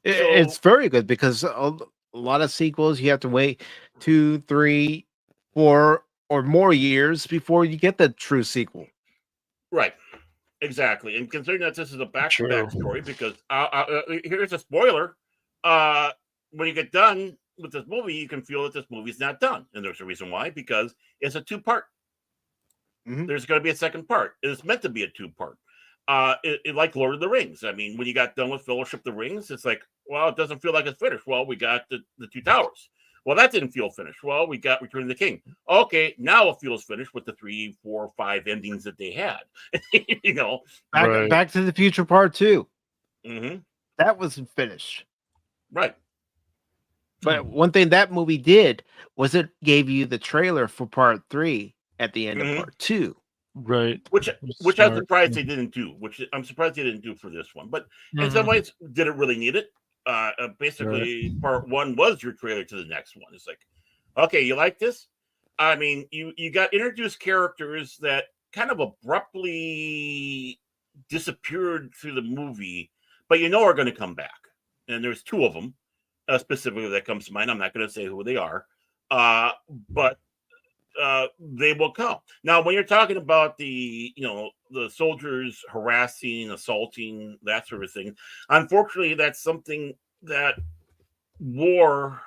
It's very good because a lot of sequels you have to wait 2, 3, 4 or more years before you get the true sequel. Right. Exactly. And considering that this is a back-to-back story, because here's a spoiler. When you get done with this movie, you can feel that this movie is not done. And there's a reason why, because it's a 2-part. There's going to be a second part. It's meant to be a 2-part. Like Lord of the Rings. I mean, when you got done with Fellowship of the Rings, it's like, well, it doesn't feel like it's finished. Well, we got the 2 towers. Well, that didn't feel finished. Well, we got Return of the King. Okay, now it feels finished with the 3, 4, 5 endings that they had. Back to the Future Part 2. That wasn't finished. Right. But one thing that movie did was it gave you the trailer for Part 3 at the end of Part 2. Right. Which I'm surprised they didn't do. Which I'm surprised they didn't do for this one. But in some ways, did it really need it? Basically, Part 1 was your trailer to the next one. It's like, okay, you like this? I mean, you got introduced characters that kind of abruptly disappeared through the movie, but are going to come back. And there's 2 of them specifically that comes to mind. I'm not going to say who they are, but they will come. Now, when you're talking about the soldiers harassing, assaulting, that sort of thing, unfortunately, that's something that war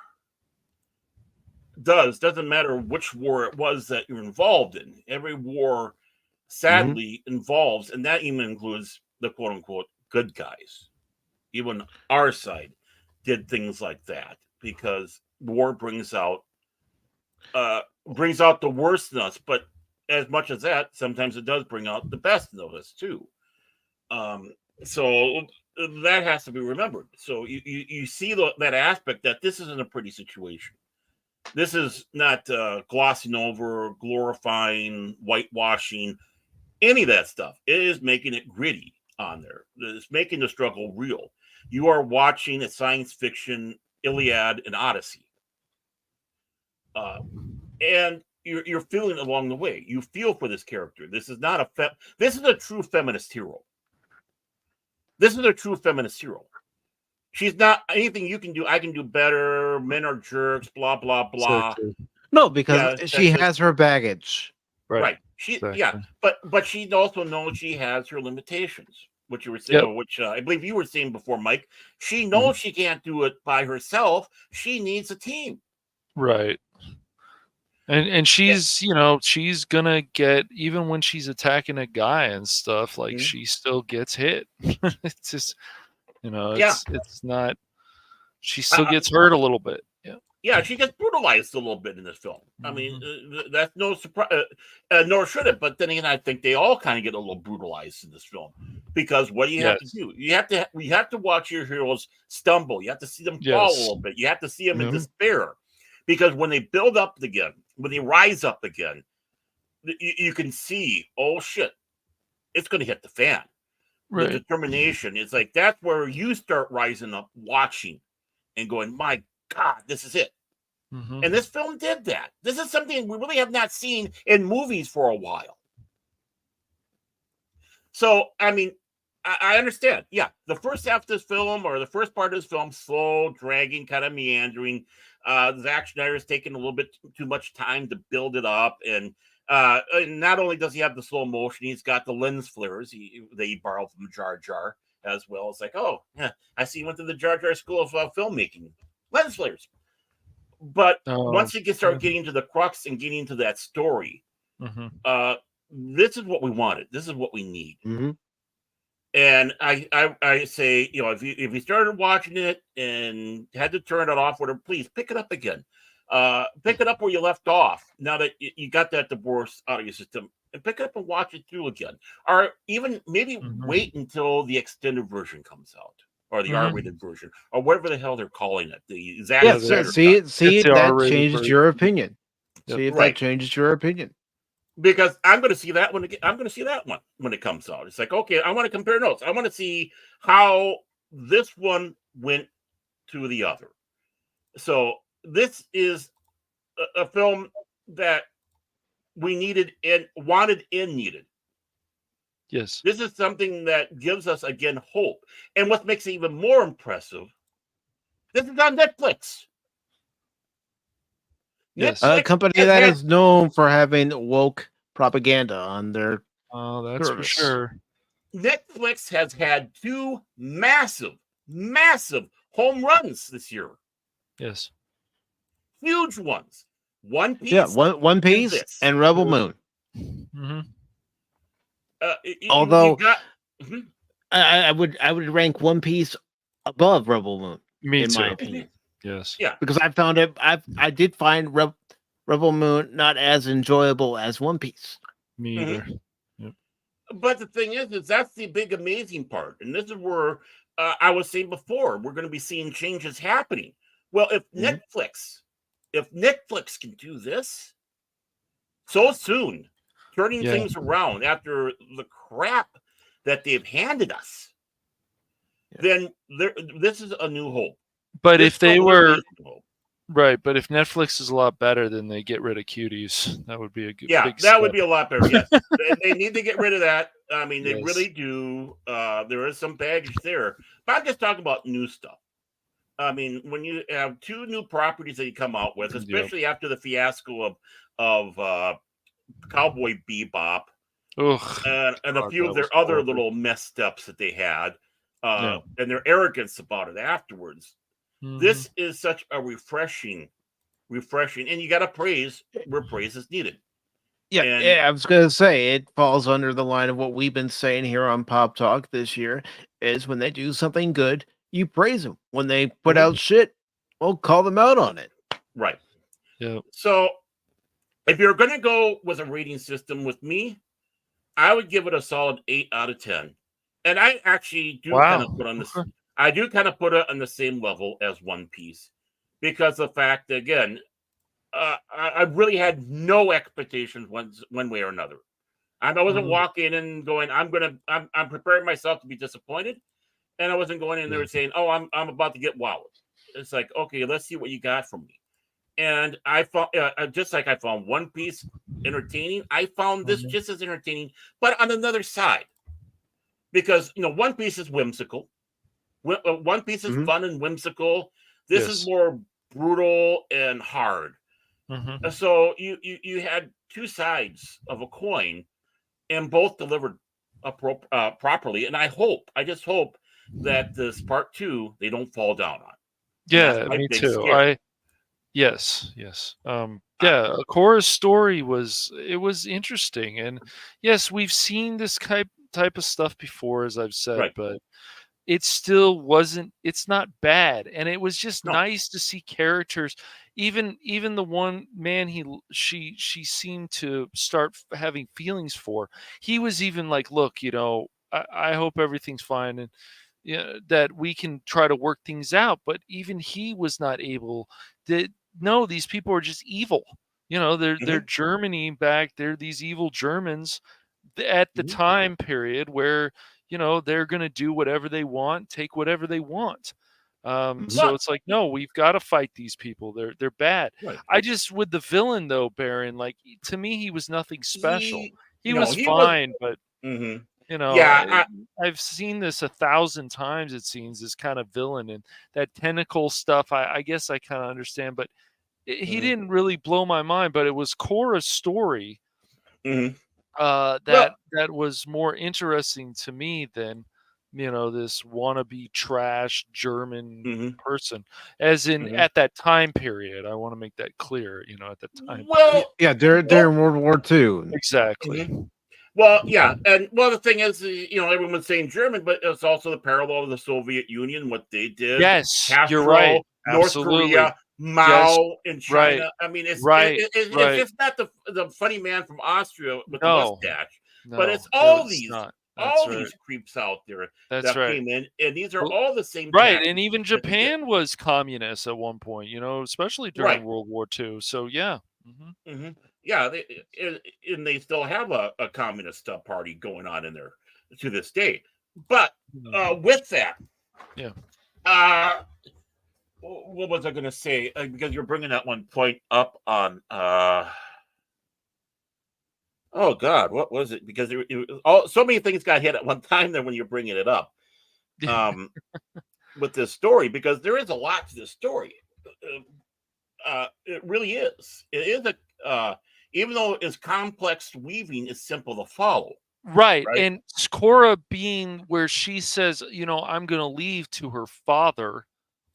doesn't matter which war it was that you're involved in. Every war, sadly, involves, and that even includes the quote unquote good guys. Even our side did things like that because war brings out the worst in us, but as much as that, sometimes it does bring out the best in us too. So that has to be remembered. So you see that aspect that this isn't a pretty situation. This is not glossing over, glorifying, whitewashing, any of that stuff. It is making it gritty. on there. It's making the struggle real. You are watching a science fiction Iliad and Odyssey. And you're feeling along the way. You feel for this character. This is not this is a true feminist hero. This is a true feminist hero. She's not anything you can do. I can do better. Men are jerks. Blah blah blah. No, because she has her baggage. Right. But she also knows she has her limitations. What you were saying, which I believe you were saying before, Mike. She knows she can't do it by herself. She needs a team. Right. And she's, she's gonna get, even when she's attacking a guy and stuff, like she still gets hit. It's just, it's not, she still gets hurt a little bit. Yeah, she gets brutalized a little bit in this film. I mean, that's no surprise, nor should it. But then again, I think they all kind of get a little brutalized in this film, because what do you have to do? You have to watch your heroes stumble. You have to see them fall a little bit. You have to see them in despair, because when they build up again, when they rise up again, you can see, oh shit, it's going to hit the fan. Right. The determination is like, that's where you start rising up, watching, and going, my God, this is it. And this film did that. This is something we really have not seen in movies for a while. So, I mean, I understand. Yeah, the first half of this film, or the first part of this film, slow, dragging, kind of meandering. Zack Snyder's taking a little bit too much time to build it up. And not only does he have the slow motion, he's got the lens flares that he borrowed from Jar Jar as well. It's like, oh, yeah, I see you went to the Jar Jar School of filmmaking. Lens flares. But once you start getting to the crux and getting into that story, this is what we wanted. This is what we need. And I say, if you started watching it and had to turn it off, whatever, please pick it up again. Pick it up where you left off. Now that you got that divorce out of your system, and pick it up and watch it through again, or even maybe wait until the extended version comes out, or the R-rated version, or whatever the hell they're calling it. The see that changes your opinion. See if that changes your opinion. Because I'm going to see that one when it comes out. It's like, okay, I want to compare notes. I want to see how this one went to the other. So this is a film that we needed and wanted and needed. Yes. This is something that gives us, again, hope. And what makes it even more impressive, this is on Netflix. Yes. A company that is known for having woke propaganda on their that's service. For sure. Netflix has had 2 massive home runs this year. Yes. Huge ones. One Piece. Yeah, One Piece and Rebel Moon. Although I would rank One Piece above Rebel Moon. Me too. My opinion. Yes. Yeah. Because I did find Rebel Moon not as enjoyable as One Piece. Me either. But the thing is that's the big amazing part, and this is where I was saying before, we're going to be seeing changes happening. Well, if Netflix can do this so soon, turning things around after the crap that they've handed us, then this is a new hope. But if they were right, but if Netflix is a lot better, then they get rid of cuties. That would be a good. Yeah, that would be a lot better. Yes, they need to get rid of that. I mean, they really do. There is some baggage there, but I'm just talking about new stuff. I mean, when you have 2 new properties that you come out with, especially after the fiasco of Cowboy Bebop, and a few of their other little mess ups that they had, and their arrogance about it afterwards. This is such a refreshing, and you got to praise where praise is needed. Yeah, I was going to say, it falls under the line of what we've been saying here on Pop Talk this year, is when they do something good, you praise them. When they put out shit, well, call them out on it. Right. Yeah. So if you're going to go with a rating system with me, I would give it a solid 8 out of 10. And I actually do kind of put on this. I do kind of put it on the same level as One Piece, because the fact that, again, I really had no expectations one way or another. I wasn't Mhm. walking in and going, I'm preparing myself to be disappointed. And I wasn't going in there saying, oh, I'm about to get wowed. It's like, okay, let's see what you got from me. And I found, just like I found One Piece entertaining, I found this just as entertaining, but on another side. Because, One Piece is whimsical. One Piece is fun and whimsical. This is Yes. more brutal and hard. Mhm. So you had two sides of a coin, and both delivered properly. And I just hope that this part 2 they don't fall down on. And that's Yeah, my me big too. scare. Yes. Yeah, Korra's story was interesting, and yes, we've seen this type of stuff before, as I've said, Right. but it still wasn't. It's not bad, and it was just No. nice to see characters. Even the one man she seemed to start having feelings for. He was even like, look, I hope everything's fine, and that we can try to work things out. But even he was not able. That No, these people are just evil. They're Germany back. They're these evil Germans at the time period where they're going to do whatever they want, take whatever they want. So But it's like, no, we've got to fight these people. They're bad. right. I just with the villain though, Baron, like to me, he was nothing special. He was He was. fine, but Mhm. you know, Yeah. I've seen this 1,000 times. It seems this kind of villain and that tentacle stuff. I guess I kind of understand, but he Mhm. didn't really blow my mind. But it was Korra's story Mhm. that Well, was more interesting to me than this wannabe trash German mhm. person. As in Mhm. at that time period, I want to make that clear. At the time period, Well, Yeah, during World War II. exactly. Well, yeah, and the thing is, everyone's saying German, but it's also the parallel of the Soviet Union, what they did, Yes, you're Castro, right. North Absolutely. Korea, Yes. Mao in Right. China. I mean, Right. it's Right. just not the funny man from Austria with the No. mustache, but No, it's all it's these not. That's right. creeps out there That's that right. came in, and these are Well, all the same right, and tactics even that they did. Japan was communist at one point, especially during Right. World War II. So yeah. hmm Yeah, and they still have a communist party going on in there to this day. But with that, Yeah. what was I going to say? Because you're bringing that one point up on. Oh God, what was it? Because so many things got hit at one time there when you're bringing it up. Um, with this story, because there is a lot to this story. It really is. It is even though it's complex weaving is simple to follow. Right, Right. and Korra being where she says, "I'm gonna leave" to her father.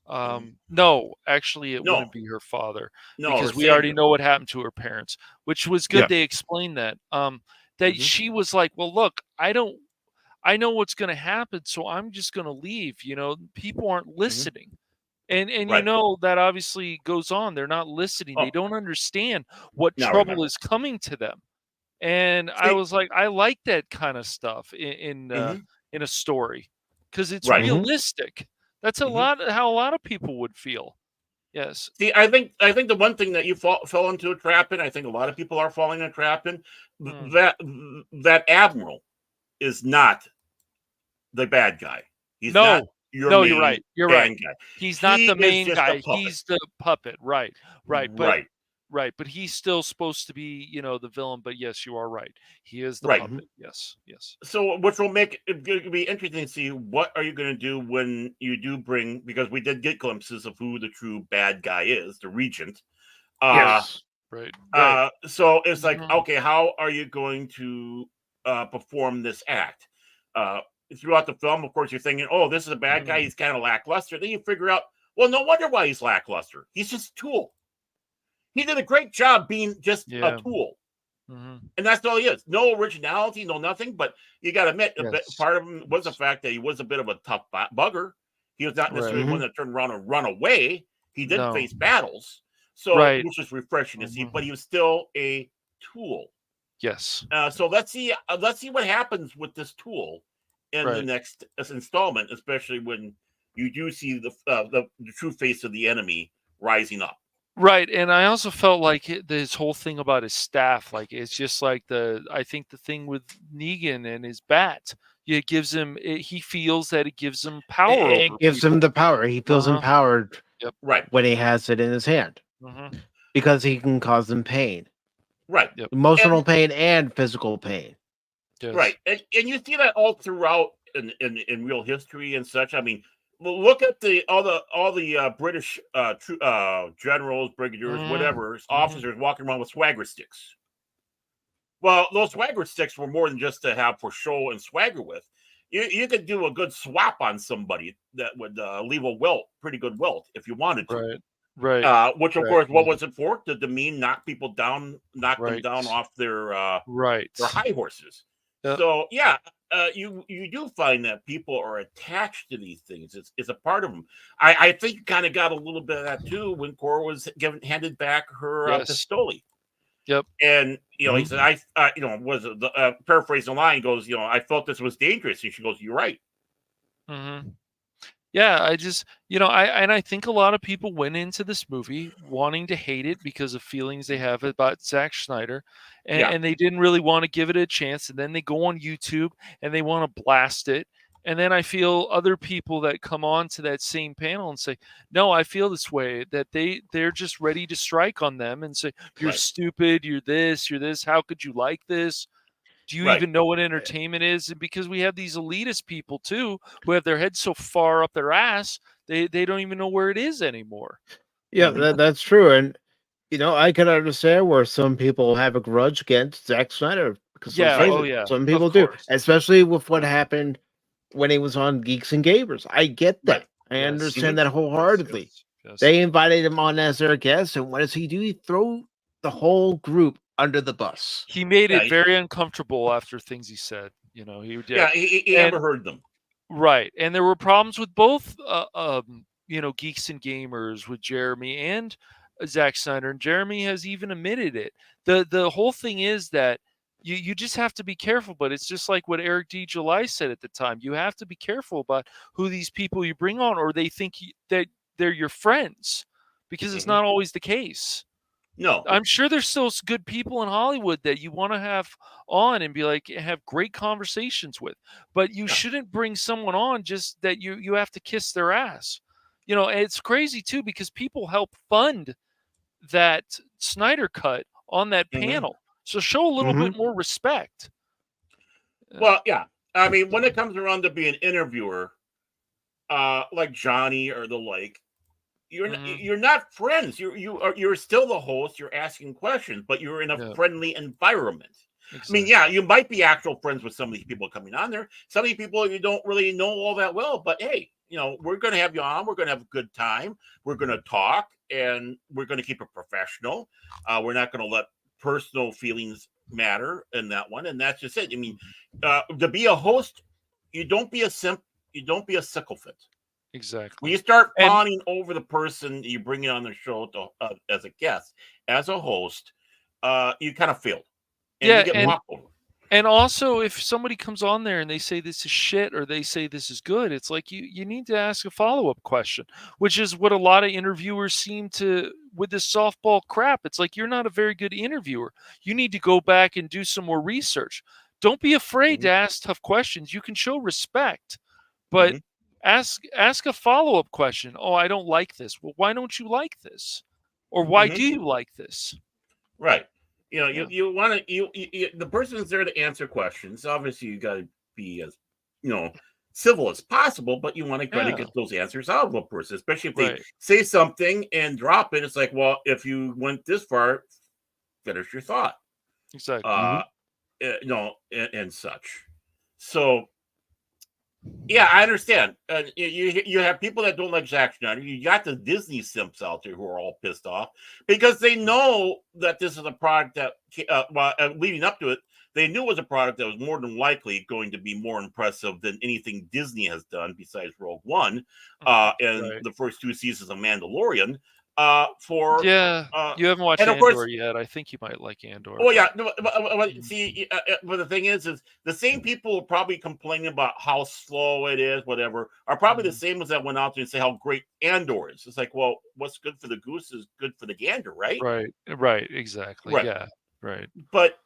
No, actually, it No, wouldn't be her father no, her because we already savior. know what happened to her parents, which was good. Yeah. They explained that. That hmm she was like, "Well, look, I know what's gonna happen, so I'm just gonna leave." People aren't hmm listening. And Right. that obviously goes on. They're not listening. They Oh, don't understand what now I trouble remember. is coming to them. And I See, was like, I like that kind of stuff hmm in a story because it's right. realistic. That's hmm how a lot of people would feel. Yes. See, I think the one thing that you fell into a trap in, I think a lot of people are falling in a trap in, Mm. that admiral is not the bad guy. He's not No, your no, you're main right. You're right. bad guy. He's not He the is main just a guy. puppet. He's the puppet. Right. Right. But Right. right. But he's still supposed to be, the villain. But yes, you are right. He is the Right. puppet. Yes. Yes. So which will make it going to be interesting to see what are you going to do when you do bring, because we did get glimpses of who the true bad guy is, the regent. Yes. Right. Right. So it's like, Mhm. okay, how are you going to perform this act? Throughout the film, of course, you're thinking, oh, this is a bad guy. Mhm. He's kind of lackluster. Then you figure out, well, no wonder why he's lackluster. He's just a tool. He did a great job being just a Yeah. tool. Mhm. And that's all he is. No originality, no nothing. But you got to admit, Yes. part of him was the fact that he was a bit of a tough bugger. He was not necessarily Right. one that turned around and run away. He did No. face battles, so Right. which was refreshing to see. Mhm. But he was still a tool. Yes. So let's see what happens with this tool in the Right. next installment, especially when you do see the true face of the enemy rising up. Right, and I also felt like this whole thing about his staff, like it's just like I think the thing with Negan and his bat, it gives him. He feels that it gives him power It over gives him people. the power. He feels empowered Yep. Right. when he has it in his hand because he can cause them pain, Right. Yep. emotional pain and physical pain. Yes. Right. And you see that all throughout in real history and such. I mean, look at all the British generals, brigadiers, whatever, officers walking around with swagger sticks. Well, those swagger sticks were more than just to have for show and swagger with. You could do a good swap on somebody that would leave a welt, pretty good welt, if you wanted to. Right. Which, of course, what was it for? To demean, knock people down, knock them down off their high horses. Yep. So, yeah, you do find that people are attached to these things. It's a part of them. I think you kind of got a little bit of that, too, when Cora was handed back her pistoli. Yep. And, he said, was the paraphrasing line goes, I felt this was dangerous. And she goes, you're right. Yeah, I just, I think a lot of people went into this movie wanting to hate it because of feelings they have about Zack Snyder, and they didn't really want to give it a chance. And then they go on YouTube and they want to blast it. And then I feel other people that come on to that same panel and say, no, I feel this way, that they're just ready to strike on them and say, you're stupid, you're this, how could you like this? Do you even know what entertainment is? And because we have these elitist people too, who have their heads so far up their ass, they don't even know where it is anymore. Yeah, that's true. And I can understand where some people have a grudge against Zack Snyder because some people do, especially with what happened when he was on Geeks and Gamers. I get that. I understand that wholeheartedly. Yes. They invited him on as their guest, and what does he do? He throw the whole group under the bus. He made it very uncomfortable after things he said. He did. Yeah, he overheard them. Right, and there were problems with both, Geeks and Gamers with Jeremy and Zack Snyder, and Jeremy has even admitted it. The whole thing is that you just have to be careful, but it's just like what Eric D. July said at the time. You have to be careful about who these people you bring on, or they think that they're your friends, because it's not always the case. No, I'm sure there's still good people in Hollywood that you want to have on and be like, have great conversations with, but you shouldn't bring someone on just that you have to kiss their ass. It's crazy too, because people help fund that Snyder cut on that panel. So show a little bit more respect. Well, yeah. I mean, when it comes around to be an interviewer, like Johnny or the like, you're not friends. You're still the host. You're asking questions, but you're in a friendly environment. Exactly. I mean, yeah, you might be actual friends with some of these people coming on there. Some of these people you don't really know all that well, but hey, we're going to have you on. We're going to have a good time. We're going to talk, and we're going to keep it professional. We're not going to let personal feelings matter in that one, and that's just it. I mean, to be a host, you don't be a sycophant. Exactly. When you start fawning over the person you bring in on the show as a guest, as a host, you kind of failed. And you get walked over. And also, if somebody comes on there and they say this is shit or they say this is good, it's like you need to ask a follow-up question, which is what a lot of interviewers seem to with this softball crap. It's like, you're not a very good interviewer. You need to go back and do some more research. Don't be afraid to ask tough questions. You can show respect, but ask a follow-up question. Oh, I don't like this. Well, why don't you like this? Or why do you like this? Right. You want to the person is there to answer questions. Obviously, you got to be as civil as possible, but you want to try to get those answers out of a person, especially if they say something and drop it. It's like, well, if you went this far, finish your thought. Exactly. And such. So, yeah, I understand. You have people that don't like Zack Snyder. You got the Disney simps out there who are all pissed off because they know that this is a product that, leading up to it, they knew it was a product that was more than likely going to be more impressive than anything Disney has done besides Rogue One and the first 2 seasons of Mandalorian. For Yeah, you haven't watched and of course, Andor yet. I think you might like Andor. oh yeah, see, but the thing is the same people who are probably complaining about how slow it is, whatever, are probably the same as that went out there and say how great Andor is. It's like, well, what's good for the goose is good for the gander, right? Right, exactly. Right. Yeah, right. But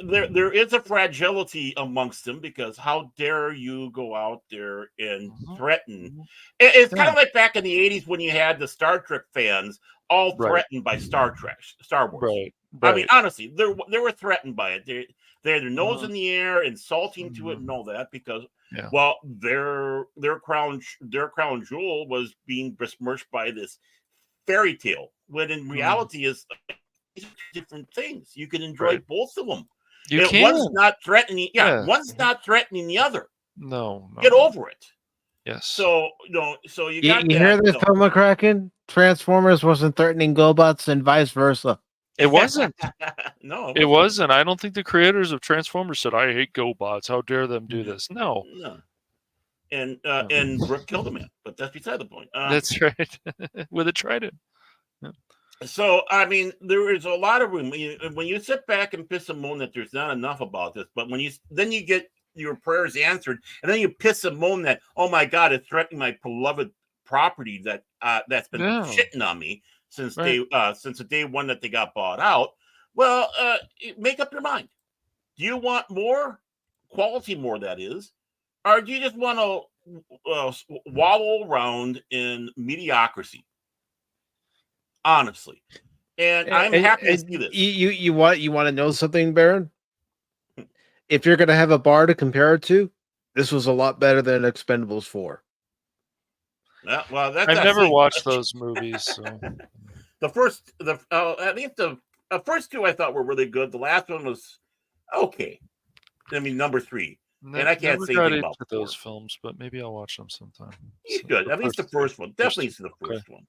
there is a fragility amongst them because how dare you go out there and threaten? It's kind of like back in the 80s when you had the Star Trek fans all threatened by Star Wars. Right. I mean, honestly, they were threatened by it. They had their nose in the air, insulting to it, and all that because, well, their crown jewel was being besmirched by this fairy tale, when in reality is different things. You can enjoy both of them. One's not threatening. Yeah, one's not threatening the other. No. Get over it. Yes. So so you got you hear this, Puma Kraken? Transformers wasn't threatening GoBots and vice versa. It wasn't. No, it wasn't. I don't think the creators of Transformers said, "I hate GoBots. How dare them do this?" No. And Brooke killed a man, but that's beside the point. That's right. With a trident. Yeah. So I mean, there is a lot of room when you sit back and piss and moan that there's not enough about this. But when you get your prayers answered, and then you piss and moan that, oh my God, it's threatening my beloved property that's been shitting on me since the day one that they got bought out. Well, make up your mind. Do you want more quality, more that is, or do you just want to wallow around in mediocrity? Honestly, and I'm happy to see this. You want to know something, Baron? If you're going to have a bar to compare it to, this was a lot better than Expendables 4. Yeah, well, I've never watched those movies. So. At least the first two I thought were really good. The last one was okay. I mean, number 3, and I can't say anything about those films, but maybe I'll watch them sometime. You should. At least the first one. Definitely the first one.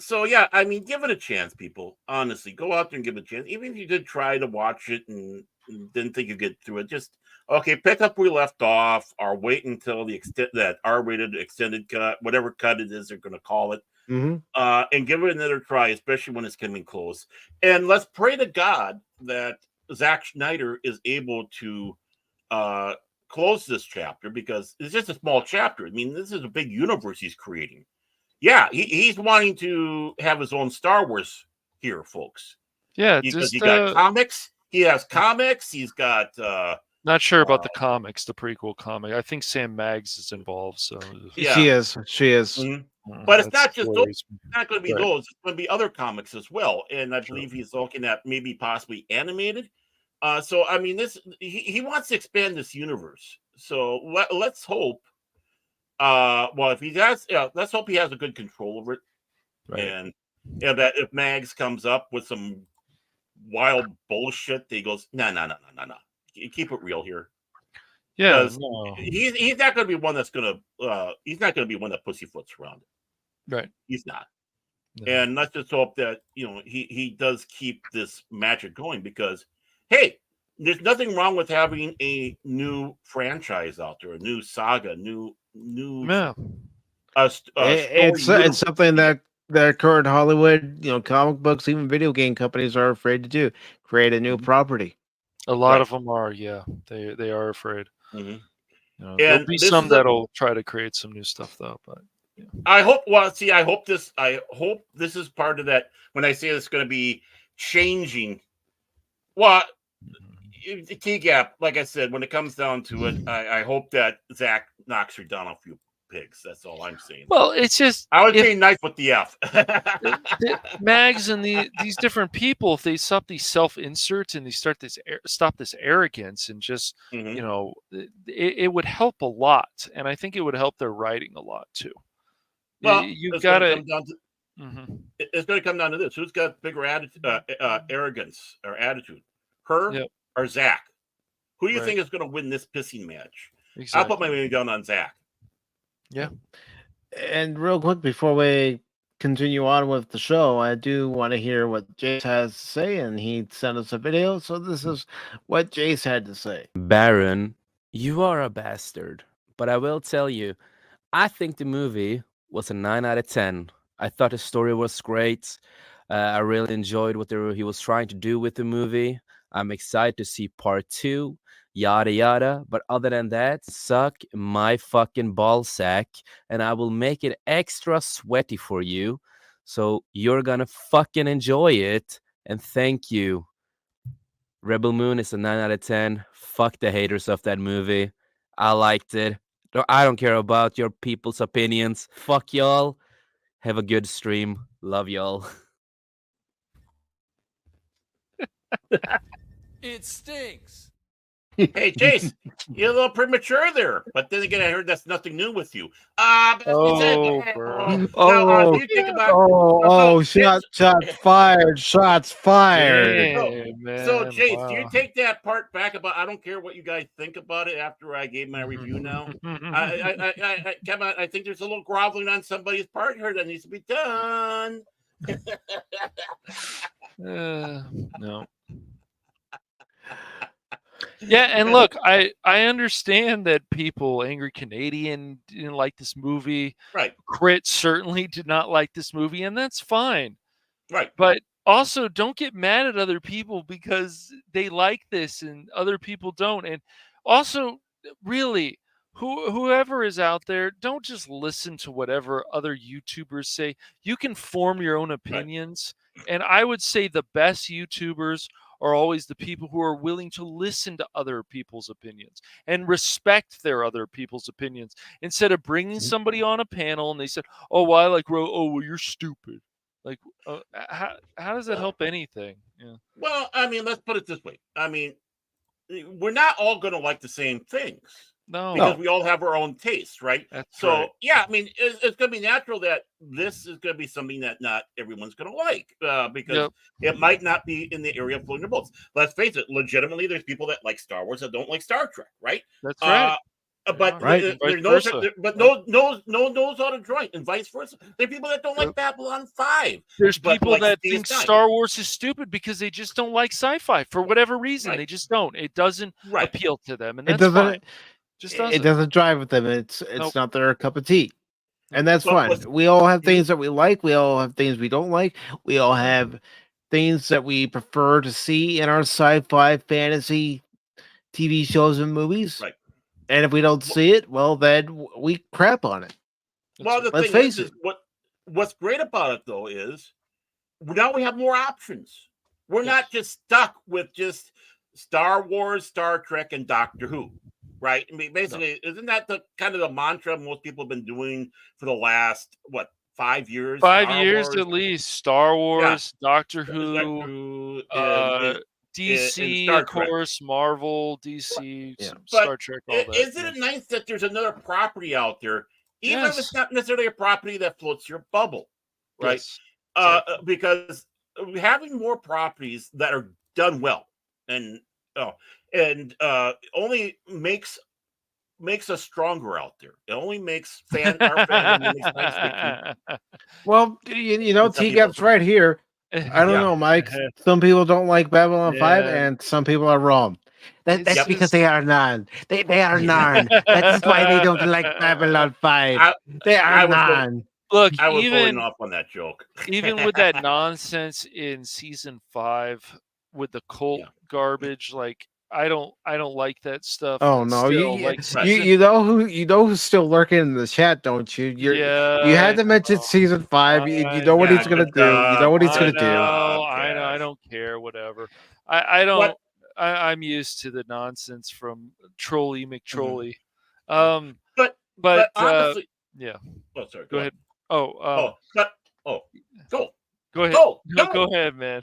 So yeah, I mean, give it a chance, people. Honestly, go out there and give it a chance. Even if you did try to watch it and didn't think you get through it, just pick up where we left off, or wait until that R-rated extended cut, whatever cut it is they're going to call it, and give it another try, especially when it's coming close. And let's pray to God that Zack Snyder is able to close this chapter, because it's just a small chapter. I mean, this is a big universe he's creating. Yeah, he's wanting to have his own Star Wars here, folks. Yeah, because he got comics. He has comics. He's got. Not sure about the comics, the prequel comic. I think Sam Maggs is involved. So yeah. She is. Mm-hmm. But it's not just those. It's not going to be those. It's going to be other comics as well. And I believe he's looking at maybe possibly animated. So I mean, he wants to expand this universe. So let's hope. Well, if he does, let's hope he has a good control over it, and that if Mags comes up with some wild bullshit, he goes, no, keep it real here. Yeah, he's not going to be one that's going to. He's not going to be one that pussyfoots around it. Right, he's not. No. And let's just hope that he does keep this magic going, because hey, there's nothing wrong with having a new franchise out there, a new saga, new. It's something that current Hollywood, comic books, even video game companies are afraid to do. Create a new property. A lot of them are, they are afraid. Mm-hmm. There'll be some that'll try to create some new stuff, though. But I hope. Well, see, I hope this is part of that. When I say it's going to be changing, well. T-Gap, like I said, when it comes down to it, I hope that Zach knocks her down a few pigs. That's all I'm saying. Well, it's just I was being nice with the F. Mags and these different people, if they stop these self-inserts and they stop this arrogance and just it would help a lot, and I think it would help their writing a lot too. Well, you've got to. It's going to come down to this: who's got bigger arrogance or attitude? Her or Zach? Who do you think is going to win this pissing match? Exactly. I'll put my money down on Zach. Yeah. And real quick, before we continue on with the show, I do want to hear what Jace has to say, and he sent us a video. So this is what Jace had to say. Baron, you are a bastard, but I will tell you, I think the movie was a 9 out of 10. I thought the story was great. I really enjoyed what he was trying to do with the movie. I'm excited to see part 2, yada yada. But other than that, suck my fucking ball sack, and I will make it extra sweaty for you. So you're gonna fucking enjoy it. And thank you. Rebel Moon is a 9 out of 10. Fuck the haters of that movie. I liked it. I don't care about your people's opinions. Fuck y'all. Have a good stream. Love y'all. It stinks. Hey, Chase, you're a little premature there. But then again, I heard that's nothing new with you. Oh, bro. Now, do you think about? Shots fired! Shots fired! Damn, man. So, Chase, do you Wow. take that part back about? I don't care what you guys think about it after I gave my review. Now, come on. I think there's a little groveling on somebody's part here that needs to be done. No. Yeah, and look, I understand that people, Angry Canadian, didn't like this movie. Right. Crit certainly did not like this movie, and that's fine. Right. But also, don't get mad at other people because they like this and other people don't. And also, really, whoever is out there, don't just listen to whatever other YouTubers say. You can form your own opinions. Right. And I would say the best YouTubers are always the people who are willing to listen to other people's opinions and respect their other people's opinions instead of bringing somebody on a panel and they said, "Oh, well, I like oh, well, you're stupid." Like, how does that help anything? Yeah. Well, I mean, let's put it this way. I mean, we're not all going to like the same things. No. Because we all have our own tastes, right? That's so, right. Yeah, I mean, it's going to be natural that this is going to be something that not everyone's going to like because it might not be in the area of floating their boats. Let's face it, legitimately, there's people that like Star Wars that don't like Star Trek, right? That's right. But right. there's no knows how to join, and vice versa. There are people that don't like Babylon 5. There's people like that think Star Wars is stupid because they just don't like sci-fi for whatever reason. Right. They just don't. It doesn't appeal to them, and that's fine. It doesn't drive with them. It's not their cup of tea, and that's fine. We all have things that we like. We all have things we don't like. We all have things that we prefer to see in our sci-fi, fantasy TV shows and movies. Right. And if we don't see it, well, then we crap on it. Well, the Let's thing face it. What's great about it, though, is now we have more options. We're not just stuck with just Star Wars, Star Trek, and Doctor Who. Right. I mean, basically, isn't that the kind of the mantra most people have been doing for the last 5 years? 5 years at least. Star Wars, Doctor Who, DC, of course, Marvel, DC, Star Trek. All that. Isn't it nice that there's another property out there, even if it's not necessarily a property that floats your bubble, right? Yes. Because having more properties that are done well and only makes us stronger out there. It only makes our fandom. Well, T-Gap's right here. I don't know, Mike. Some people don't like Babylon 5, and some people are wrong. That's because they are non. They are non. That's why they don't like Babylon 5. They are non. Look, I was going off on that joke. Even with that nonsense in season 5 with the cult garbage, like I don't like that stuff. Oh no, you know who's still lurking in the chat, don't you? You had to mention season 5. You know what he's gonna do. You know what he's gonna do. I know. I don't care. Whatever. I don't. I'm used to the nonsense from Trolly McTrolly. But honestly, yeah. Oh, sorry. Go ahead. Go. Go ahead. Go ahead, man.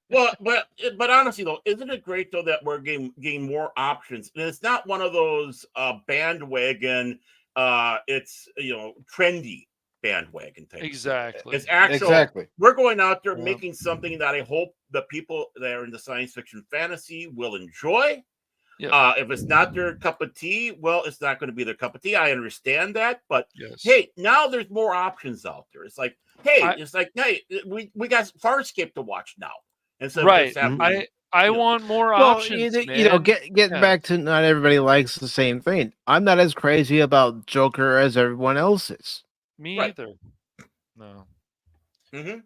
Well, but honestly though, isn't it great though that we're getting more options? And it's not one of those bandwagon. It's trendy bandwagon things. Exactly. It's actually we're going out there making something that I hope the people that are in the science fiction fantasy will enjoy. Yeah. If it's not their cup of tea, well, it's not going to be their cup of tea. I understand that, but hey, now there's more options out there. It's like, hey, we got Farscape to watch now. Right. I want more options. Getting back to not everybody likes the same thing. I'm not as crazy about Joker as everyone else is. Me either. No. Mm-hmm.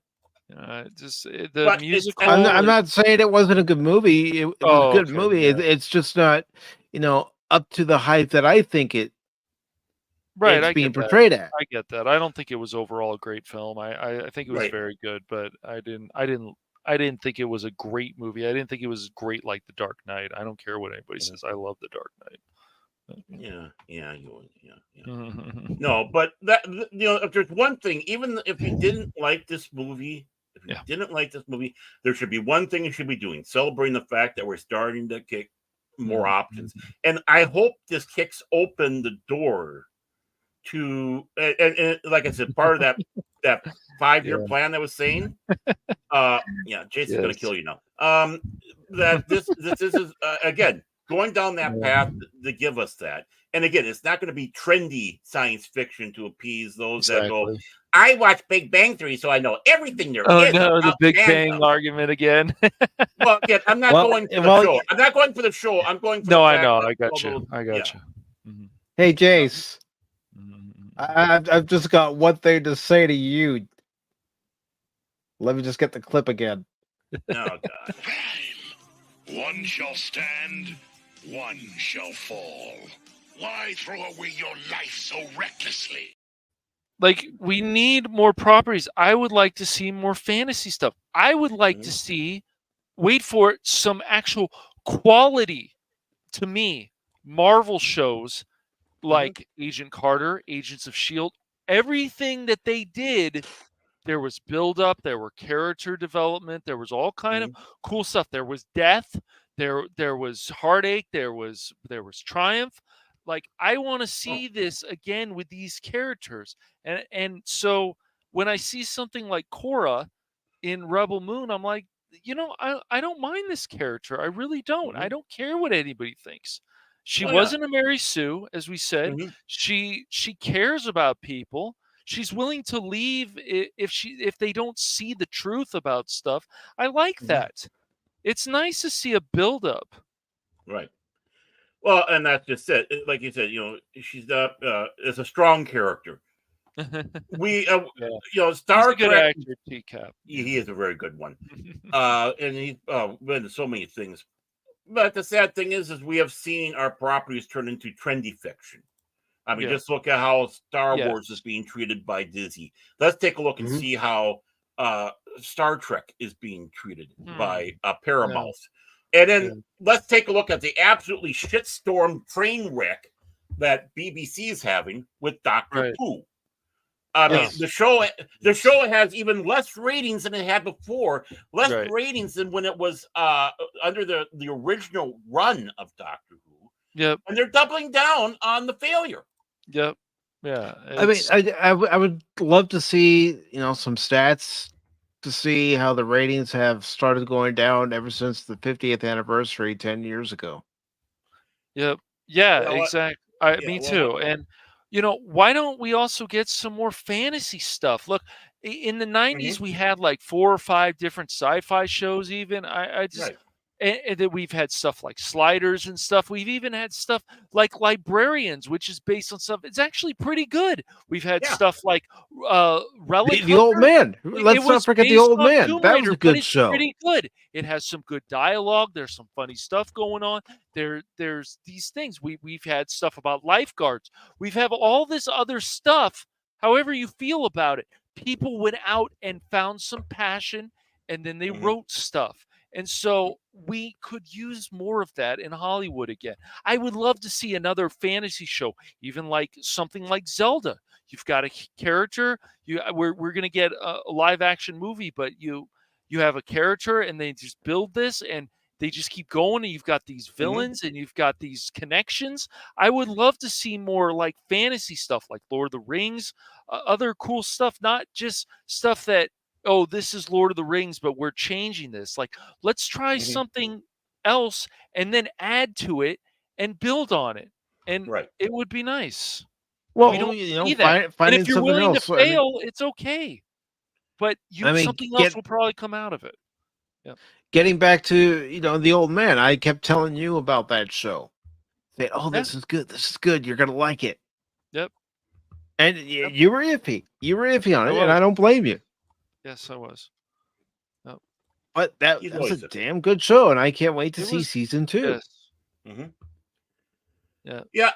Just the But musical. I'm not saying it wasn't a good movie. It was a good okay, movie. yeah. It's just not, up to the hype that I think Right, it's I being get that. portrayed at. I get that. I don't think it was overall a great film. I think it was Right. very good, but I didn't think it was a great movie. I didn't think it was great like The Dark Knight. I don't care what anybody says. I love The Dark Knight. Yeah. No, but that if there's one thing, even if you didn't like this movie, there should be one thing you should be doing: celebrating the fact that we're starting to kick more options. And I hope this kicks open the door to, and like I said, part of that 5-year plan I was saying. Jason's gonna kill you now. That this is again going down that path to give us that. And again, it's not going to be trendy science fiction to appease those that go, I watch Big Bang Theory, so I know everything there Oh is. no, the about Big fandom. Bang argument again. Well, again, I'm not going for the show. I'm not going for the show. I'm going for the fact I know. that I got you. I got you. Hey, Jace, I've just got one thing to say to you. Let me just get the clip again. Oh God. One shall stand, one shall fall. Why throw away your life so recklessly? Like, we need more properties. I would like to see more fantasy stuff. I would like to see, wait for it, some actual quality, to me, Marvel shows like Agent Carter, Agents of S.H.I.E.L.D., everything that they did, there was build-up, there were character development, there was all kind of cool stuff. There was death, there was heartache, there was triumph. Like, I want to see this again with these characters. And so when I see something like Korra in Rebel Moon, I'm like, I don't mind this character. I really don't. I don't care what anybody thinks. She wasn't a Mary Sue, as we said. She cares about people. She's willing to leave if they don't see the truth about stuff. I like that. It's nice to see a build-up. Right. Well, and that's just it. Like you said, she's is a strong character. We, Star He's a good Trek. actor, T-Cap. He is a very good one, and he's been in so many things. But the sad thing is we have seen our properties turn into trendy fiction. I mean, just look at how Star Wars is being treated by Disney. Let's take a look and see how Star Trek is being treated by Paramount. And then let's take a look at the absolutely shitstorm train wreck that BBC is having with Doctor Who. I mean, the show has even less ratings than it had before. Less ratings than when it was under the original run of Doctor Who. Yep. And they're doubling down on the failure. Yep. Yeah. I mean, I would love to see, some stats to see how the ratings have started going down ever since the 50th anniversary 10 years ago. Yep. Yeah, exactly. Me too. And why don't we also get some more fantasy stuff? Look, in the 90s we had like 4 or 5 different sci-fi shows even. I just and then we've had stuff like Sliders and stuff. We've even had stuff like Librarians, which is based on stuff. It's actually pretty good. We've had stuff like Relic The Old Man. Let's not forget The Old Man. That was a good show. Pretty good. It has some good dialogue. There's some funny stuff going on. There's these things. We've had stuff about lifeguards. We've had all this other stuff. However you feel about it, people went out and found some passion, and then they wrote stuff. And so we could use more of that in Hollywood again. I would love to see another fantasy show, even like something like Zelda. You've got a character. We're going to get a live action movie, but you have a character, and they just build this, and they just keep going. And you've got these villains, and you've got these connections. I would love to see more like fantasy stuff, like Lord of the Rings, other cool stuff, not just stuff that, oh, this is Lord of the Rings, but we're changing this. Like, let's try something else and then add to it and build on it. And it would be nice. Well, we don't see that. And if you're willing to fail, it's okay. But something else will probably come out of it. Yeah. Getting back to, The Old Man, I kept telling you about that show. Saying, oh, this is good. This is good. You're going to like it. Yep. And you were iffy. You were iffy on I it, and was. I don't blame you. Yes, I was. Yep. But that He's was a always iffy. damn good show, and I can't wait to It see was. season 2. Yes. Mm-hmm. Yeah. Yeah.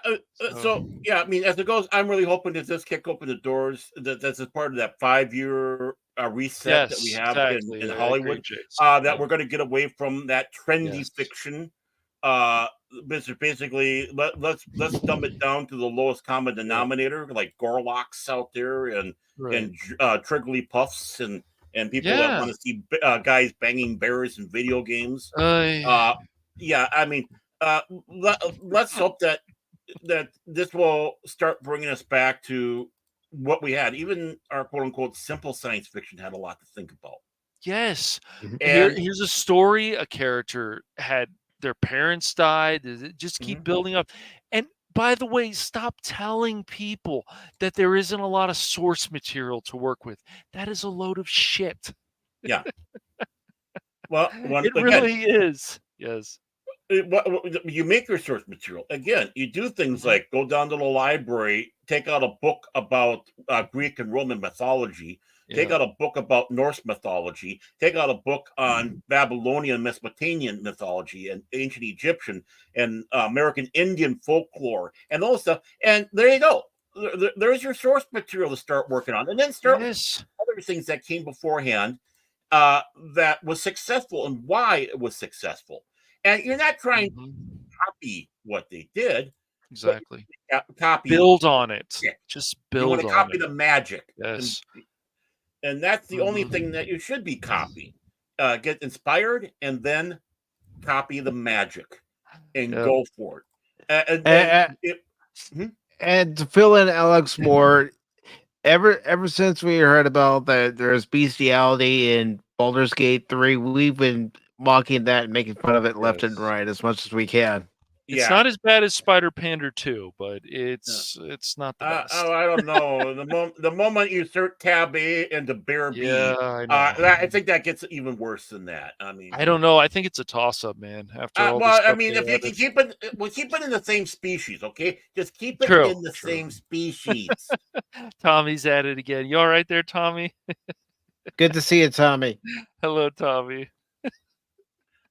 So yeah, I mean, as it goes, I'm really hoping that this kick open the doors. That's a part of that 5-year reset that we Yes, have exactly. in I Hollywood. agree, Jason. That Yep. we're going to get away from that trendy Yes. fiction. Basically, let's dumb it down to the lowest common denominator, like Gorlocks out there and Right. Triggly Puffs and people that Yeah. want to see guys banging bears in video games. I Yeah, I mean, let's hope that this will start bringing us back to what we had. Even our quote unquote simple science fiction had a lot to think about. Yes. And Here's a story. A character had their parents died. Just keep building up. And by the way, stop telling people that there isn't a lot of source material to work with. That is a load of shit. yeah. Well, It really is. Yes. You make your source material again. You do things like go down to the library, take out a book about Greek and Roman mythology, take out a book about Norse mythology, take out a book on Babylonian, Mesopotamian mythology, and ancient Egyptian and American Indian folklore, and all stuff. And there you go. There's your source material to start working on, and then start with other things that came beforehand that was successful and why it was successful. And you're not trying to copy what they did. Exactly. Copy. Build on it. Yeah. Just You build want to on copy it. the magic. Yes. And that's the only thing that you should be copying. Get inspired and then copy the magic and go for it. And to fill in Alex more, ever since we heard about that there's bestiality in Baldur's Gate 3, we've been mocking that and making fun of it left and right as much as we can. It's not as bad as Spider Pander 2, but it's not the best. I don't know. The moment you insert tab A into Bear B, I know. I think that gets even worse than that. I mean, I don't know. I think it's a toss up, man. After all well, this stuff I mean, if you can keep it, we'll keep it in the same species, okay? Just keep it in the same species. Tommy's at it again. You all right there, Tommy? Good to see you, Tommy. Hello, Tommy.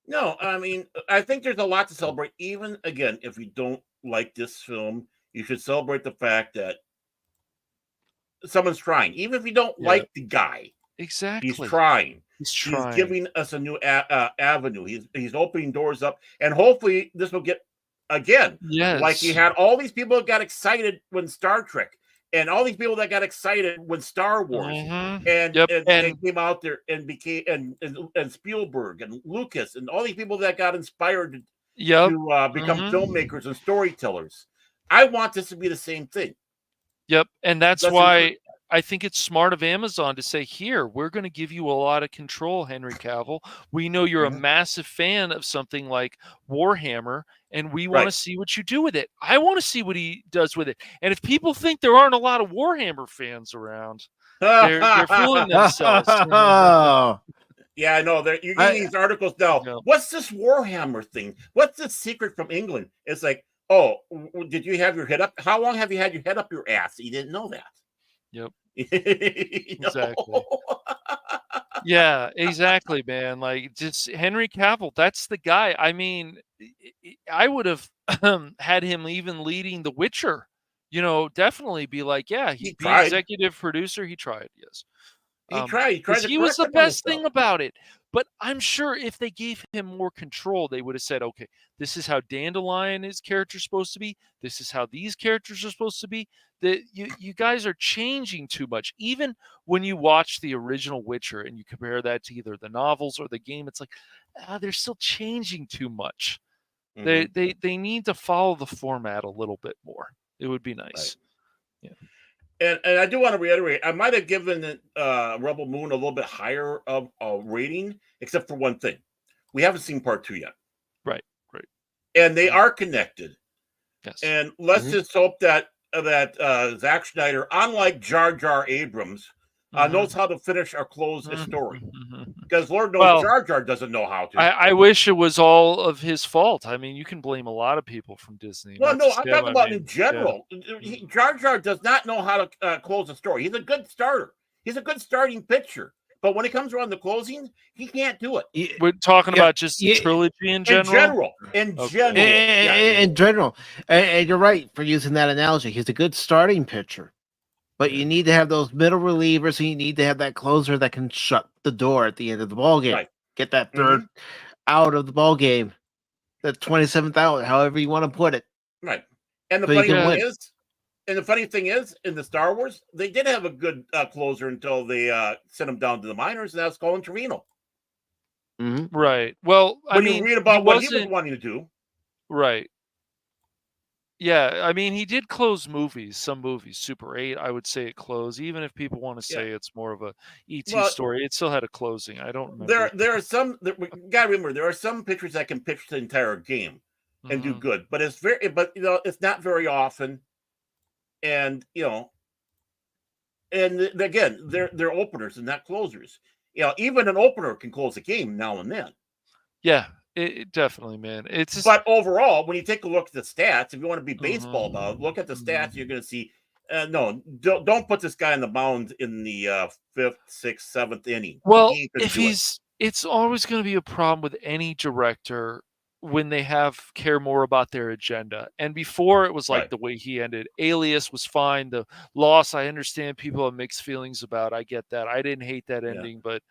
No, I mean, I think there's a lot to celebrate. Even again, if you don't like this film, you should celebrate the fact that someone's trying. Even if you don't like the guy, exactly, he's trying. He's giving us a new avenue. He's opening doors up, and hopefully this will get again. Yes, like you had all these people that got excited when Star Trek. And all these people that got excited when Star Wars and they came out there and became and Spielberg and Lucas and all these people that got inspired to become filmmakers and storytellers. I want this to be the same thing. Yep, and that's why I think it's smart of Amazon to say, here, we're going to give you a lot of control, Henry Cavill. We know you're a massive fan of something like Warhammer, and we want to see what you do with it. I want to see what he does with it. And if people think there aren't a lot of Warhammer fans around, they're fooling themselves. Yeah, I know. You're getting these articles now. What's this Warhammer thing? What's this secret from England? It's like, oh, did you have your head up? How long have you had your head up your ass? You didn't know that. Yep. Exactly. Yeah, exactly, man. Like, just Henry Cavill, that's the guy. I mean, I would have had him even leading The Witcher. You know, definitely be like, yeah, he'd be executive producer. He tried, yes. He tried. He was the best thing about it. But I'm sure if they gave him more control, they would have said, okay, this is how Dandelion his character's supposed to be. This is how these characters are supposed to be. You guys are changing too much. Even when you watch the original Witcher and you compare that to either the novels or the game, it's like, they're still changing too much. They need to follow the format a little bit more. It would be nice. Right. Yeah. And I do want to reiterate, I might have given Rebel Moon a little bit higher of a rating, except for one thing. We haven't seen part 2 yet. Right. And they are connected. Yes. And let's just hope that Zack Snyder, unlike Jar Jar Abrams, knows how to finish or close a story. because Lord knows Well, Jar Jar doesn't know how to. I wish it was all of his fault. I mean, you can blame a lot of people from Disney. Well, not no, just I'm him. talking I about mean, in general. Jar Jar does not know how to close a story. He's a good starter. He's a good starting pitcher. But when it comes around the closing, he can't do it. We're talking about just trilogy in general? In Okay. general. In general. And you're right for using that analogy. He's a good starting pitcher. But you need to have those middle relievers, and you need to have that closer that can shut the door at the end of the ball game. Right. Get that third out of the ball game, the 27th out, however you want to put it. Right. And the So you funny can thing win. is, in the Star Wars, they did have a good closer until they sent him down to the minors, and that's Colin Trevino. Right. Well, I When mean, you read about what he was wasn't wanting to do. right. Yeah, I mean, he did close movies. Some movies, Super 8, I would say it closed. Even if people want to say it's more of a ET story, it still had a closing. I don't remember. There are some. We gotta remember, there are some pitchers that can pitch the entire game and do good, but it's not very often. And and again, they're openers and not closers. Even an opener can close a game now and then. Yeah, it definitely, man. It's just, but overall, when you take a look at the stats, if you want to be baseball about, look at the stats. You're going to see. No, don't put this guy on the mound in the 5th, 6th, 7th inning. Well, it's always going to be a problem with any director when they care more about their agenda. And before, it was like the way he ended. Alias was fine. The Loss, I understand people have mixed feelings about. I get that. I didn't hate that ending, but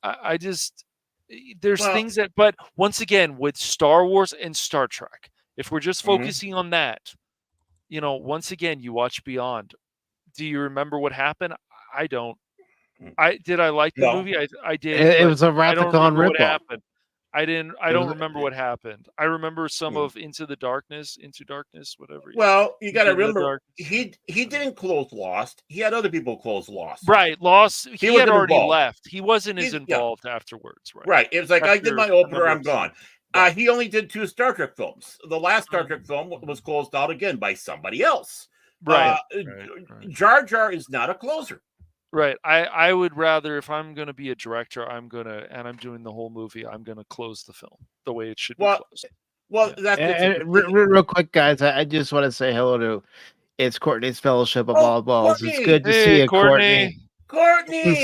I just. There's things that, but once again, with Star Wars and Star Trek, if we're just focusing on that, once again, you watch Beyond. Do you remember what happened? I don't. I like the movie. I did. It was a Wrath of Khan what ripoff. happened. I don't remember what happened. I remember some of Into Darkness, whatever. Well, you got to remember, he didn't close Lost. He had other people close Lost. Right, Lost. He had already involved. Left. He wasn't as involved afterwards. Right. Right. It was like, I did my opener. I'm gone. He only did 2 Star Trek films. The last Star Trek film was closed out again by somebody else. Right. Jar Jar is not a closer. Right. I would rather, if I'm going to be a director, and I'm doing the whole movie, I'm going to close the film the way it should be closed. Well, that's real quick, guys. I just want to say hello to it's Courtney's Fellowship of All Balls. Courtney. It's good to see you, Courtney. Courtney.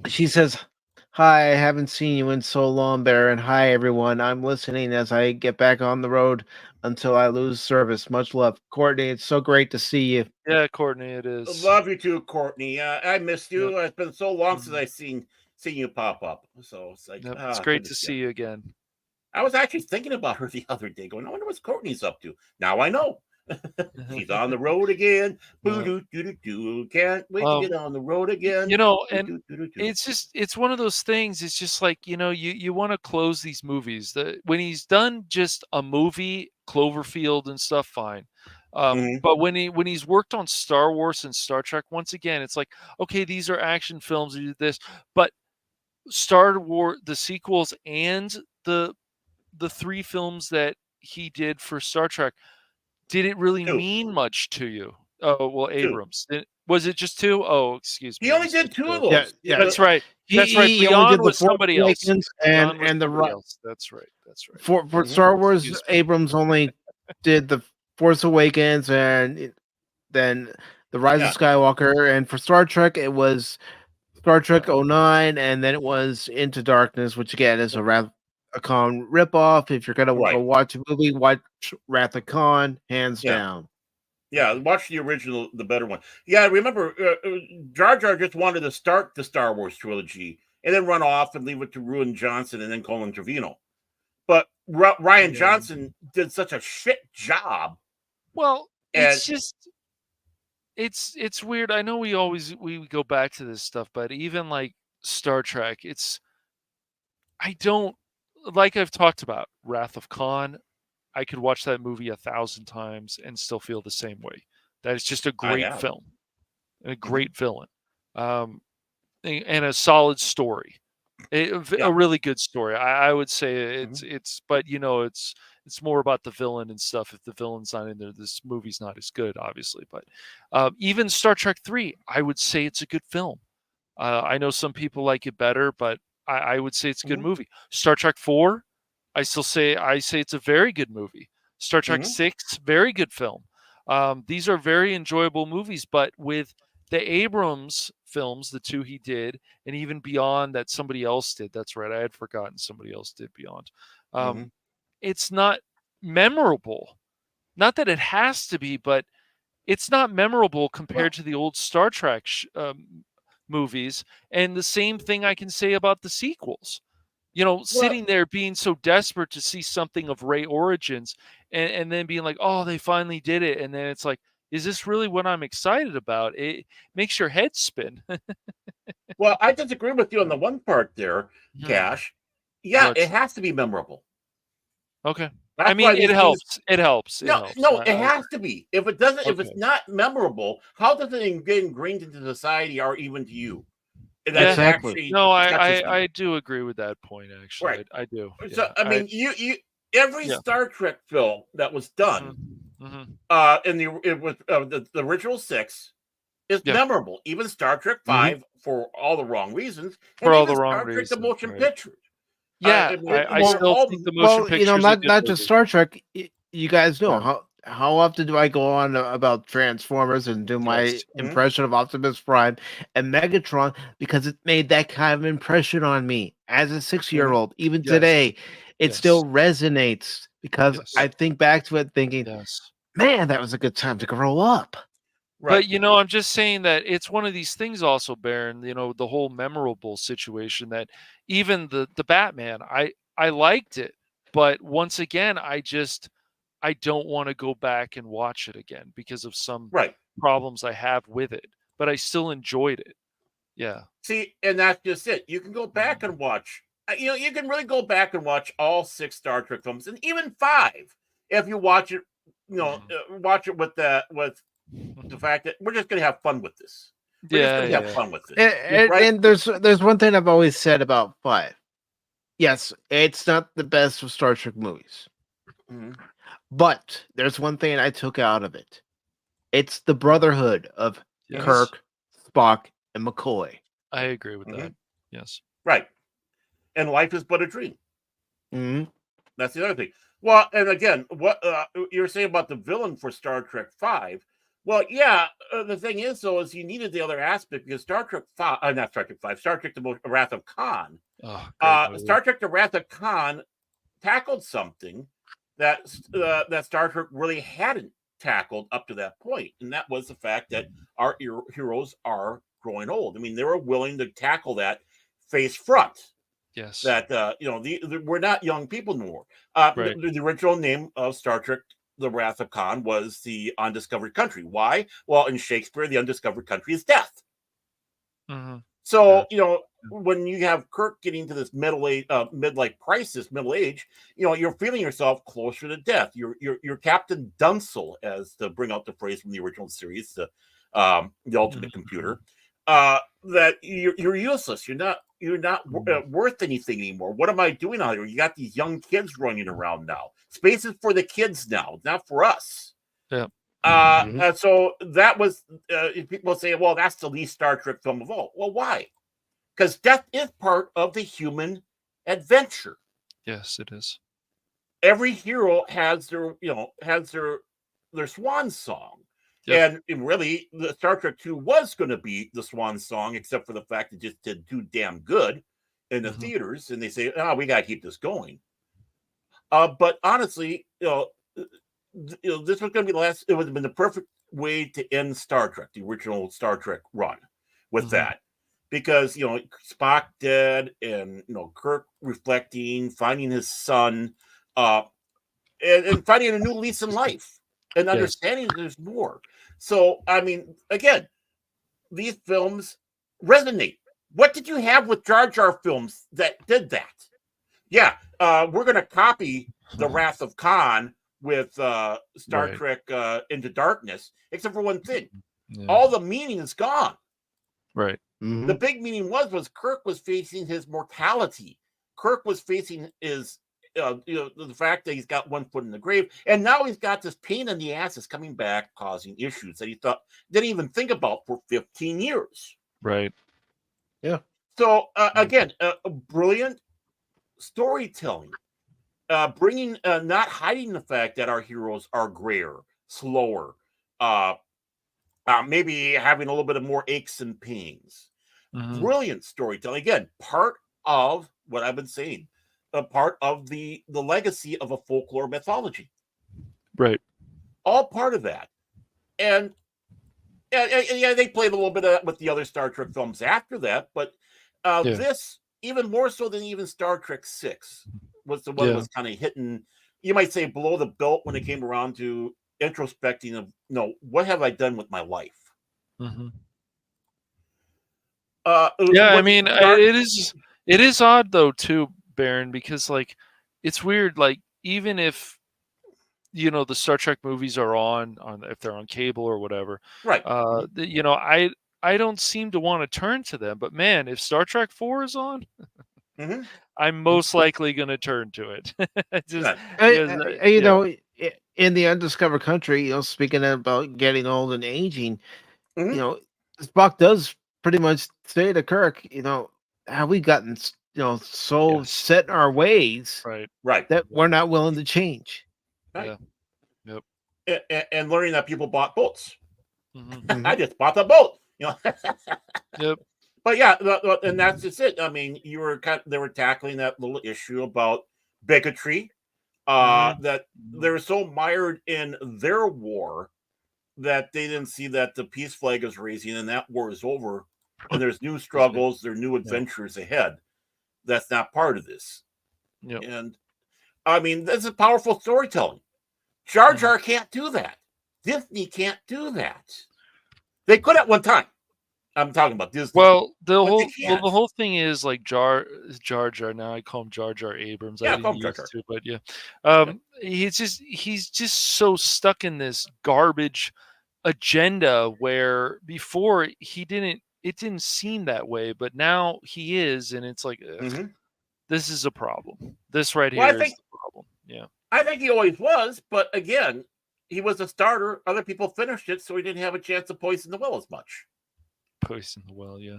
She says, "Hi, I haven't seen you in so long, Bear, and hi everyone. I'm listening as I get back on the road until I lose service. Much love, Courtney. It's so great to see you." Yeah, Courtney, it is. Love you too, Courtney. I missed you. Yep. It's been so long since I've seen you pop up. So it's like it's great to see you again. I was actually thinking about her the other day, going, I wonder what Courtney's up to. Now I know. She's on the road again. Can't wait to get on the road again. And it's one of those things. It's just like, you want to close these movies. When he's done just a movie, Cloverfield and stuff, fine. But when he's worked on Star Wars and Star Trek, once again, it's like, okay, these are action films, you do this, but Star Wars, the sequels and the 3 films that he did for Star Trek, did it really mean much to you? Oh, well, Abrams. Was it just 2? Oh, excuse me. He only did 2 of those. Yeah, that's right. That's right. Beyond was somebody else. And the else. That's right. For Star Wars, Abrams only did the Force Awakens and then the Rise of Skywalker, and for Star Trek, it was Star Trek 09, and then it was Into Darkness, which again is a Wrath of Khan ripoff. If you're gonna go watch a movie, watch Wrath of Khan, hands down. Yeah, watch the original, the better one. Yeah, remember, Jar Jar just wanted to start the Star Wars trilogy and then run off and leave it to Ruin Johnson and then Colin Trevino. But Ryan Johnson did such a shit job. Well, it's just it's weird. I know we go back to this stuff, but even like Star Trek, I don't, like I've talked about Wrath of Khan. I could watch that movie 1,000 times and still feel the same way. That is just a great film, and a great villain, and a solid story, a really good story. I would say but it's more about the villain and stuff. If the villain's not in there, this movie's not as good, obviously. But even Star Trek 3, I would say it's a good film. I know some people like it better, but I would say it's a good movie. Star Trek 4, I say it's a very good movie. Star Trek 6, very good film. These are very enjoyable movies, but with the Abrams films, the 2 he did, and even Beyond that somebody else did. That's right, I had forgotten somebody else did Beyond. It's not memorable. Not that it has to be, but it's not memorable compared to the old Star Trek movies. And the same thing I can say about the sequels. Sitting there being so desperate to see something of Ray Origins and then being like, oh, they finally did it. And then it's like, is this really what I'm excited about? It makes your head spin. Well, I disagree with you on the one part there, Cash. Yeah, it has to be memorable. Okay. That's I mean, it helps. It helps. No, it has to be. If it doesn't, if it's not memorable, how does it get ingrained into society or even to you? That's actually no. I do agree with that point. Actually, right. I do. So I mean, you every Star Trek film that was done, in the original 6 is memorable. Even Star Trek 5 for all the wrong reasons. For all the wrong reasons. The motion picture. Yeah, I still think the motion picture. Not just Star Trek. You guys know how often do I go on about Transformers and do my impression of Optimus Prime and Megatron because it made that kind of impression on me as a 6-year-old. Even today, it still resonates because I think back to it thinking, man, that was a good time to grow up. Right. But I'm just saying that it's one of these things also, Baron, the whole memorable situation that even the Batman, I liked it, but once again, I don't want to go back and watch it again because of some problems I have with it, but I still enjoyed it. Yeah. See, and that's just it. You can go back and watch, you can really go back and watch all 6 Star Trek films and even 5 if you watch it, watch it with the fact that we're just going to have fun with this. We're just going to have fun with this. And there's one thing I've always said about 5. Yes, it's not the best of Star Trek movies. But there's one thing I took out of it. It's the brotherhood of Kirk, Spock, and McCoy. I agree with that. Yes. Right. And life is but a dream. That's the other thing. Well, and again, what you're saying about the villain for Star Trek 5. Well, yeah, the thing is, though, is you needed the other aspect because Star Trek 5, not Star Trek 5, Star Trek The Wrath of Khan. Star Trek The Wrath of Khan tackled something that Star Trek really hadn't tackled up to that point, and that was the fact that our heroes are growing old. I mean, they were willing to tackle that face front. Yes. That we're not young people anymore. The original name of Star Trek The Wrath of Khan was the Undiscovered Country. Why? Well, in Shakespeare, the undiscovered country is death. So, when you have Kirk getting to this midlife crisis, middle age, you're feeling yourself closer to death. You're Captain Dunsel, as to bring out the phrase from the original series, the Ultimate Computer, that you're useless. You're not worth anything anymore. What am I doing out here? You got these young kids running around now. Space is for the kids now, not for us. Yeah. And so that was, people say, well, that's the least Star Trek film of all. Well, why? Because death is part of the human adventure. Yes, it is. Every hero has their swan song. Yep. And really, the Star Trek 2 was going to be the swan song, except for the fact it just did too damn good in the theaters. And they say, we got to keep this going. But honestly, this was going to be the last. It would have been the perfect way to end Star Trek, the original Star Trek run, with that, because Spock dead, and Kirk reflecting, finding his son, and finding a new lease in life, and understanding there's more. So, I mean, again, these films resonate. What did you have with Jar Jar films that did that? Yeah, we're going to copy The Wrath of Khan with Star Trek Into Darkness, except for one thing. All the meaning is gone. Right. The big meaning was Kirk was facing his mortality. Kirk was facing his, the fact that he's got one foot in the grave, and now he's got this pain in the ass that's coming back, causing issues that he didn't even think about for 15 years. Right. Yeah. So again, brilliant storytelling, bringing, not hiding the fact that our heroes are grayer, slower, uh, maybe having a little bit of more aches and pains. Brilliant storytelling. Again, part of what I've been saying, a part of the legacy of a folklore mythology. Right. All part of that. And yeah, they played a little bit with the other Star Trek films after that, but this, even more so than even Star Trek 6, was the one that was kind of hitting, you might say, below the belt when it came around to introspecting of, what have I done with my life? Yeah, I mean, it is odd though too, Baron, because like it's weird. Like even if the Star Trek movies are on if they're on cable or whatever, right? I don't seem to want to turn to them. But man, if Star Trek 4 is on, I'm most likely going to turn to it. Just because, in the undiscovered country, speaking about getting old and aging, Spock does pretty much say to Kirk, have we gotten, so set in our ways, right, that we're not willing to change. Right. Yeah. Yep. And learning that people bought boats. I just bought a boat. Yep. But yeah, and that's just it. I mean, they were tackling that little issue about bigotry, that they were so mired in their war that they didn't see that the peace flag is raising and that war is over, and there's new struggles, there are new adventures ahead. That's not part of this. Yep. And I mean, this is powerful storytelling. Jar Jar can't do that. Disney can't do that. They could at one time. I'm talking about Disney. Well, the whole thing is like Jar Jar. Now I call him Jar Jar Abrams. Yeah, I didn't used to, but yeah. He's just so stuck in this garbage agenda where before it didn't seem that way, but now he is, and it's like this is a problem. This right here is the problem. Yeah. I think he always was, but again, he was a starter. Other people finished it, so he didn't have a chance to poison the well as much. Poison the well, yeah.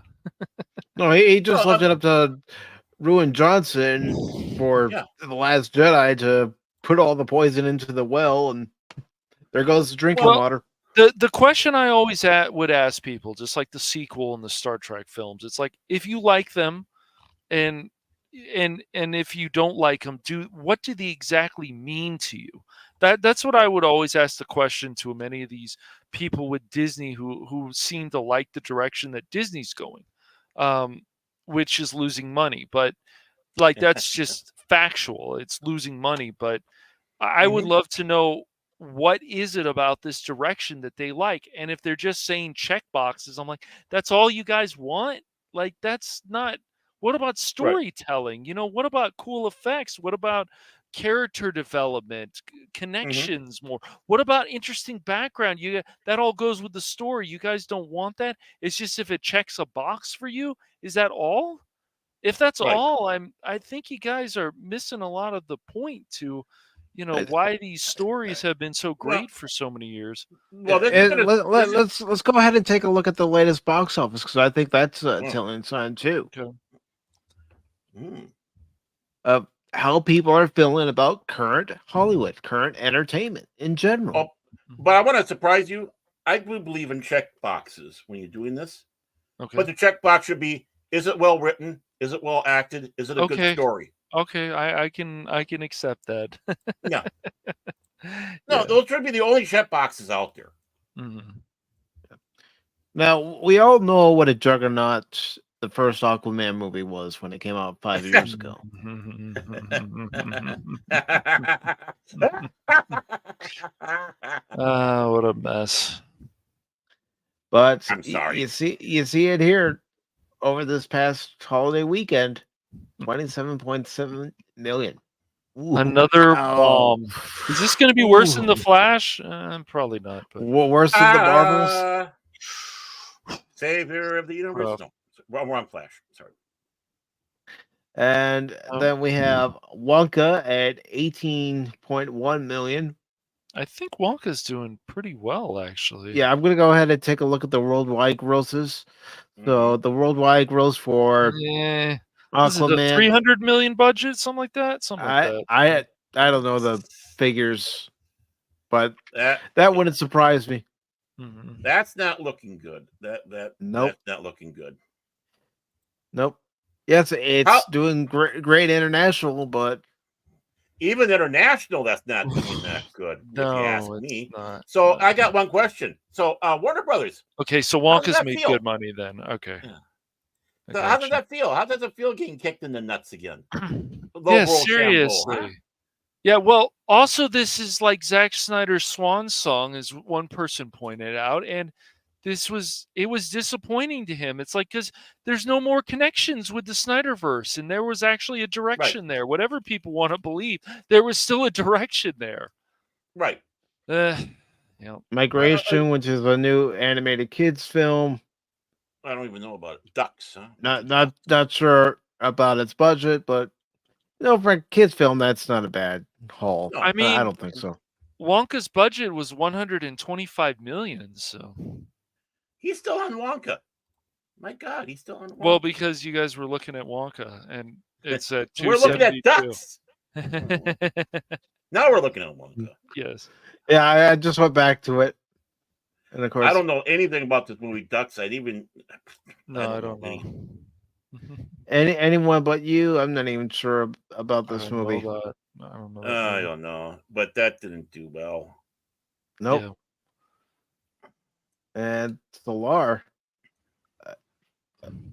No, he just left it up to Ruin Johnson for The Last Jedi to put all the poison into the well, and there goes the drinking water. The question I always would ask people, just like the sequel and the Star Trek films, it's like, if you like them and if you don't like them, what do they exactly mean to you? That's what I would always ask the question to many of these people with Disney who seem to like the direction that Disney's going, which is losing money. But like that's just factual. It's losing money. But I would love to know, what is it about this direction that they like? And if they're just saying check boxes, I'm like, that's all you guys want? Like, that's not. What about storytelling? What about cool effects? What about character development, connections more? What about interesting background? That all goes with the story. You guys don't want that? It's just if it checks a box for you, is that all? If that's all, I think you guys are missing a lot of the point to why these stories have been so great for so many years. Well, let's go ahead and take a look at the latest box office, because I think that's a telling sign too. Of how people are feeling about current Hollywood, current entertainment in general. But I want to surprise you. I do believe in check boxes when you're doing this. Okay. But the check box should be: is it well written? Is it well acted? Is it a good story? Okay, I can accept that. Yeah. No, those should be the only check boxes out there. Now, we all know what a juggernaut the first Aquaman movie was when it came out 5 years ago. What a mess. But I'm sorry. You see it here over this past holiday weekend, 27.7 million. Ooh. Another bomb. Is this going to be worse than The Flash? Probably not. But worse than the Marvels? Savior of the universe? No, wrong Flash. Sorry. And then we have Wonka at 18.1 million. I think Wonka's doing pretty well, actually. Yeah, I'm gonna go ahead and take a look at the worldwide grosses. So the worldwide gross for Yeah. Was it a Aquaman. 300 million budget, something like that? Something like that. I don't know the figures, but That wouldn't surprise me. That's not looking good. Nope. That's not looking good. Nope. Yes, it's doing great international, but even international, that's not doing that good. If you ask me. Not. So I got one question. So Warner Brothers. Okay, so Wonka's made good money then. Okay. Yeah. So how does that feel? How does it feel getting kicked in the nuts again? Yeah, seriously. Huh? Yeah, well, also this is like Zack Snyder's swan song, as one person pointed out, and it was disappointing to him. It's like, because there's no more connections with the Snyderverse, and there was actually a direction there. Whatever people want to believe, there was still a direction there. Right. Migration, which is a new animated kids film. I don't even know about it. Ducks, huh? Not sure about its budget, but for a kids film, that's not a bad haul. No, I mean, I don't think so. Wonka's budget was 125 million, so he's still on Wonka. My God, he's still on Wonka. Well, because you guys were looking at Wonka, and it's at we're looking at Ducks. Now we're looking at Wonka. Yes. Yeah, I just went back to it. And of course, I don't know anything about this movie Ducks. I don't know. Anyone but you? I'm not even sure about this movie. I don't know. I don't know, but that didn't do well. Nope. Yeah. And Solar.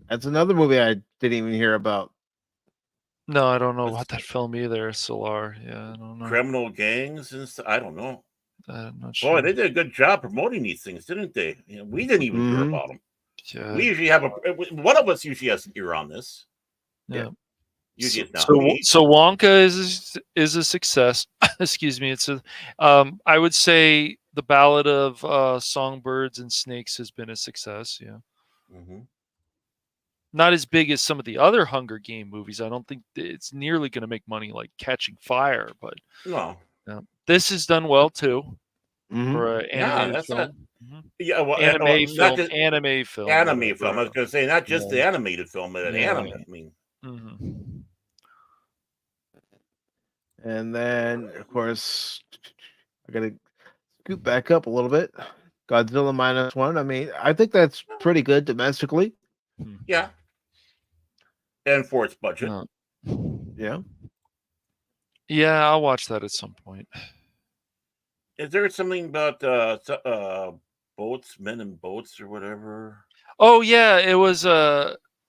That's another movie I didn't even hear about. No, I don't know about that film either. Solar. Yeah, I don't know. Criminal gangs and stuff. I don't know. I'm not sure. Boy, they did a good job promoting these things, didn't they? We didn't even hear about them. Yeah. We usually have one of us usually has an ear on this. Yeah. Usually it's not so Wonka is a success. Excuse me. It's I would say the Ballad of Songbirds and Snakes has been a success. Yeah. Not as big as some of the other Hunger Game movies. I don't think it's nearly going to make money like Catching Fire, but no. This has done well too for an animated film. Yeah, well, anime film. Anime film. I was going to say not just the animated film, but an anime. I mean. And then, of course, I got to scoot back up a little bit. Godzilla -1. I mean, I think that's pretty good domestically. Yeah. And for its budget. Yeah. Yeah, I'll watch that at some point. Is there something about boats, men in boats, or whatever? Oh yeah, it was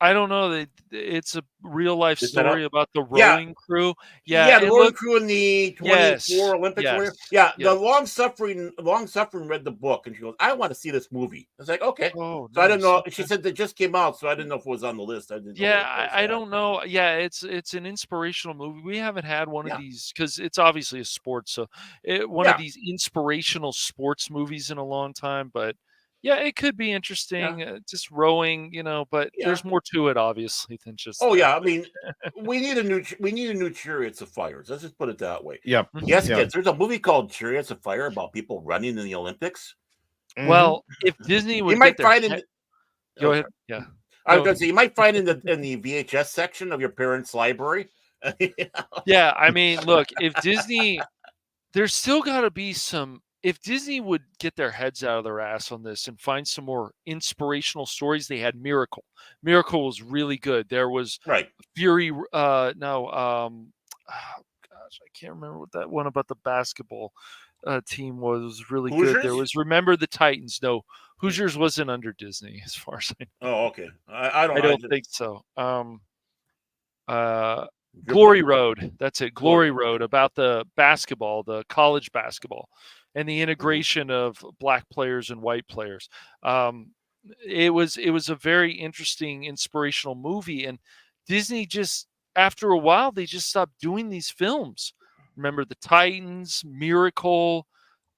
I don't know. It's a real life story about the rowing crew. Yeah, the rowing crew in the 24 Olympics. Yes. The long suffering read the book, and she goes, "I want to see this movie." I was like, "Okay." So I didn't know. She said it just came out, so I didn't know if it was on the list. I didn't. I don't know. Yeah, it's an inspirational movie. We haven't had one of these because it's obviously a sport, so one of these inspirational sports movies in a long time, but. Yeah, it could be interesting. Just rowing, but there's more to it, obviously, than just. Oh yeah, I mean, we need a new Chariots of Fire. Let's just put it that way. Yep. Yes, kids. There's a movie called Chariots of Fire about people running in the Olympics. Well, if Disney would, you might find Go ahead. Yeah. I was going to say you might find in the VHS section of your parents' library. Yeah, I mean, look, if Disney, there's still got to be some. If Disney would get their heads out of their ass on this and find some more inspirational stories, they had Miracle. Miracle was really good. There was Fury. I can't remember what that one about the basketball team was really Hoosiers? good. There was Remember the Titans. No, Hoosiers wasn't under Disney as far as I know. Oh, okay. I don't think so. Glory Road. That's it. Glory Road, about the basketball, the college basketball, and the integration of black players and white players. It was a very interesting, inspirational movie, and Disney just, after a while, they just stopped doing these films. Remember the Titans, Miracle,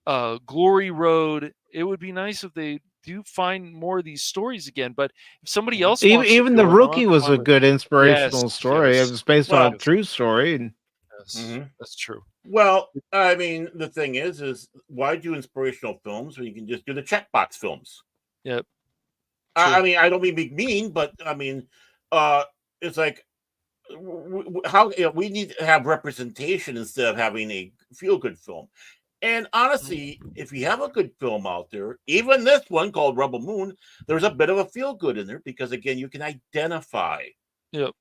Glory Road. It would be nice if they do find more of these stories again. But if somebody else, even The Rookie was a good inspirational story. It was based on a true story. That's true. Well, I mean, the thing is why do inspirational films when you can just do the checkbox films? Yep. I mean, I don't mean be mean, but I mean, it's like how we need to have representation instead of having a feel good film. And honestly, if you have a good film out there, even this one called Rebel Moon, there's a bit of a feel good in there because again, you can identify Yep.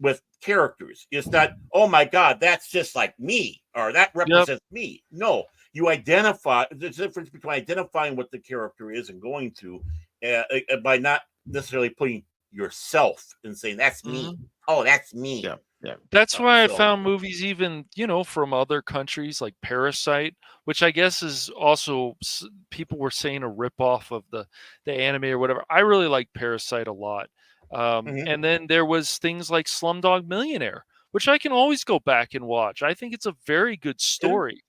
with characters. It's not, oh my God, that's just like me or that represents me. No, you identify. There's a difference between identifying what the character is and going through by not necessarily putting yourself and saying that's me. Oh, that's me. Yeah. Yeah. That's why I found movies even, from other countries like Parasite, which I guess is also people were saying a ripoff of the anime or whatever. I really like Parasite a lot. And then there was things like Slumdog Millionaire, which I can always go back and watch. I think it's a very good story.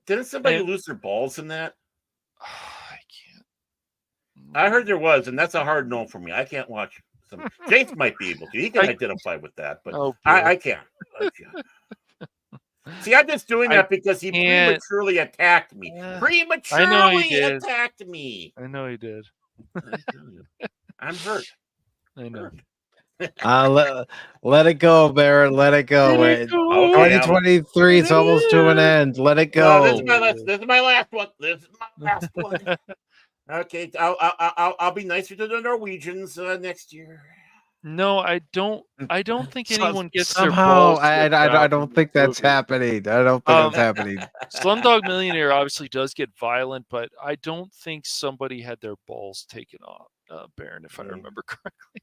Didn't somebody lose their balls in that? I can't. I heard there was, and that's a hard no for me. I can't watch. James might be able to. He can identify with that, but I can't. See, I'm just doing that because he prematurely attacked me. Prematurely attacked me. I know he did. I'm hurt. I know. Let it go, Barrett. Let it go. 2023 is almost to an end. Let it go. No, this is my last one. This is my last one. Okay, I'll be nicer to the Norwegians next year. No, I don't think anyone gets somehow. Their balls I don't think that's happening. I don't think that's happening. Slumdog Millionaire obviously does get violent, but I don't think somebody had their balls taken off, Baron, if I remember correctly.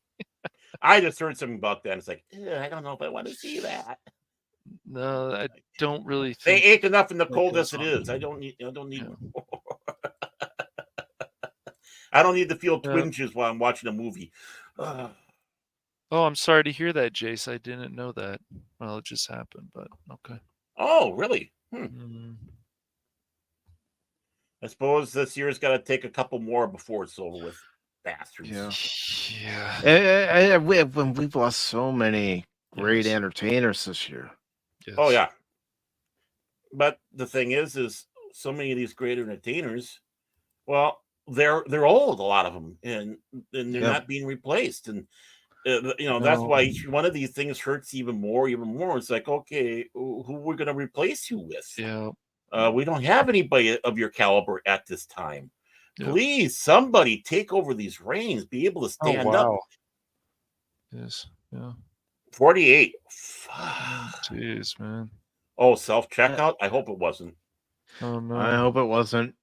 I just heard something about that. And it's like, I don't know if I want to see that. No, I don't really think they ate enough in the cold as it is. I don't need more. I don't need to feel twinges while I'm watching a movie. Oh, I'm sorry to hear that, Jace. I didn't know that. Well, it just happened, but okay. Oh, really? I suppose this year's got to take a couple more before it's over with. Bastards. Yeah. We've lost so many great entertainers this year. Yes. Oh yeah. But the thing is so many of these great entertainers, well, they're old, a lot of them, and they're not being replaced, and that's why each one of these things hurts even more. It's like, okay, who we're going to replace you with? Yeah. We don't have anybody of your caliber at this time. Please, somebody take over these reins. Be able to stand up. Yes. Yeah. 48. Jeez, man. Oh, self-checkout? I hope it wasn't. Oh, no. I hope it wasn't.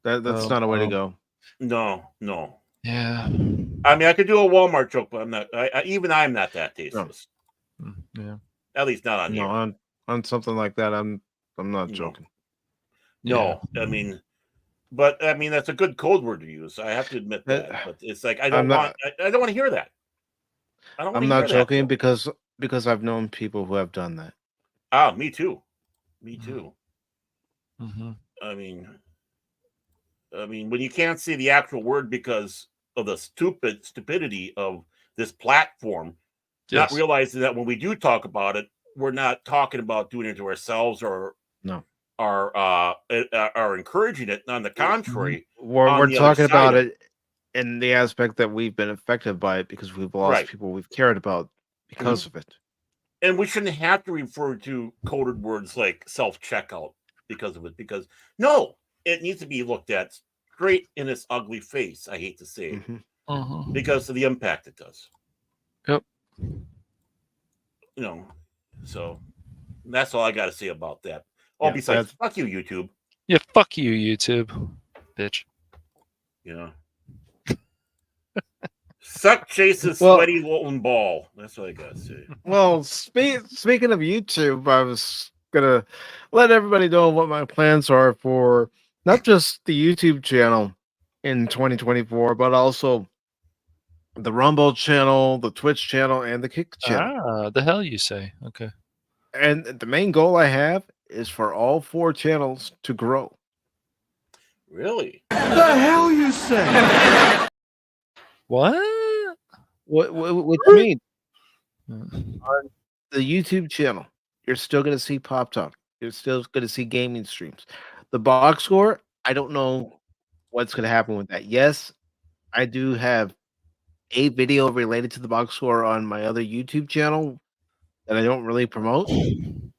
That's not a way to go. No. Yeah. I mean, I could do a Walmart joke, but I'm not. I'm not that tasteless. Yeah. At least not on here. On something like that, I'm not joking. No, I mean, but I mean that's a good code word to use. I have to admit that. But it's like I don't want to hear that. I'm not joking because I've known people who have done that. Ah, me too. Me too. Mm-hmm. I mean, when you can't see the actual word because of the stupidity of this platform, not realizing that when we do talk about it, we're not talking about doing it to ourselves or are encouraging it. On the contrary, we're talking about it in the aspect that we've been affected by it because we've lost people we've cared about because of it. And we shouldn't have to refer to coded words like self-checkout because of it. Because no, it needs to be looked at straight in its ugly face. I hate to say it, because of the impact it does. Yep. So that's all I got to say about that. Oh, besides, fuck you, YouTube. Yeah, fuck you, YouTube, bitch. Suck Chase's sweaty Lolton ball. That's what I got to say. Well, speaking of YouTube, I was gonna let everybody know what my plans are for not just the YouTube channel in 2024, but also the Rumble channel, the Twitch channel, and the Kick channel. Ah, the hell you say? Okay. And the main goal I have is for all 4 channels to grow. Really? The hell you say? What? What do you mean? On the YouTube channel, you're still going to see Pop Talk. You're still going to see gaming streams. The box score, I don't know what's going to happen with that. Yes, I do have a video related to the box score on my other YouTube channel that I don't really promote.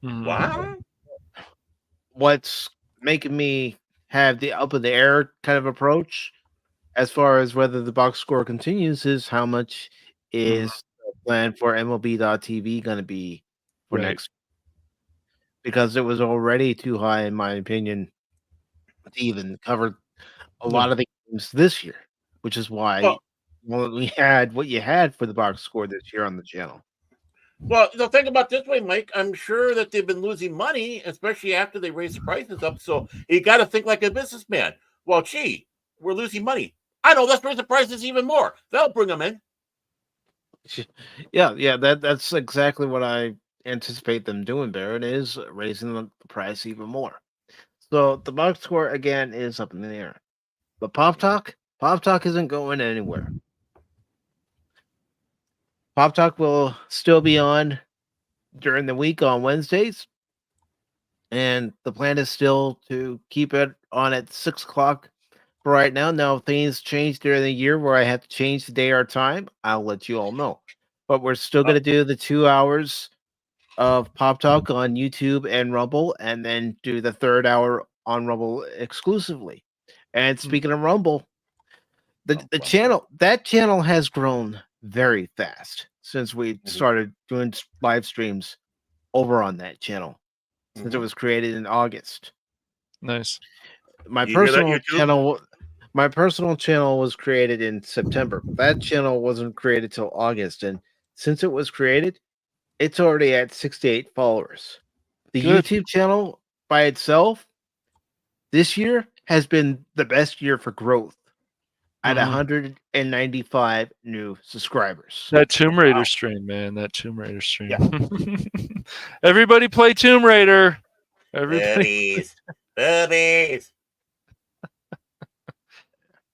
What? What's making me have the up in the air kind of approach as far as whether the box score continues is how much is the plan for MLB.TV going to be for Right. next, because it was already too high in my opinion to even cover a lot of the games this year, which is why we had what you had for the box score this year on the channel. Well, think about it this way, Mike. I'm sure that they've been losing money, especially after they raised the prices up. So you got to think like a businessman. Well, gee, we're losing money. I know. Let's raise the prices even more. That'll bring them in. Yeah. That's exactly what I anticipate them doing. Barrett is raising the price even more. So the box score again is up in the air. But Pop Talk isn't going anywhere. Pop Talk will still be on during the week on Wednesdays, and the plan is still to keep it on at 6 o'clock for right now. Now, if things change during the year where I have to change the day or time, I'll let you all know. But we're still going to do the 2 hours of Pop Talk on YouTube and Rumble, and then do the third hour on Rumble exclusively. And speaking of Rumble, the channel has grown very fast since we started doing live streams over on that channel, since it was created in August. Nice. My You hear that, personal YouTube? channel was created in September. That channel wasn't created till August, and since it was created, it's already at 68 followers. The Good. YouTube channel by itself this year has been the best year for growth at 195 new subscribers. That Tomb Raider stream, man. That Tomb Raider stream. Yeah. Everybody play Tomb Raider. Everybody. Boobies.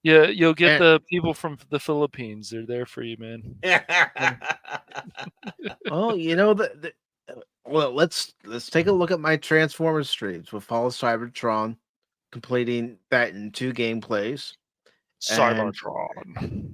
Yeah, you'll get the people from the Philippines. They're there for you, man. Oh, well, let's take a look at my Transformers streams with Fall of Cybertron, completing that in 2 gameplays. Cybertron.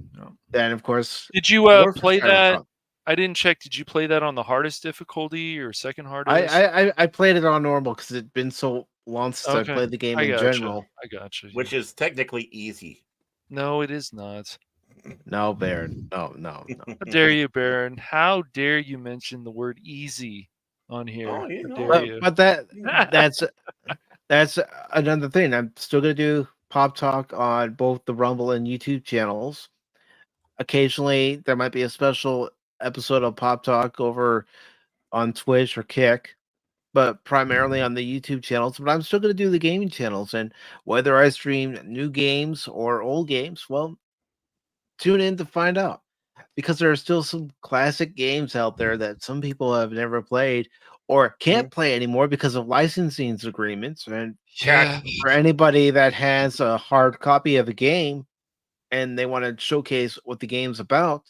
Then, of course, did you play that? I didn't check. Did you play that on the hardest difficulty or second hardest? I played it on normal because it'd been so long since I played the game in general. I gotcha. Which is technically easy. No, it is not. No, Baron. No. How dare you, Baron? How dare you mention the word easy on here? Oh, but that's another thing. I'm still gonna do Pop Talk on both the Rumble and YouTube channels. Occasionally, there might be a special episode of Pop Talk over on Twitch or Kick, but primarily on the YouTube channels. But I'm still going to do the gaming channels, and whether I stream new games or old games, well, tune in to find out, because there are still some classic games out there that some people have never played or can't play anymore because of licensing agreements. And for anybody that has a hard copy of a game and they want to showcase what the game's about,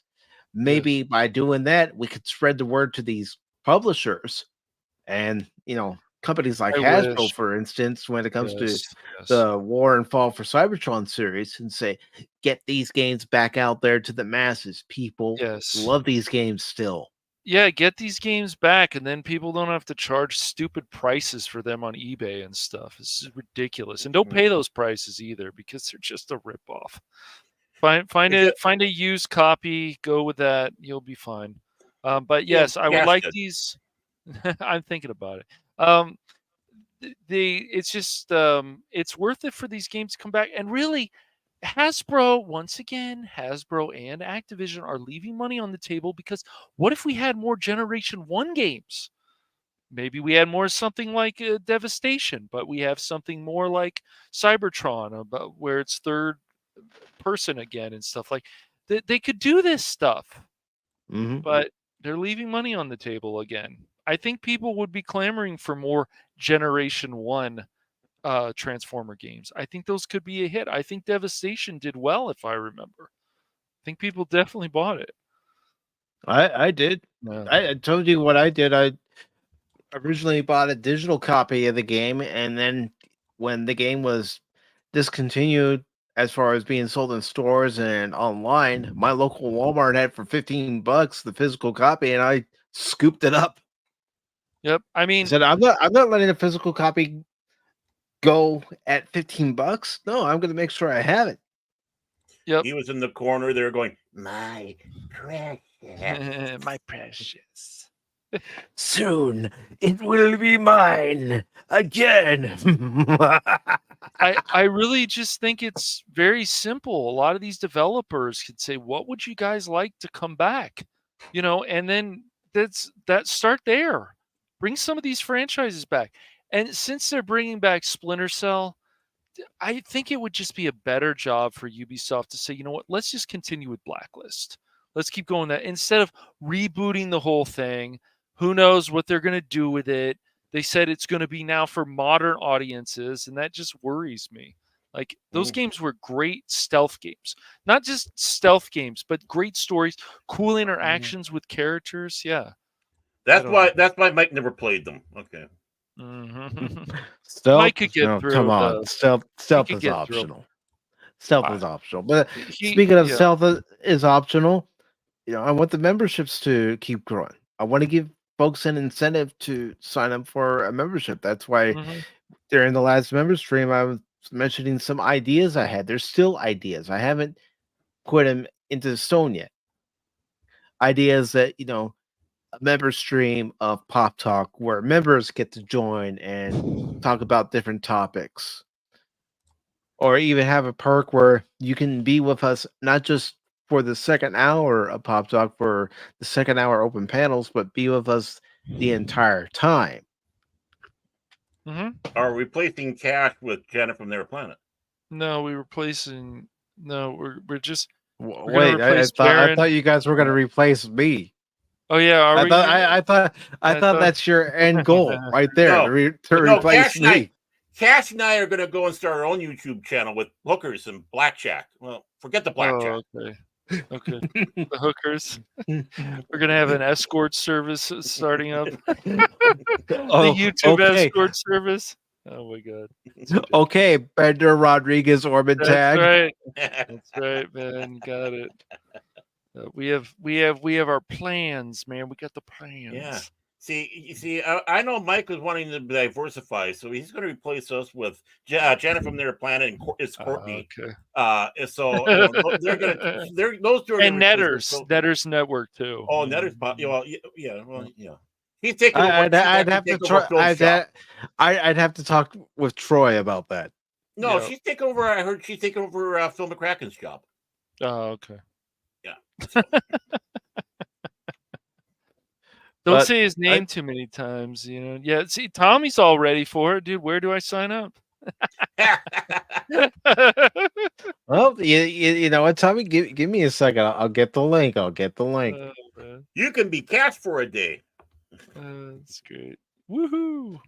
maybe by doing that, we could spread the word to these publishers and, companies like Hasbro, for instance, when it comes to the War and Fall for Cybertron series, and say, get these games back out there to the masses. People love these games still. Yeah, get these games back, and then people don't have to charge stupid prices for them on eBay and stuff. This is ridiculous. And don't pay those prices either, because they're just a ripoff. Find a used copy, go with that, you'll be fine. But yes, I would like these. I'm thinking about it. It's just it's worth it for these games to come back. And really, Hasbro and Activision are leaving money on the table, because what if we had more Generation 1 games? Maybe we had more something like Devastation, but we have something more like Cybertron, about where it's third person again and stuff. Like they could do this stuff, but they're leaving money on the table again. I think people would be clamoring for more Generation 1 Transformer games. I think those could be a hit. I think Devastation did well, if I remember. I think people definitely bought it. I did. Yeah. I told you what I did. originally bought a digital copy of the game, and then when the game was discontinued as far as being sold in stores and online, my local Walmart had for $15 the physical copy, and I scooped it up. Yep. I I mean, said, I'm not letting a physical copy go at $15. No, I'm going to make sure I have it. yep. He was in the corner there going, my precious. My precious. Soon it will be mine again. I really just think it's very simple. A lot of these developers could say, "What would you guys like to come back?" And then start there. Bring some of these franchises back. And since they're bringing back Splinter Cell, I think it would just be a better job for Ubisoft to say, you know what, let's just continue with Blacklist. Let's keep going that instead of rebooting the whole thing. Who knows what they're going to do with it? They said it's going to be now for modern audiences, and that just worries me. Like those games were great stealth games, not just stealth games, but great stories, cool interactions with characters. Yeah, That's why Mike never played them. Okay. Stealth? Mike could get No, through. come on. Stealth could is get optional. Stealth is optional. But He- speaking of yeah. stealth is optional, I want the memberships to keep growing. I want to give folks an incentive to sign up for a membership. That's why during the last member stream, I was mentioning some ideas I had. There's still ideas. I haven't put them into stone yet. Ideas that, a member stream of Pop Talk where members get to join and talk about different topics. Or even have a perk where you can be with us not just for the second hour of Pop Talk for the second hour open panels, but be with us the entire time. Are replacing Cash with Janet from their planet? No, we're just Wait, I thought you guys were going to replace me. Oh yeah, are we? I thought that's your end goal right there to replace me. Cash and I are going to go and start our own YouTube channel with hookers and blackjack. Well, forget the blackjack. Oh, okay. The hookers. We're gonna have an escort service starting up. The YouTube escort service. Oh my god. Okay, Bender Rodriguez Orman Tagge. That's right, man. Got it. We have our plans, man. We got the plans. Yeah. See, I know Mike was wanting to diversify, so he's going to replace us with Janet from their planet and it's Courtney. Okay. So they're those two are and Netters Network too. Oh, Netters, yeah. He's taking. I'd have to talk with Troy about that. No, she's taking over. I heard she's taking over Phil McCracken's job. Oh, okay. Yeah. Don't say his name too many times, Yeah, see, Tommy's all ready for it, dude. Where do I sign up? Well, you know what, Tommy? Give me a second. I'll get the link. You can be Cash for a day. That's great. Woohoo!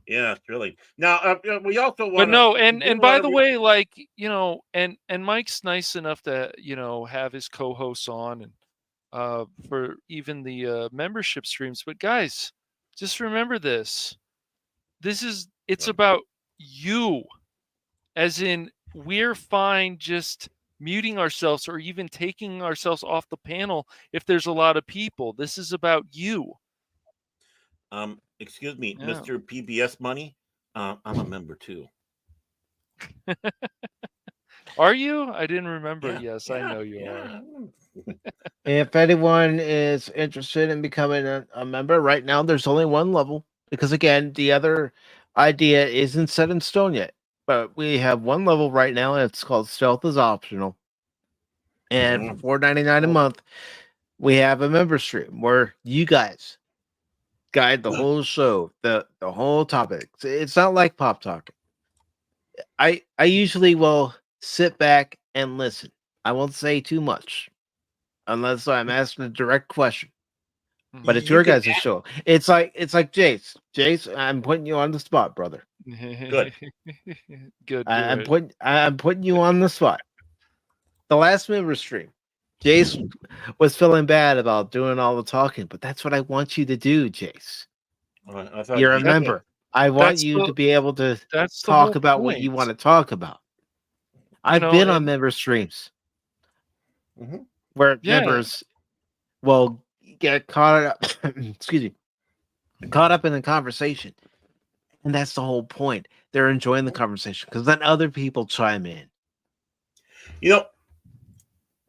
Yeah, really. Now we also want. But no, and by the way, like and Mike's nice enough to have his co-hosts on and for even the membership streams. But guys, just remember this. It's about you, as in we're fine just muting ourselves or even taking ourselves off the panel if there's a lot of people. This is about you. Excuse me, Mr. PBS Money. I'm a member too. Are you? I didn't remember. Yeah, yes, I know you are. If anyone is interested in becoming a member, right now there's only one level because again, the other idea isn't set in stone yet. But we have one level right now, and it's called Stealth is Optional. And for $4.99 a month, we have a member stream where you guys guide the whole show, the whole topic. It's not like Pop Talk. I usually will sit back and listen. I won't say too much unless I'm asking a direct question. But it's your guys' show. It's like Jace. Jace, I'm putting you on the spot, brother. Good. Good. I'm putting you on the spot. The last member stream, Jace was feeling bad about doing all the talking, but that's what I want you to do, Jace. I thought You're a you- member. I want That's you the- to be able to That's the talk whole about what you point. want to talk about. I've know, been on and- member streams Mhm. where Yeah. members will get caught up. Excuse me, caught up in the conversation, and that's the whole point. They're enjoying the conversation because then other people chime in. You know,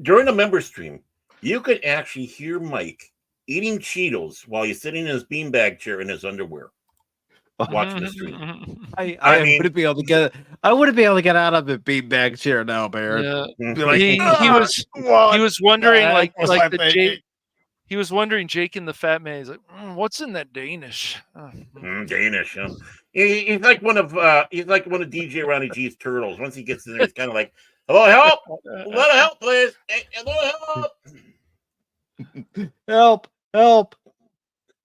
during a member stream, you could actually hear Mike eating Cheetos while he's sitting in his beanbag chair in his underwear, watching the stream. I mean- wouldn't be able to get. I wouldn't be able to get out of the beanbag chair now, Baron. Yeah. Be like, he "Ah, was what he was wondering the like heck was I the thinking?" Jake. He was wondering Jake and the Fat Man. He's like, what's in that Danish? Danish, huh? He's like one of DJ Ronnie G's turtles. Once he gets in there, he's kind of like, "Hello, help! A little help, please! Hey, a little help! Help!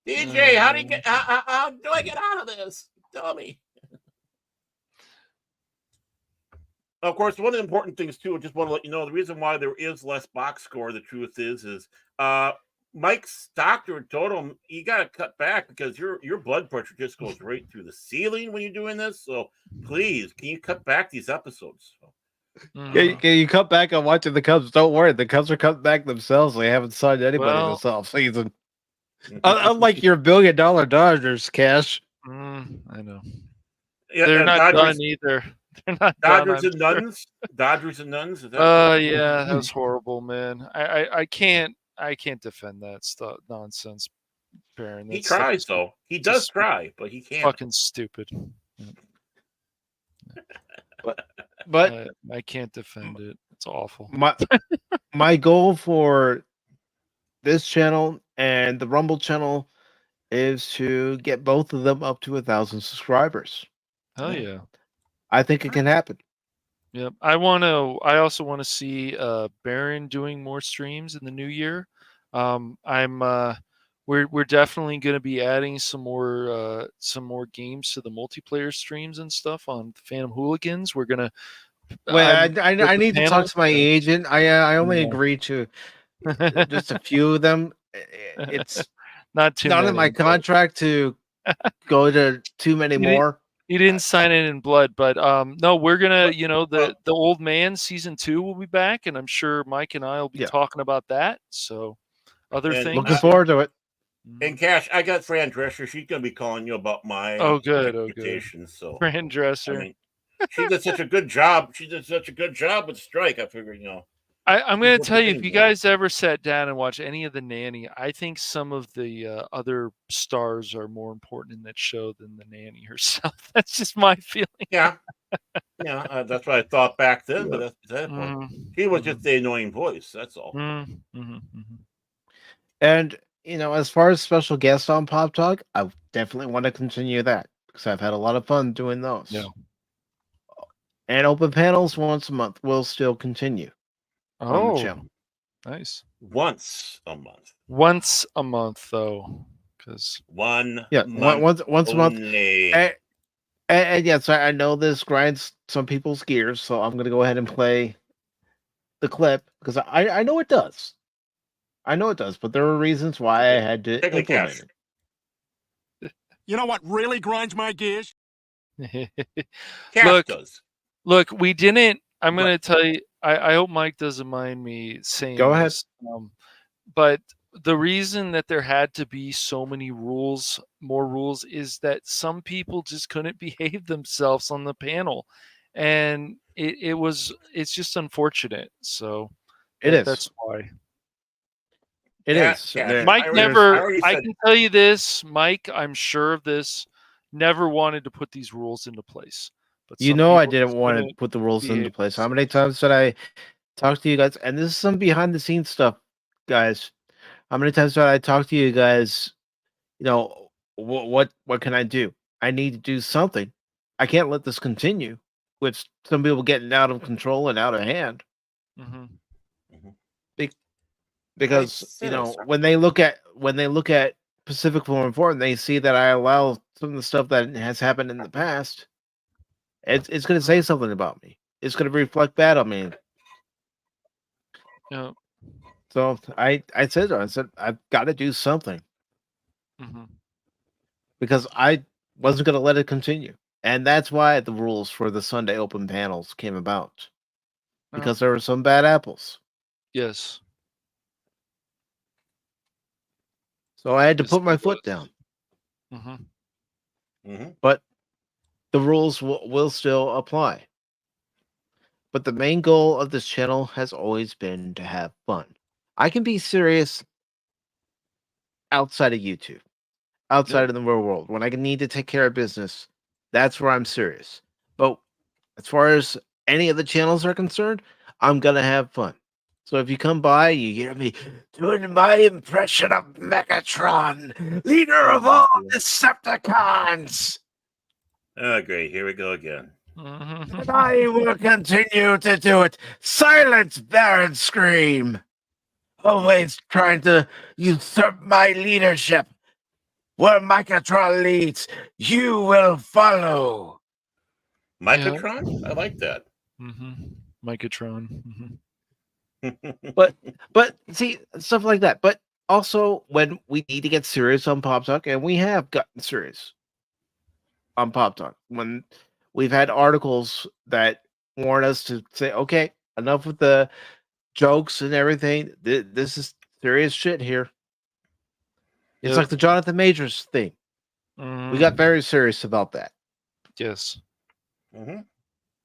DJ, how do you get? How do I get out of this? Tell me." Of course, one of the important things too, I just want to let you know the reason why there is less box score. The truth is Mike's doctor told him you got to cut back because your blood pressure just goes right through the ceiling when you're doing this. So please, can you cut back these episodes? Can you cut back on watching the Cubs? Don't worry, the Cubs are cutting back themselves. They haven't signed anybody this offseason. Unlike your $1 billion Dodgers, Cash. I know. Yeah, They're not Dodgers, done either. They're not Dodgers done, and Nuns. Dodgers and Nuns. Is that yeah, that was horrible, man. I can't defend that stuff nonsense, Baron. He tries though. He does try, but he can't. Fucking stupid. But I can't defend it. It's awful. My goal for this channel and the Rumble channel is to get both of them up to 1,000 subscribers. Hell yeah. I think it can happen. Yep. I also want to see Baron doing more streams in the new year. We're definitely going to be adding some more games to the multiplayer streams and stuff on Phantom Hooligans. We're going to I need to talk to my agent. I only agreed to just a few of them. It's not too not many, in my contract to go to too many more. He didn't sign it in blood, but no, we're gonna, the Old Man season 2 will be back, and I'm sure Mike and I will be talking about that. So, other things. Looking forward to it. And Cash, I got Fran Drescher. She's gonna be calling you about my good. So Fran Dresser. I mean, she did such a good job. She did such a good job with Strike. I figured, I'm going to tell you, if you guys ever sat down and watched any of The Nanny, I think some of the other stars are more important in that show than the Nanny herself. That's just my feeling. Yeah. Yeah, that's what I thought back then, but that's that point. He was just the annoying voice. That's all. And, as far as special guests on Pop Talk, I definitely want to continue that because I've had a lot of fun doing those. Yeah. And open panels once a month will still continue. On the channel. Nice. Once a month. Once a month, though, because once a month. And yes, I know this grinds some people's gears, so I'm going to go ahead and play the clip because I know it does. I know it does, but there are reasons why I had to implement it. You know what really grinds my gears? Look, we didn't. I'm going to tell you. I hope Mike doesn't mind me saying. Go ahead. This, but the reason that there had to be so many more rules, is that some people just couldn't behave themselves on the panel, and it's just unfortunate. So that's why. It is. Mike I can tell you this, Mike, I'm sure of this, never wanted to put these rules into place. But I didn't want to put the rules into place. How many times did I talk to you guys? And this is some behind the scenes stuff, guys. How many times did I talk to you guys? What can I do? I need to do something. I can't let this continue with some people getting out of control and out of hand. Because when they look at PACIFIC414, they see that I allow some of the stuff that has happened in the past. It's going to say something about me. It's going to reflect bad on me. Yeah. So I said I've got to do something. because I wasn't going to let it continue. And that's why the rules for the Sunday open panels came about. Because there were some bad apples. Yes. So I had to Yes, put my there foot was. down. Mm-hmm. But the rules will still apply. But the main goal of this channel has always been to have fun. I can be serious outside of YouTube, outside of the real world. When I need to take care of business, that's where I'm serious. But as far as any of the channels are concerned, I'm going to have fun. So if you come by, you hear me doing my impression of Megatron, leader of all Decepticons. Oh, great. Here we go again. And I will continue to do it. Silence, Baron Scream. Always trying to usurp my leadership. Where Megatron leads, you will follow. Microtron? I like that. Microtron. But see, stuff like that. But also when we need to get serious on Pop Talk, and we have gotten serious on Pop Talk, when we've had articles that warn us to say, okay, enough with the jokes and everything. This is serious shit here. It's like the Jonathan Majors thing. We got very serious about that. Yes. Mm-hmm.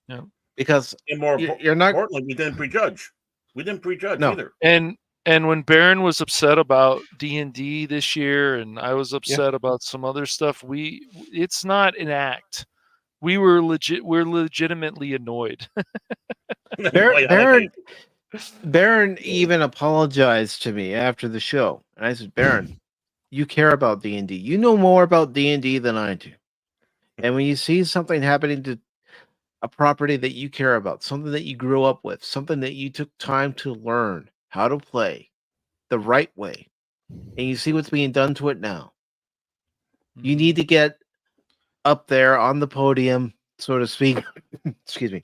Yeah. Because and more you're not importantly, we didn't prejudge. We didn't prejudge either. And when Baron was upset about D&D this year, and I was upset about some other stuff, it's not an act. We're legitimately annoyed. Baron even apologized to me after the show, and I said, Baron, you care about D&D. You know more about D&D than I do. And when you see something happening to a property that you care about, something that you grew up with, something that you took time to learn how to play the right way, and you see what's being done to it now, you need to get up there on the podium, so to speak, excuse me,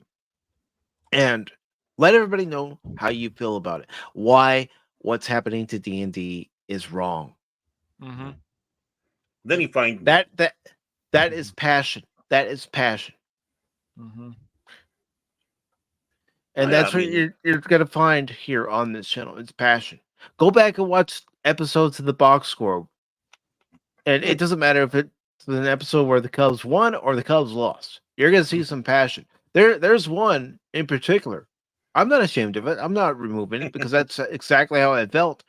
and let everybody know how you feel about it. Why what's happening to D&D is wrong. Then you find that is passion. That is passion. And that's what you're gonna find here on this channel. It's passion. Go back and watch episodes of the box score. And it doesn't matter if it's an episode where the Cubs won or the Cubs lost. You're gonna see some passion. There's one in particular. I'm not ashamed of it. I'm not removing it because that's exactly how I felt.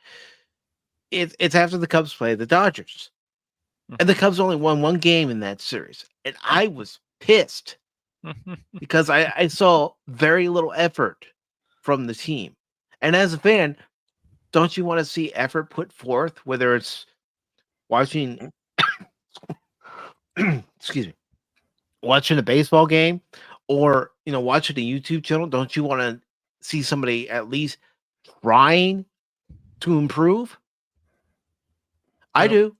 It's after the Cubs played the Dodgers. And the Cubs only won one game in that series. And I was pissed because I saw very little effort from the team. And as a fan, don't you want to see effort put forth, whether it's watching excuse me, watching a baseball game or watching a YouTube channel? Don't you want to see somebody at least trying to improve? I do.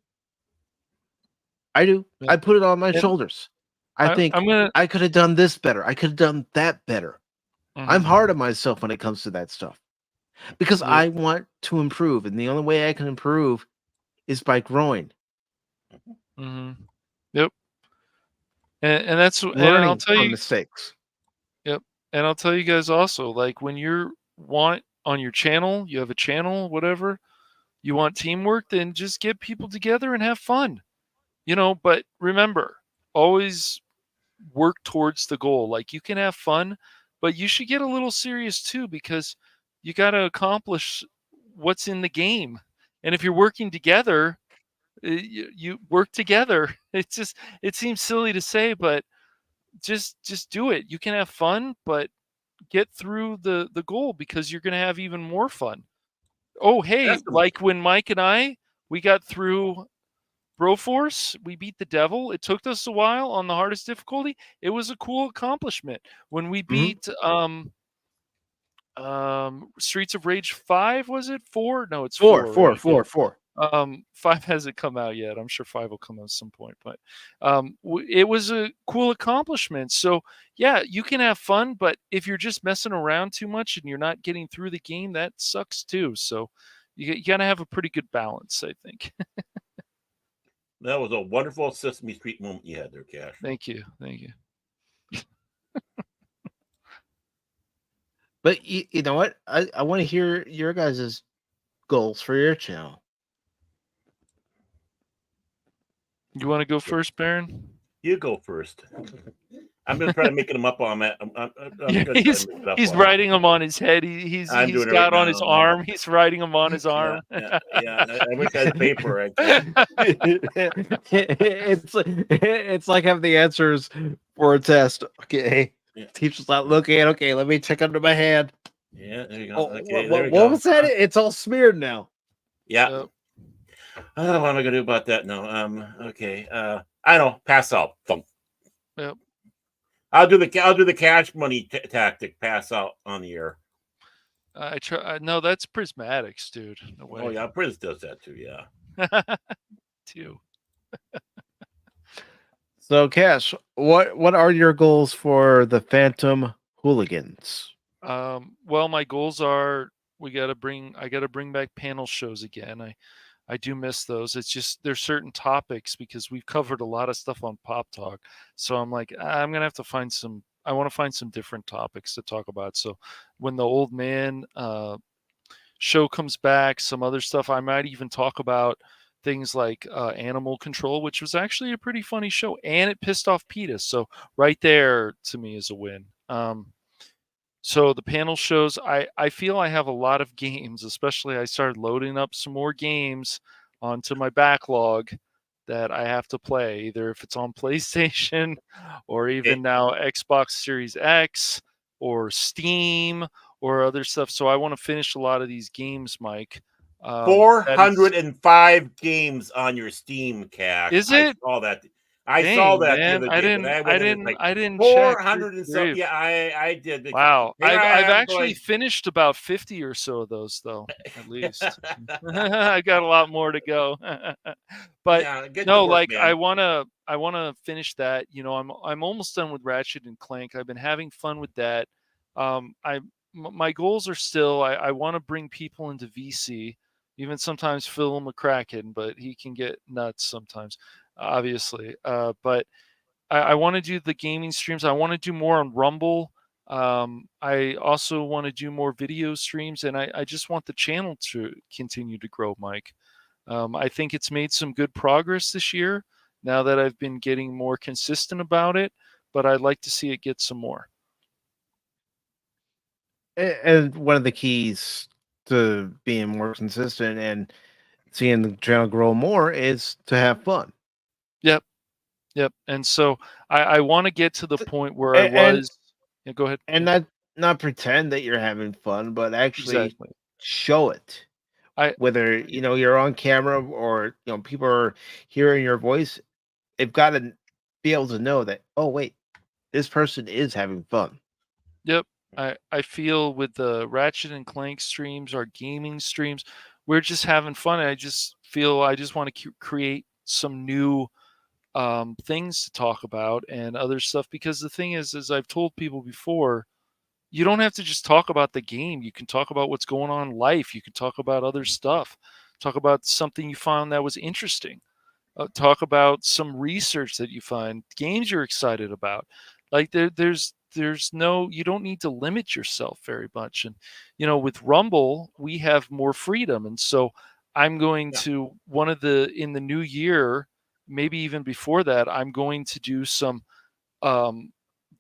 I put it on my shoulders. I think I could have done this better. I could have done that better. I'm hard on myself when it comes to that stuff because I want to improve, and the only way I can improve is by growing. Yep. And that's learning and I'll tell from you mistakes. Yep. And I'll tell you guys also, like when you're on your channel, you have a channel, whatever, you want teamwork, then just get people together and have fun. But remember, always work towards the goal. Like you can have fun, but you should get a little serious too, because you got to accomplish what's in the game. And if you're working together, you work together. It seems silly to say, but just do it. You can have fun, but get through the goal because you're going to have even more fun. Oh, hey, like when Mike and we got through Broforce, we beat the devil. It took us a while on the hardest difficulty. It was a cool accomplishment. When we beat Streets of Rage 5, was it 4? No, it's 4. 4. 5 hasn't come out yet. I'm sure 5 will come out at some point, but it was a cool accomplishment. So yeah, you can have fun, but if you're just messing around too much and you're not getting through the game, that sucks too. So you gotta have a pretty good balance, I think. That was a wonderful Sesame Street moment you had there, Cash. Thank you. Thank you. But you know what? I want to hear your guys' goals for your channel. You want to go first, Baron? You go first. I'm gonna try to make them up on that. I'm gonna try to He's mix it up he's on writing them on his head. He's I'm he's doing it got right on his now. arm. He's writing them on his arm. Yeah. I wish I had paper. It's like having the answers for a test. Okay, Yeah. teacher's not looking. Okay, let me check under my hand. Yeah, there you go. Oh, Okay, what, there we what go. was that? It's all smeared now. Yeah. Yep. What am I gonna do about that now? Okay. I don't pass out. Thump. Yep. I'll do the cash money tactic. Pass out on the air. I try. No, that's prismatics, dude. No way. Oh yeah, Priz does that too. Yeah. Too. So, Cash, what are your goals for the Phantom Hooligans? Well, my goals are I got to bring back panel shows again. I do miss those. It's just there's certain topics because we've covered a lot of stuff on Pop Talk. So I'm like, I'm gonna have to find some. I want to find some different topics to talk about. So when the old man show comes back, some other stuff, I might even talk about things like animal control, which was actually a pretty funny show, and it pissed off PETA. So right there to me is a win. So the panel shows, I feel I have a lot of games, especially I started loading up some more games onto my backlog that I have to play, either if it's on PlayStation or even now Xbox Series X or Steam or other stuff. So I want to finish a lot of these games, Mike. 405 games on your Steam, Cash. Is it? I saw that the other day. I didn't 400 and check. so. Yeah, I did. Wow, I've actually finished about 50 or so of those, though. At least I got a lot more to go. But yeah, no, work, like man. I wanna finish that. You know, I'm almost done with Ratchet and Clank. I've been having fun with that. My goals are still I want to bring people into VC. Even sometimes Phil McCracken, but he can get nuts sometimes, obviously. But I want to do the gaming streams. I want to do more on Rumble. I also want to do more video streams, and I just want the channel to continue to grow, Mike. I think it's made some good progress this year now that I've been getting more consistent about it, but I'd like to see it get some more. And one of the keys to being more consistent and seeing the channel grow more is to have fun. Yep. And so I want to get to the point where I was. Yeah, go ahead. And not pretend that you're having fun, but actually show it. Whether you're on camera or people are hearing your voice, they've got to be able to know that, oh wait, this person is having fun. Yep. I feel with the Ratchet and Clank streams, our gaming streams, we're just having fun. I just feel I just want to create some new things to talk about and other stuff, because the thing is, as I've told people before, you don't have to just talk about the game. You can talk about what's going on in life. You can talk about other stuff. Talk about something you found that was interesting. Talk about some research that you find, games you're excited about. Like there's no, you don't need to limit yourself very much. And with Rumble we have more freedom, and so I'm going to in the new year, maybe even before that, I'm going to do some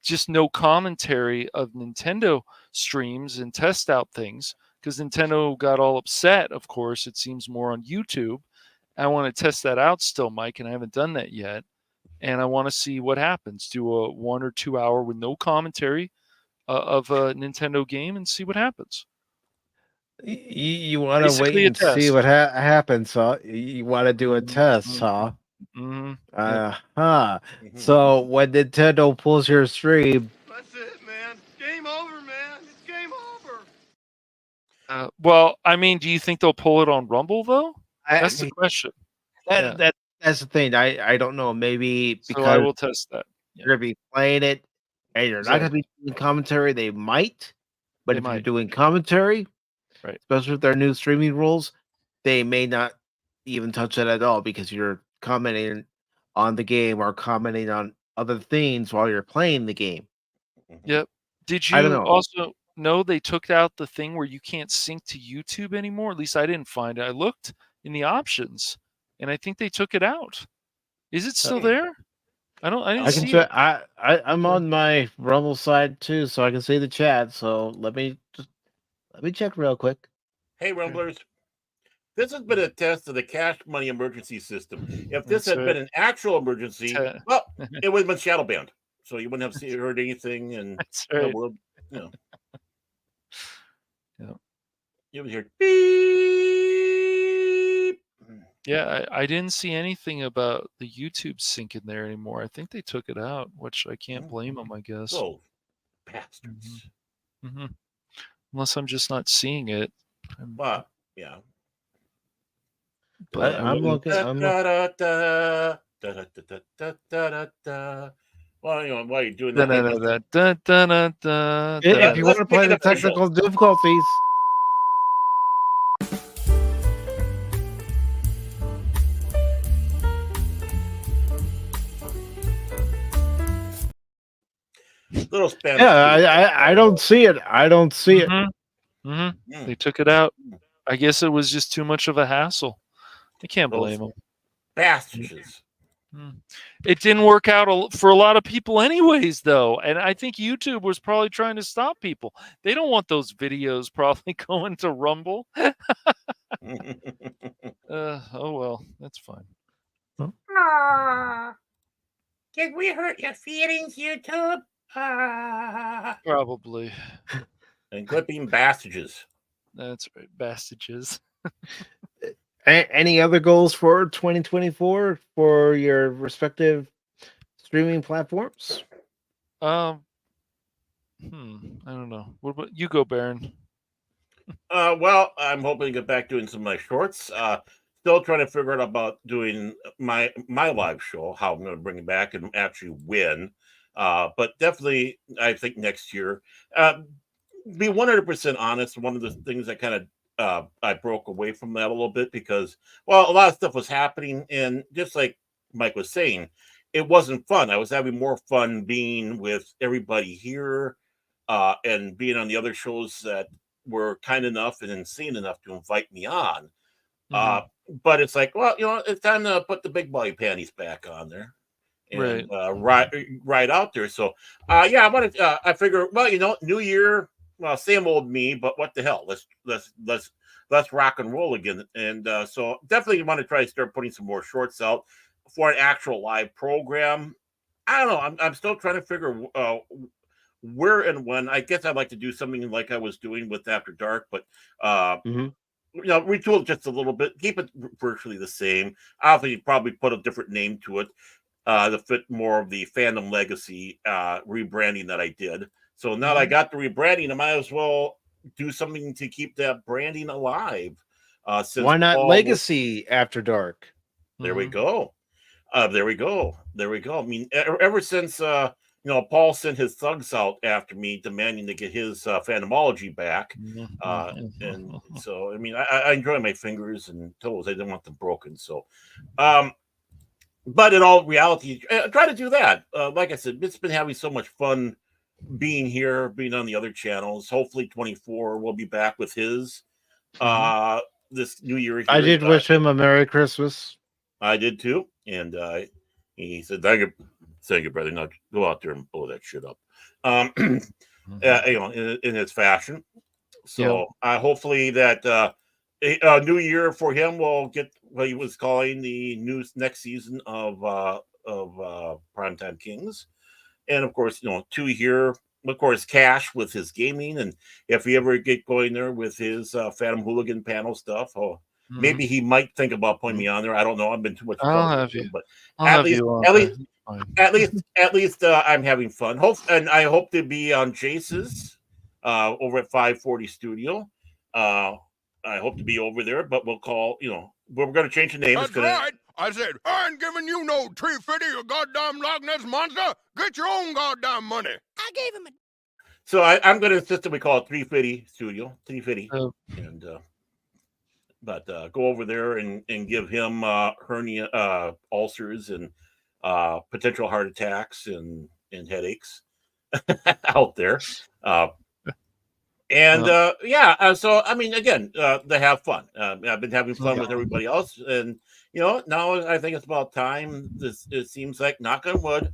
just no commentary of Nintendo streams and test out things, because Nintendo got all upset. Of course, it seems more on YouTube. I want to test that out still, Mike, and I haven't done that yet. And I want to see what happens. Do a 1 or 2 hour with no commentary of a Nintendo game and see what happens. You want to wait and see what happens, huh? You want to do a test, huh? So when Nintendo pulls your stream, that's it, man. Game over, man. It's game over. Well, I mean, do you think they'll pull it on Rumble though? That's the question. That's the thing. I don't know. Maybe because I will test that. You're gonna be playing it, and you're not gonna be doing commentary. They might, but if you're doing commentary, right, especially with their new streaming rules, they may not even touch it at all because you're commenting on the game or commenting on other things while you're playing the game. Yep. Did I don't you know. also know they took out the thing where you can't sync to YouTube anymore? At least I didn't find it. I looked in the options, and I think they took it out. Is it still there? I didn't I can see check. it. I'm on my Rumble side too, so I can see the chat. So let me check real quick. Hey, Rumblers. This has been a test of the cash money emergency system. If this That's had right. been an actual emergency, well, it would have been shadow banned. So you wouldn't have heard anything in That's the right. world. You know, Yeah. you would hear beep. Yeah, I didn't see anything about the YouTube sync in there anymore. I think they took it out, which I can't blame them, I guess. Oh, bastards. Mm-hmm. Unless I'm just not seeing it. But, yeah. But I'm looking. Well, you know, while you're doing that, If you want to play the official. technical difficulties. Little Spanish. Yeah, I don't see it. I don't see it. They took it out. I guess it was just too much of a hassle. I can't blame them. Bastards. It didn't work out for a lot of people anyways, though. And I think YouTube was probably trying to stop people. They don't want those videos probably going to Rumble. Oh, well, that's fine. Did we hurt your feelings, YouTube? Probably. And quit being bastards. That's right. Bastages. Any other goals for 2024 for your respective streaming platforms? I don't know. What about you? Go, Baron. Well, I'm hoping to get back doing some of my shorts. Still trying to figure out about doing my live show, how I'm going to bring it back and actually win. But definitely, I think next year. Be 100% honest. One of the things that kind of I broke away from that a little bit because, well, a lot of stuff was happening, and just like Mike was saying, it wasn't fun. I was having more fun being with everybody here and being on the other shows that were kind enough and insane enough to invite me on. But it's like, well, you know, it's time to put the big boy panties back on there and right out there. So, yeah, I figure, well, you know, new year. Well, same old me, but what the hell? Let's rock and roll again. And so definitely want to try to start putting some more shorts out for an actual live program. I don't know. I'm still trying to figure where and when. I guess I'd like to do something like I was doing with After Dark, but you know, retool just a little bit, keep it virtually the same. Obviously, probably put a different name to it to fit more of the fandom legacy rebranding that I did. So now that I got the rebranding, I might as well do something to keep that branding alive. Why not Legacy After Dark? There we go. There we go. I mean, ever since you know, Paul sent his thugs out after me, demanding to get his Phantomology back, and so I mean, I enjoy my fingers and toes. I didn't want them broken. So, but in all reality, try to do that. Like I said, it's been having so much fun being here, being on the other channels. Hopefully 24 will be back with his this new year here. I did wish him a Merry Christmas. I did too. And he said, thank you, brother. Now go out there and blow that shit up. You know, in his fashion. So hopefully that a new year for him will get what he was calling the next season of Primetime Kings. And of course, you know, 2 here, of course, Cash with his gaming. And if he ever get going there with his Phantom Hooligan panel stuff, maybe he might think about putting me on there. I don't know. I've been too much trouble with him, but at least I'm having fun. And I hope to be on Jace's over at 540 Studio. I hope to be over there, but we'll call, you know, we're going to change the name. That's right. I said, I ain't giving you no 350, you goddamn Loch Ness monster. Get your own goddamn money. I gave him a... So I'm going to insist that we call it 350 Studio. 350. And But go over there and give him hernia ulcers and potential heart attacks and headaches out there. So I mean, again, they have fun. I've been having fun with everybody else, and now I think it's about time. It seems like, knock on wood,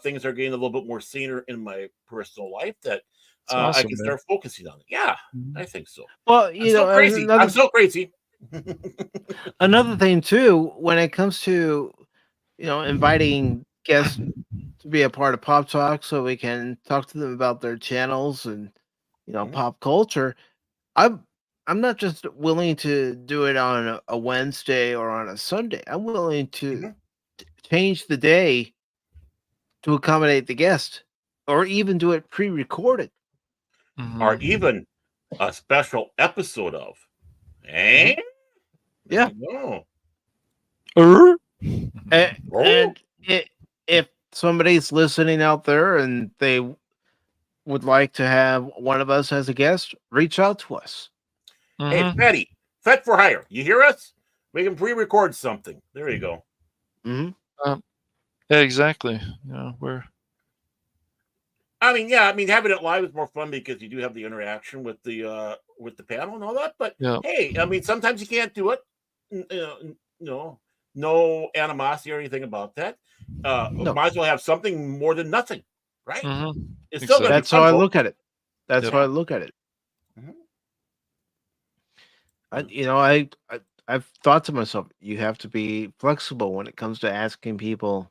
things are getting a little bit more saner in my personal life that I can start focusing on it. Yeah, I think so. Well, I'm so crazy. I'm so crazy. Another thing too, when it comes to inviting guests to be a part of Pop Talk, so we can talk to them about their channels and pop culture. I'm not just willing to do it on a Wednesday or on a Sunday. I'm willing to change the day to accommodate the guest, or even do it pre-recorded, or even a special episode of. Eh? Yeah. Oh. And if somebody's listening out there and they would like to have one of us as a guest, reach out to us. Hey, Fetty, Fet for hire. You hear us? We can pre-record something. There you go. Yeah, exactly. I mean, having it live is more fun because you do have the interaction with the panel and all that. But hey, I mean, sometimes you can't do it. No animosity or anything about that. Might as well have something more than nothing, right? It's still gonna That's be fun, how I folks. look at it. That's how I look at it. I've thought to myself, you have to be flexible when it comes to asking people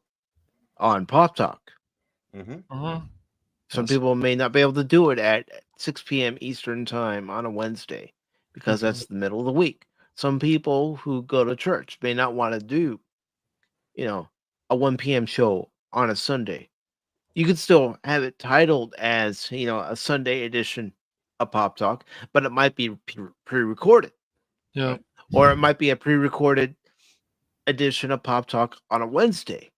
on Pop Talk. Some people may not be able to do it at 6 p.m. Eastern time on a Wednesday because that's the middle of the week. Some people who go to church may not want to do, a 1 p.m. show on a Sunday. You could still have it titled as, a Sunday edition of Pop Talk, but it might be pre-recorded. Yeah. Or it might be a pre-recorded edition of Pop Talk on a Wednesday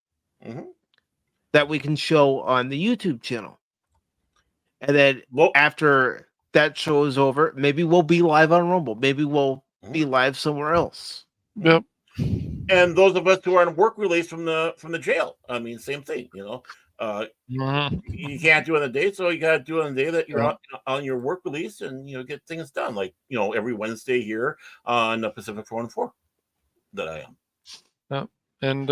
that we can show on the YouTube channel. And then after that show is over, maybe we'll be live on Rumble. Maybe we'll be live somewhere else. Yep. And those of us who are on work release from the jail, I mean, same thing. You can't do it on the day, so you got to do it on the day that you're on your work release, and get things done. Like every Wednesday here on the PACIFIC414 that I am. Yep. And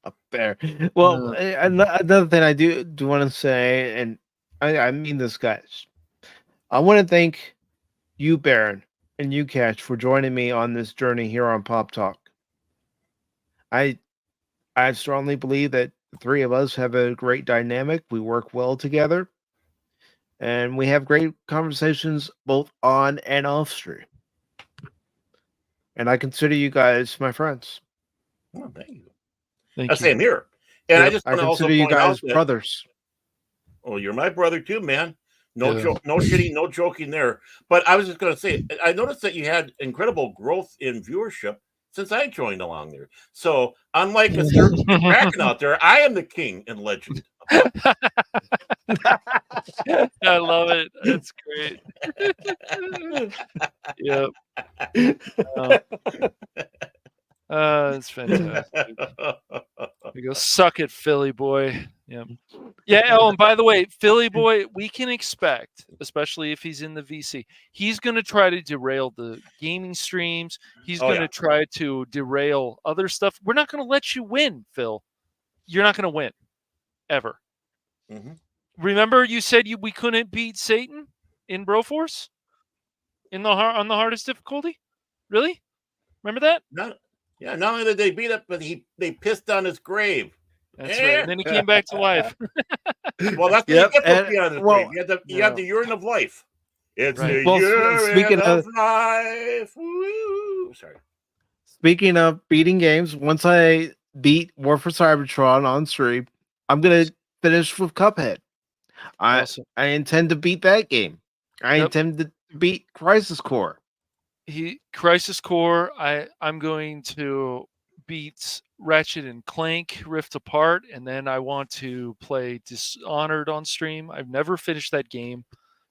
up there. Well, another thing I do want to say, and I mean this, guys. I want to thank you, Baron, and you, Cash, for joining me on this journey here on Pop Talk. I strongly believe that the three of us have a great dynamic. We work well together, and we have great conversations both on and off stream. And I consider you guys my friends. Oh, thank you. Thank you. Same here. And I just want to also consider you point guys out that, brothers. Oh, you're my brother too, man. No shitting, no joking there. But I was just going to say, I noticed that you had incredible growth in viewership since I joined along there. So unlike a certain Kraken out there, I am the king and legend. I love it. That's great. Yep. It's fantastic. You go, suck it, Philly boy. Yep. Yeah. Oh, and by the way, Philly boy, we can expect, especially if he's in the VC, he's going to try to derail the gaming streams. He's going to try to derail other stuff. We're not going to let you win, Phil. You're not going to win, ever. Remember, you said we couldn't beat Satan in Broforce on the hardest difficulty. Really? Remember that? Not only did they beat up, but they pissed on his grave. That's right. And then he came back to life. Well, that's what you get for being on his grave. You have the urine of life. It's the urine of life. Woo. Sorry. Speaking of beating games, once I beat War for Cybertron on stream, I'm gonna finish with Cuphead. I intend to beat that game. I intend to beat Crisis Core. Crisis Core. I'm going to beat Ratchet and Clank Rift Apart, and then I want to play Dishonored on stream. I've never finished that game,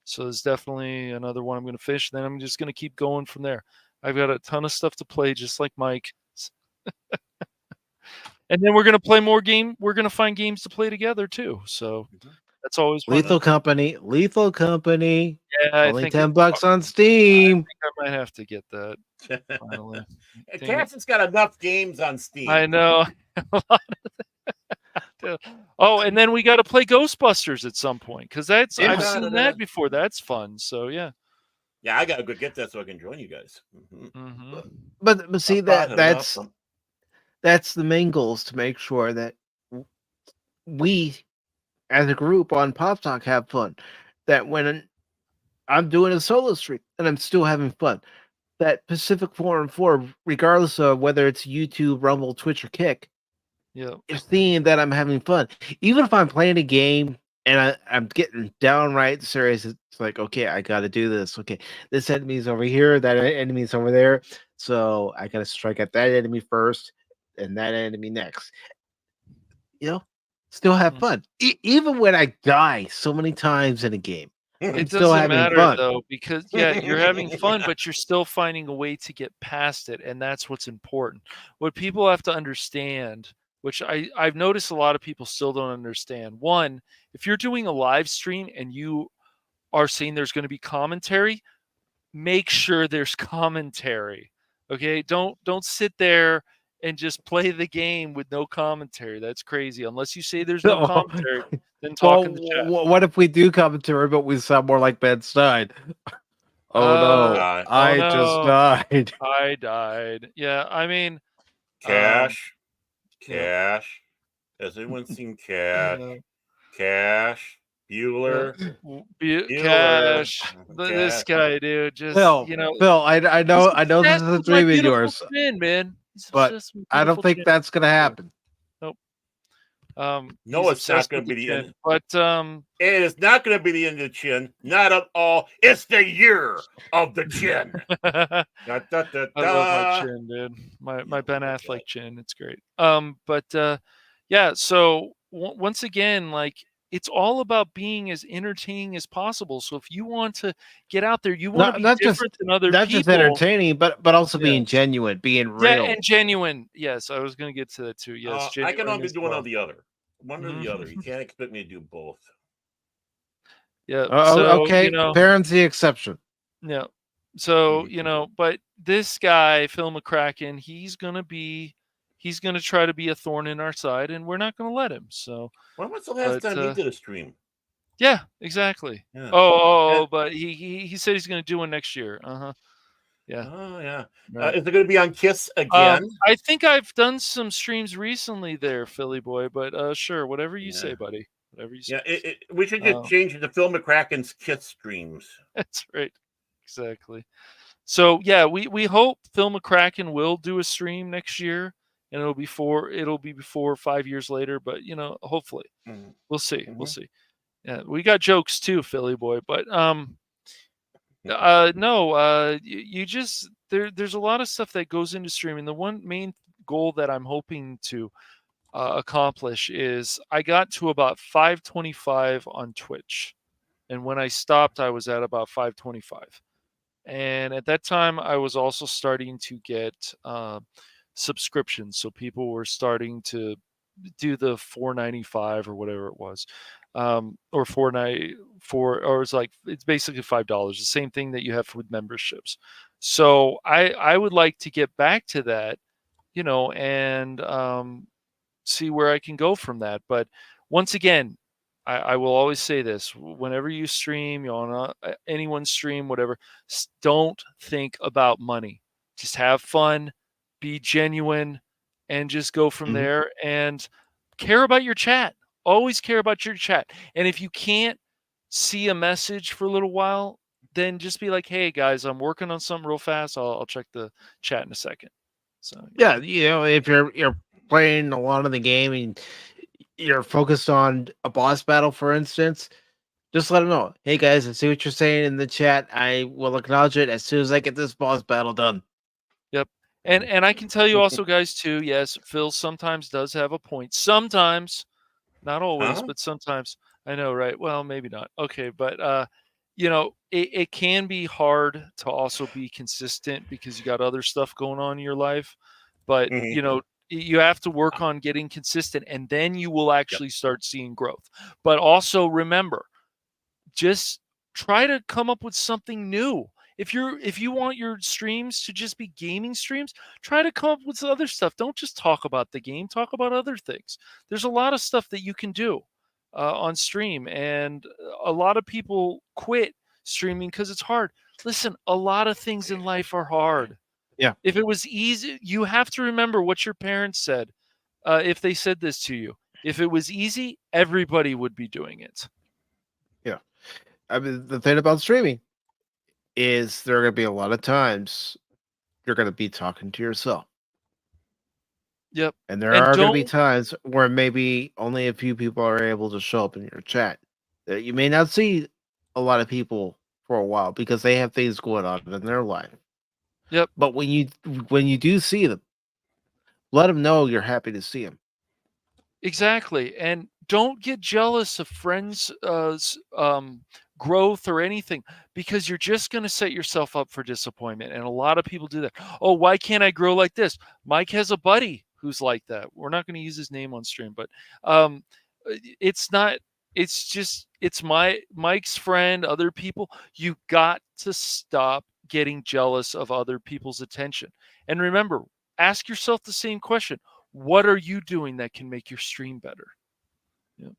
So there's definitely another one I'm going to finish. Then I'm just going to keep going from there. I've got a ton of stuff to play, just like Mike. And then we're going to play more game. We're going to find games to play together too. So that's always fun. Lethal Company. Yeah, I Only think $10 on I Steam. think I might have to get that finally. Cassie's got enough games on Steam. I know. Oh, and then we got to play Ghostbusters at some point because that's I've seen that before. That's fun. So yeah. Yeah, I gotta go get that so I can join you guys. But see that's the main goal, is to make sure that we, as a group on Pop Talk, have fun. That when I'm doing a solo stream and I'm still having fun, that PACIFIC414, regardless of whether it's YouTube, Rumble, Twitch, or Kick, is seeing that I'm having fun. Even if I'm playing a game and I'm getting downright serious, it's like, okay, I got to do this. Okay, this enemy's over here, that enemy's over there, so I got to strike at that enemy first and that enemy next. Still have fun. Even when I die so many times in a game, it doesn't matter though, because you're having fun, but you're still finding a way to get past it, and that's what's important. What people have to understand, which I've noticed a lot of people still don't understand. One, if you're doing a live stream and you are saying there's going to be commentary, make sure there's commentary. Okay, don't sit there and just play the game with no commentary. That's crazy. Unless you say there's no commentary, then talk in the chat. What if we do commentary, but we sound more like Ben Stein? I just died. I died. Yeah, I mean, Cash. Has anyone seen Cash? Cash. Bueller. Cash. This guy, dude. Just Phil, I know this is a dream of yours, man. But I don't think that's gonna happen. Nope. No, it's not going to be the end. But it is not going to be the end of the chin. Not at all. It's the year of the chin. I love my chin, dude. My Ben Affleck chin. It's great. But yeah. So once again, like, it's all about being as entertaining as possible. So if you want to get out there, you want to be different than other people. Not just entertaining, but also being genuine, being real. Yeah, and genuine. Yes, I was going to get to that too. Yes, I can only do one or the other. One or the other. You can't expect me to do both. Yeah. Okay. Parents the exception. Yeah. So but this guy, Phil McCracken, he's gonna try to be a thorn in our side, and we're not gonna let him. So when was the last time he did a stream? Yeah, exactly. Yeah. But he said he's gonna do one next year. Yeah. Oh yeah. Right. Is it going to be on Kiss again? I think I've done some streams recently there, Philly boy. But sure, whatever you say, buddy. Whatever you say. Yeah, we should just change it to Phil McCracken's Kiss streams. That's right. Exactly. So yeah, we hope Phil McCracken will do a stream next year, and it'll be before 5 years later. But hopefully, we'll see. We'll see. Yeah, we got jokes too, Philly boy. But no, you just there's a lot of stuff that goes into streaming. The one main goal that I'm hoping to accomplish is I got to about 525 on Twitch, and when I stopped, I was at about 525. And at that time, I was also starting to get subscriptions, so people were starting to do the $4.95 or whatever it was. Or it's basically $5, the same thing that you have with memberships. So I would like to get back to that, and see where I can go from that. But once again, I will always say this: whenever you stream, on anyone's stream, whatever, don't think about money. Just have fun, be genuine, and just go from there. And care about your chat. Always care about your chat. And if you can't see a message for a little while, then just be like, hey guys, I'm working on something real fast. I'll check the chat in a second. So yeah, if you're playing a lot of the game and you're focused on a boss battle, for instance, just let them know. Hey guys, I see what you're saying in the chat. I will acknowledge it as soon as I get this boss battle done. Yep. And I can tell you also, guys, too, yes, Phil sometimes does have a point. Sometimes. Not always, but sometimes. I know, right? Well, maybe not. Okay, but it can be hard to also be consistent because you got other stuff going on in your life. But, you have to work on getting consistent, and then you will actually start seeing growth. But also remember, just try to come up with something new. If you want your streams to just be gaming streams, try to come up with other stuff. Don't just talk about the game, talk about other things. There's a lot of stuff that you can do on stream, and a lot of people quit streaming because it's hard. Listen, a lot of things in life are hard. Yeah. If it was easy, you have to remember what your parents said. If they said this to you, if it was easy, everybody would be doing it. Yeah. I mean, the thing about streaming is there are going to be a lot of times you're going to be talking to yourself. Yep. And there are going to be times where maybe only a few people are able to show up in your chat. You may not see a lot of people for a while because they have things going on in their life. Yep. But when you do see them, let them know you're happy to see them. Exactly. And don't get jealous of friends' growth or anything, because you're just going to set yourself up for disappointment. And a lot of people do that. Oh, why can't I grow like this? Mike has a buddy who's like that. We're not going to use his name on stream, but it's not. It's Mike's friend, other people. You got to stop getting jealous of other people's attention. And remember, ask yourself the same question. What are you doing that can make your stream better? Yeah.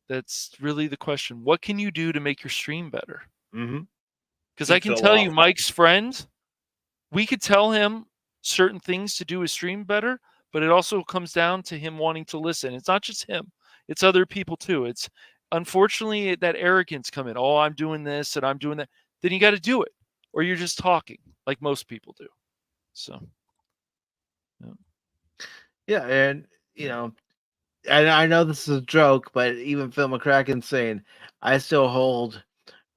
That's really the question. What can you do to make your stream better? Because I can tell you, Mike's friend, we could tell him certain things to do his stream better, but it also comes down to him wanting to listen. It's not just him. It's other people too. It's unfortunately that arrogance come in. Oh, I'm doing this and I'm doing that. Then you got to do it, or you're just talking like most people do. So. Yeah, and and I know this is a joke, but even Phil McCracken's saying, I still hold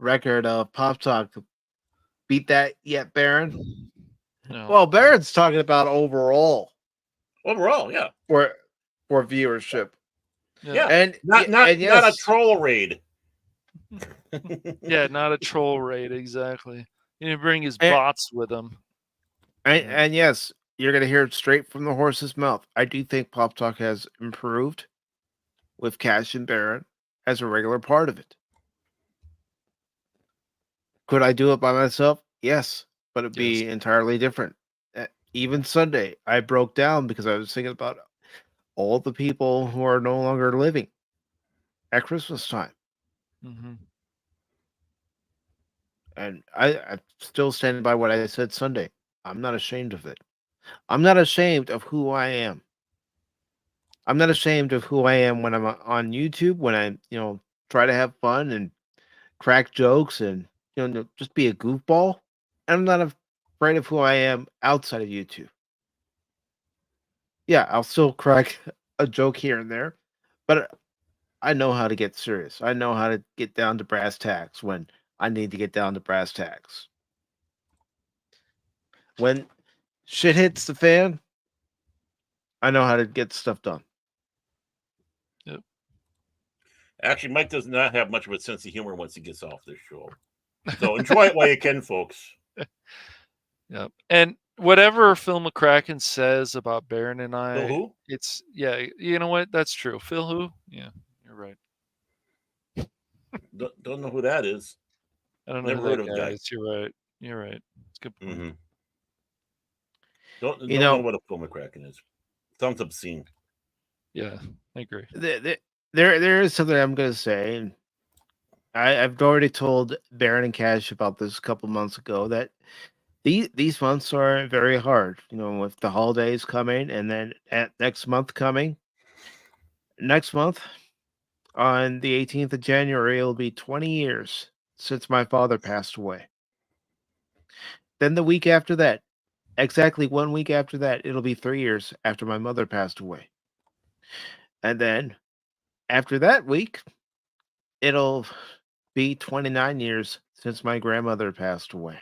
record of Pop Talk. Beat that yet, Baron? No. Well, Baron's talking about overall. Overall, yeah. For viewership. Yeah. And not a troll raid. Yeah, not a troll raid, exactly. He didn't bring his bots with him. And yes, you're going to hear it straight from the horse's mouth. I do think Pop Talk has improved with Cash and Baron as a regular part of it. Could I do it by myself? Yes, but it'd be entirely different. Even Sunday, I broke down because I was thinking about all the people who are no longer living at Christmas time. And I'm still standing by what I said Sunday. I'm not ashamed of it. I'm not ashamed of who I am. I'm not ashamed of who I am when I'm on YouTube, when I, try to have fun and crack jokes and, just be a goofball. I'm not afraid of who I am outside of YouTube. Yeah, I'll still crack a joke here and there, but I know how to get serious. I know how to get down to brass tacks when I need to get down to brass tacks. When shit hits the fan, I know how to get stuff done. Yep. Actually, Mike does not have much of a sense of humor once he gets off this show. So enjoy it while you can, folks. Yep. And whatever Phil McCracken says about Baron and I, Phil who? it's you know what? That's true. Phil who? Yeah, you're right. Don't know who that is. I don't know Never who heard that of guy guy. is. You're right. You're right. It's a good point. Don't know what a Phil McCracken is. Sounds obscene. Yeah, I agree. There is something I'm going to say, and I've already told Baron and Cash about this a couple months ago, that these months are very hard. With the holidays coming, and then next month coming. Next month, on the 18th of January, it'll be 20 years since my father passed away. Then the week after that, exactly 1 week after that, it'll be 3 years after my mother passed away. And then after that week, it'll be 29 years since my grandmother passed away.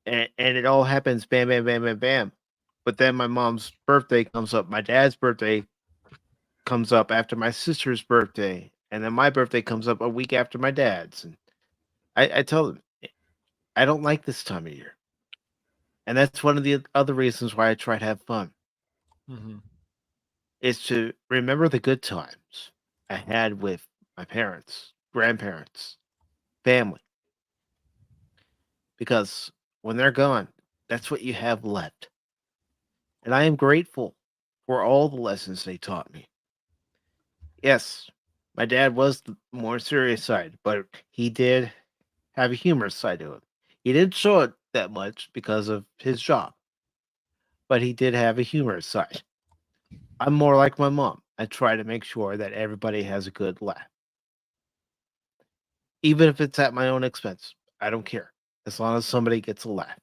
And it all happens bam, bam, bam, bam, bam. But then my mom's birthday comes up. My dad's birthday comes up after my sister's birthday. and then my birthday comes up a week after my dad's, and I tell them I don't like this time of year, and that's one of the other reasons why I try to have fun. Mhm. Is to remember the good times I had with my parents, grandparents, family, because when they're gone, that's what you have left. And I am grateful for all the lessons they taught me. Yes, my dad was the more serious side, but he did have a humorous side to him. He didn't show it that much because of his job, but he did have a humorous side. I'm more like my mom. I try to make sure that everybody has a good laugh. Even if it's at my own expense. I don't care. As long as somebody gets a laugh.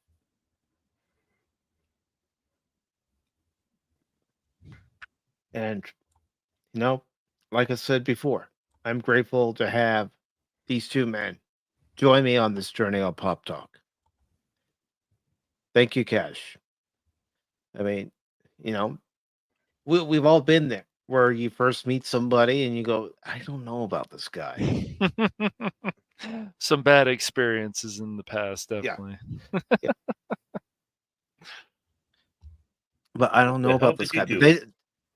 And, you know, like I said before, I'm grateful to have these two men join me on this journey on Pop Talk. Thank you, Cash. I mean, you know, we've all been there where you first meet somebody and you go, I don't know about this guy. Some bad experiences in the past, Yeah. definitely. Yeah. But I don't know How about did this you guy. do?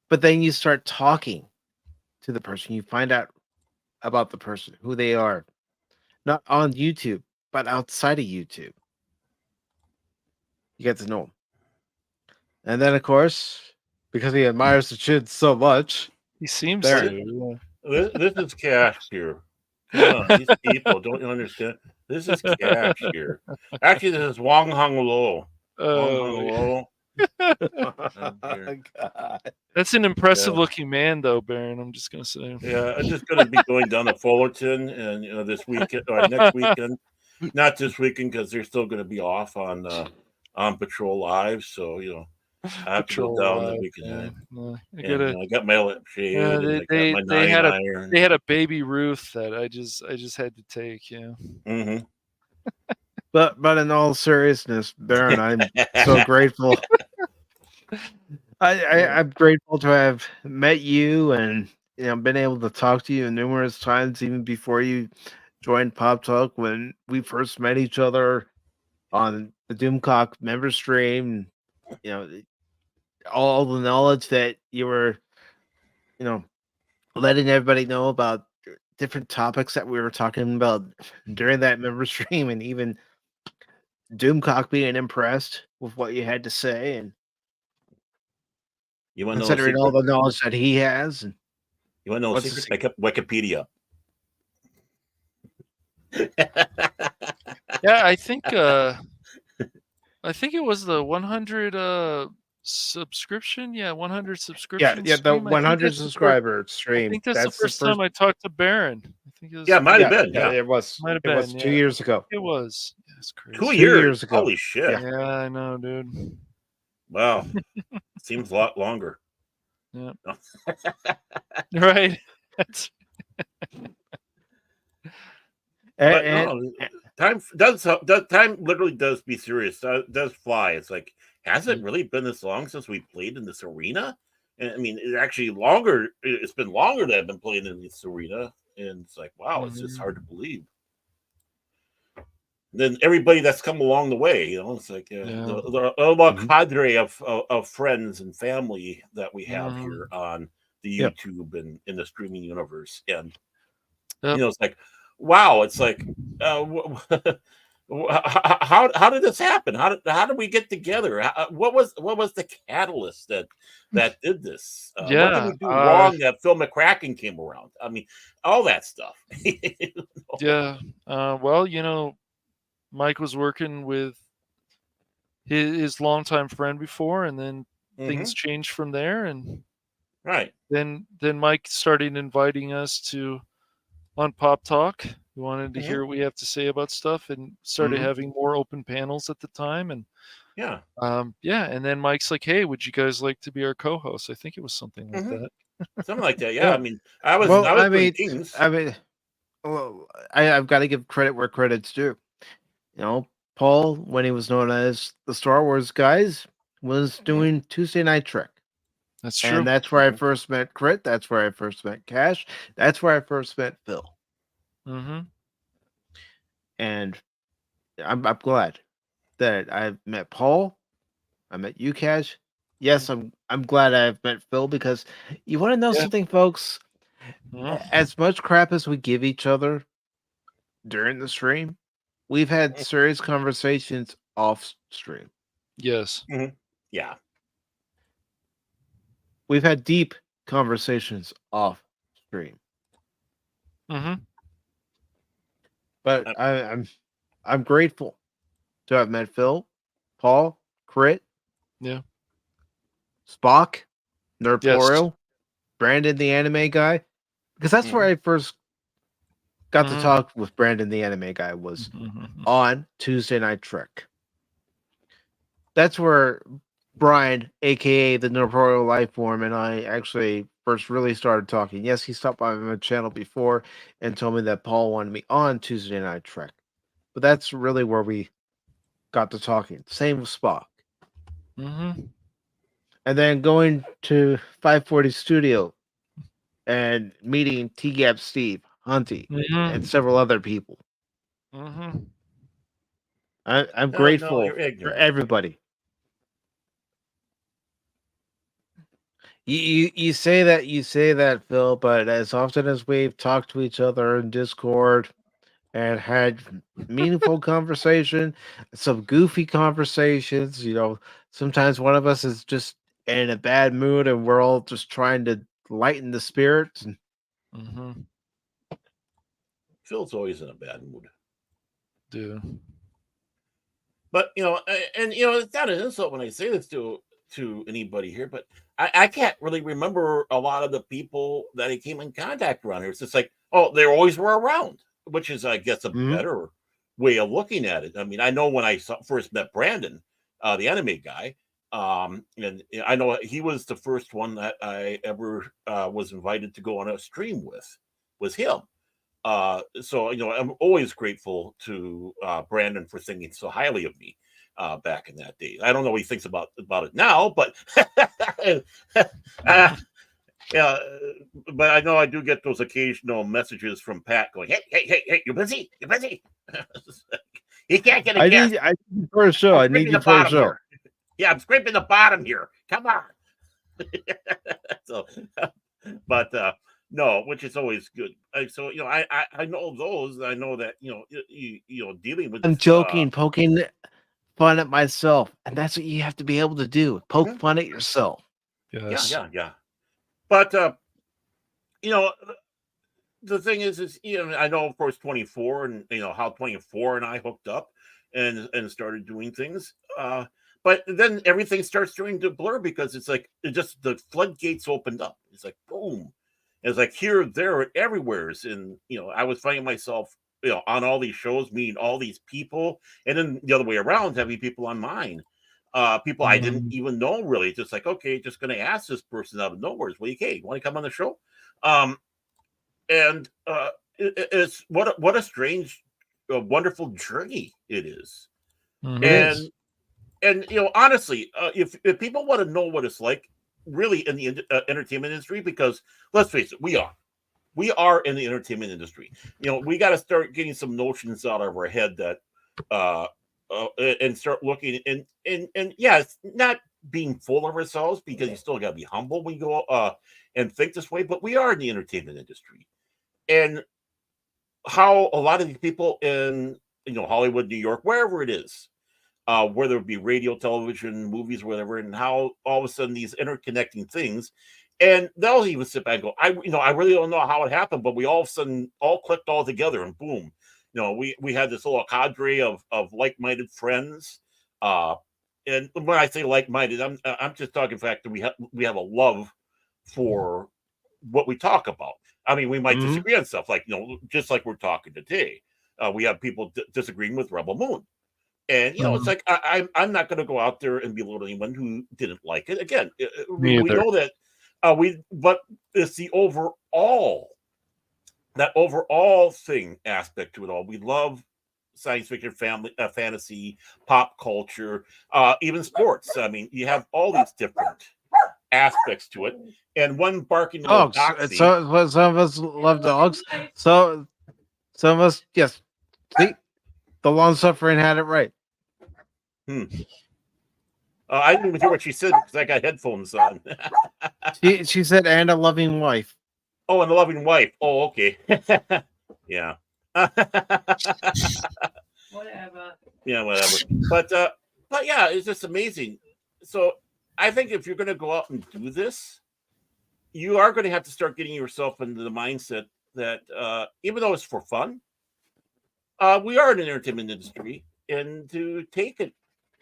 But then you start talking to the person. You find out about the person, who they are, not on YouTube, but outside of YouTube. You get to know him. And then, of course, because he admires the kid so much, He seems there. to. This is Cash here. Come on, these people don't you understand? This is Cash here. Actually, this is Wong Hung Lo. Wong Hung Lo. God. That's an impressive looking man, though, Baron. I'm just gonna say. Yeah, I'm just gonna be going down to Fullerton, and this weekend or next weekend, not this weekend because they're still gonna be off on Patrol Live. So I have to go down the weekend. I got my lip shaved, and I got my they nine iron. They had a baby Ruth that I just had to take. Yeah. Mm-hmm. But in all seriousness, Baron, I'm so grateful. I'm grateful to have met you and been able to talk to you numerous times, even before you joined Pop Talk when we first met each other on the Doomcock member stream. All the knowledge that you were, letting everybody know about different topics that we were talking about during that member stream, and even Doomcock being impressed with what you had to say, and you want to know considering all the knowledge that he has. And you want to know a secret? I kept Wikipedia. Yeah, I think it was the 100 subscription. Yeah, 100 subscription. Yeah, the stream. 100 subscriber stream. I think that's the first time I talked to Baron. I think it was. Yeah, might have been. Yeah, it was. Might have been. It was 2 years ago. It was. That's crazy. 2 years ago. Holy shit! Yeah, I know, dude. Wow, seems a lot longer. Yeah. Right. But time time literally does be serious. Does fly. It's like, has it really been this long since we played in this arena? And I mean, it's actually longer. It's been longer that I've been playing in this arena, and it's like, wow, it's just hard to believe. And then everybody that's come along the way, it's like the cadre of friends and family that we have here on the YouTube and in the streaming universe, and it's like, wow, it's like, how did this happen? How did we get together? What was the catalyst that did this? What did we do wrong that Phil McCracken came around? I mean, all that stuff. Yeah. Well, Mike was working with his longtime friend before, and then things changed from there, and right. Then Mike started inviting us on Pop Talk. He wanted to hear what we have to say about stuff, and started having more open panels at the time. And and then Mike's like, "Hey, would you guys like to be our co-host?" I think it was something like that. Something like that. Yeah. I mean, I've got to give credit where credit's due. Paul, when he was known as the Star Wars Guys, was doing Tuesday Night Trek. That's true. And that's where I first met Crit. That's where I first met Cash. That's where I first met Phil. Mm-hmm. And I'm glad that I've met Paul. I met you, Cash. Yes, I'm glad I've met Phil, because you want to know something, folks? As much crap as we give each other during the stream, we've had serious conversations off stream. Yes. Yeah. We've had deep conversations off stream. Mm-hmm. But I'm grateful to have met Phil, Paul, Crit, Yeah, Spock, Nerdporio, yes. Brandon the anime guy, because that's where I first got to talk with Brandon the anime guy, was on Tuesday Night Trek. That's where Brian, aka the Nerdporio Lifeform, and I actually first really started talking. Yes, he stopped by my channel before and told me that Paul wanted me on Tuesday Night Trek. But that's really where we got to talking. Same with Spock. Mm-hmm. And then going to 540 Studio and meeting T-Gap Steve, Hunty, and several other people. Mm-hmm. I'm No, grateful you're for ignorant. everybody. You say that, Phil, but as often as we've talked to each other in Discord and had meaningful conversation, some goofy conversations, sometimes one of us is just in a bad mood and we're all just trying to lighten the spirits. Mm-hmm. Phil's always in a bad mood. Yeah. But it's not an insult when I say this to anybody here, but I can't really remember a lot of the people that I came in contact around here. It's just like, oh, they always were around, which is, I guess, a better way of looking at it. I mean, I know when I first met Brandon, the anime guy, and I know he was the first one that I ever was invited to go on a stream with, was him. So I'm always grateful to Brandon for thinking so highly of me back in that day. I don't know what he thinks about it now, but yeah, but I know I do get those occasional messages from Pat going, "Hey, you busy? You busy? You can't get a guest. I need you for a show. I need you for a show. Here. Yeah, I'm scraping the bottom here. Come on." So, but no, which is always good. So I know those. I know that dealing with. I'm joking, poking fun at myself, and that's what you have to be able to do. Poke fun at yourself. Yes. Yeah. But the thing is I know, of course, 24, and how 24 and I hooked up and started doing things. But then everything starts starting to blur, because it's like the floodgates opened up. It's like boom. It's like here, there, everywhere. And I was finding myself on all these shows, meeting all these people, and then the other way around, having people on mine. People I didn't even know, really. Just like, okay, just going to ask this person out of nowhere, well, okay, you want to come on the show? And it's what a strange, wonderful journey it is. And honestly, if people want to know what it's like really in the entertainment industry, because let's face it, we are in the entertainment industry. We got to start getting some notions out of our head that and start looking and yeah, it's not being full of ourselves, because you still got to be humble when you go and think this way. But we are in the entertainment industry, and how a lot of these people in Hollywood, New York, wherever it is, whether it be radio, television, movies, whatever, and how all of a sudden these interconnecting things, and they'll even sit back and go, I really don't know how it happened, but we all of a sudden all clicked all together, and boom, we had this little cadre of like-minded friends. And when I say like-minded, I'm just talking fact that we have a love for what we talk about. I mean, we might disagree on stuff, like just like we're talking today. We have people disagreeing with Rebel Moon. And it's like I'm not going to go out there and belittle anyone who didn't like it. Again, we know that but it's the overall thing aspect to it all. We love science fiction, fantasy, pop culture, even sports. I mean, you have all these different aspects to it. And one barking little Dogs. doxy. So some of us love dogs. So some of us, yes. See, the long suffering had it right. I didn't even hear what she said because I got headphones on. She said, and a loving wife. Oh, and a loving wife. Oh, okay. Yeah. Whatever. Yeah, whatever. But yeah, it's just amazing. So I think if you're going to go out and do this, you are going to have to start getting yourself into the mindset that even though it's for fun, we are in an entertainment industry, and to take it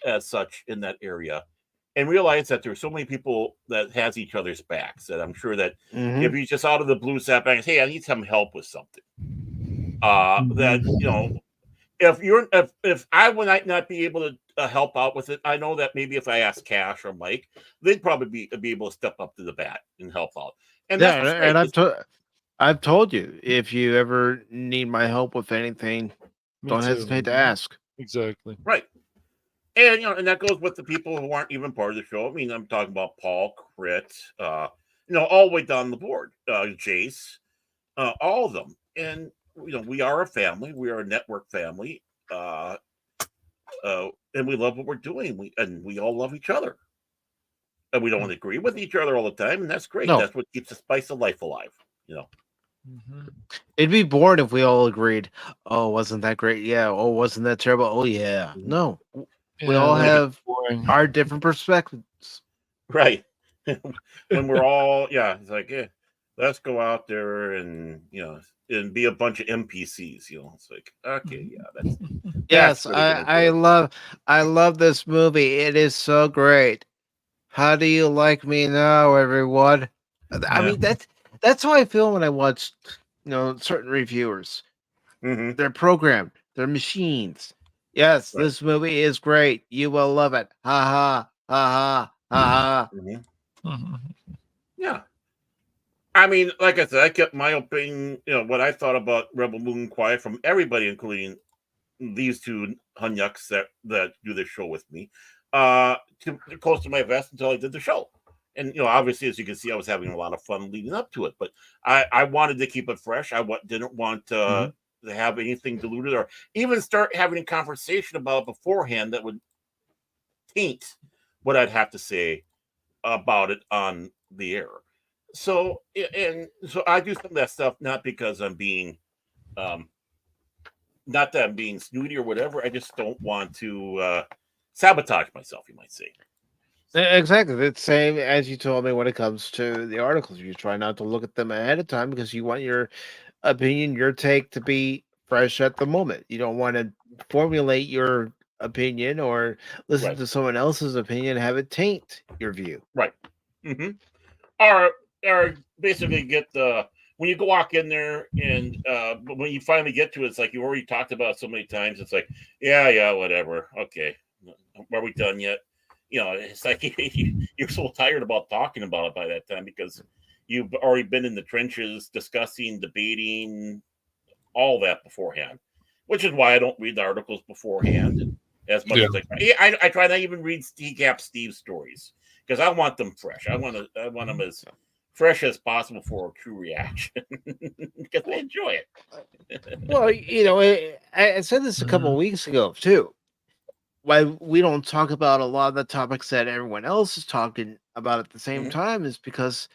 as such in that area and realize that there's so many people that has each other's backs, that I'm sure that if you just out of the blue sat back and say, hey, I need some help with something, that, you know, if I would not be able to help out with it, I know that maybe if I asked Cash or Mike, they'd probably be able to step up to the bat and help out. And Yeah, that's and I've told you, if you ever need my help with anything, don't hesitate to ask. Exactly. Right. And you know, and that goes with the people who aren't even part of the show. I mean, I'm talking about Paul, Crit, you know, all the way down the board, Jace, all of them. And you know, we are a family. We are a network family, and we love what we're doing. We all love each other, and we don't agree with each other all the time, and that's great. No. That's what keeps the spice of life alive. You know. It'd be boring if we all agreed. Oh, wasn't that great? Yeah. Oh, wasn't that terrible? Oh, yeah. No, we all have our different perspectives. Right. When we're all, yeah, it's like, yeah, let's go out there and, you know, and be a bunch of NPCs, you know. It's like, okay, yeah, that's Yes, really gonna do I love this movie. It is so great. How do you like me now, everyone? I mean, that's how I feel when I watch, you know, certain reviewers. They're programmed. They're machines. Yes, this movie is great. You will love it. Ha ha ha ha ha. Yeah. I mean, like I said, I kept my opinion, you know, what I thought about Rebel Moon quiet from everybody, including these two hunyucks that do this show with me, to close to my vest until I did the show. And you know, obviously, as you can see, I was having a lot of fun leading up to it, but I wanted to keep it fresh. Didn't want to have anything diluted or even start having a conversation about it beforehand that would taint what I'd have to say about it on the air. So I do some of that stuff not because I'm being not that I'm being snooty or whatever. I just don't want to sabotage myself, you might say. Exactly. It's the same as you told me when it comes to the articles. You try not to look at them ahead of time because you want your opinion, your take to be fresh at the moment. You don't want to formulate your opinion or listen to someone else's opinion and have it taint your view. Right. Or basically get the when you go walk in there and when you finally get to it, it's like you already talked about it so many times. It's like, yeah, whatever. Okay. Are we done yet? You know, it's like you're so tired about talking about it by that time because you've already been in the trenches discussing, debating, all that beforehand, which is why I don't read the articles beforehand as much as I try not even read Steve's stories because I want them fresh. I want them as fresh as possible for a true reaction because I enjoy it. Well, you know, I said this a couple of weeks ago too. Why we don't talk about a lot of the topics that everyone else is talking about at the same time is because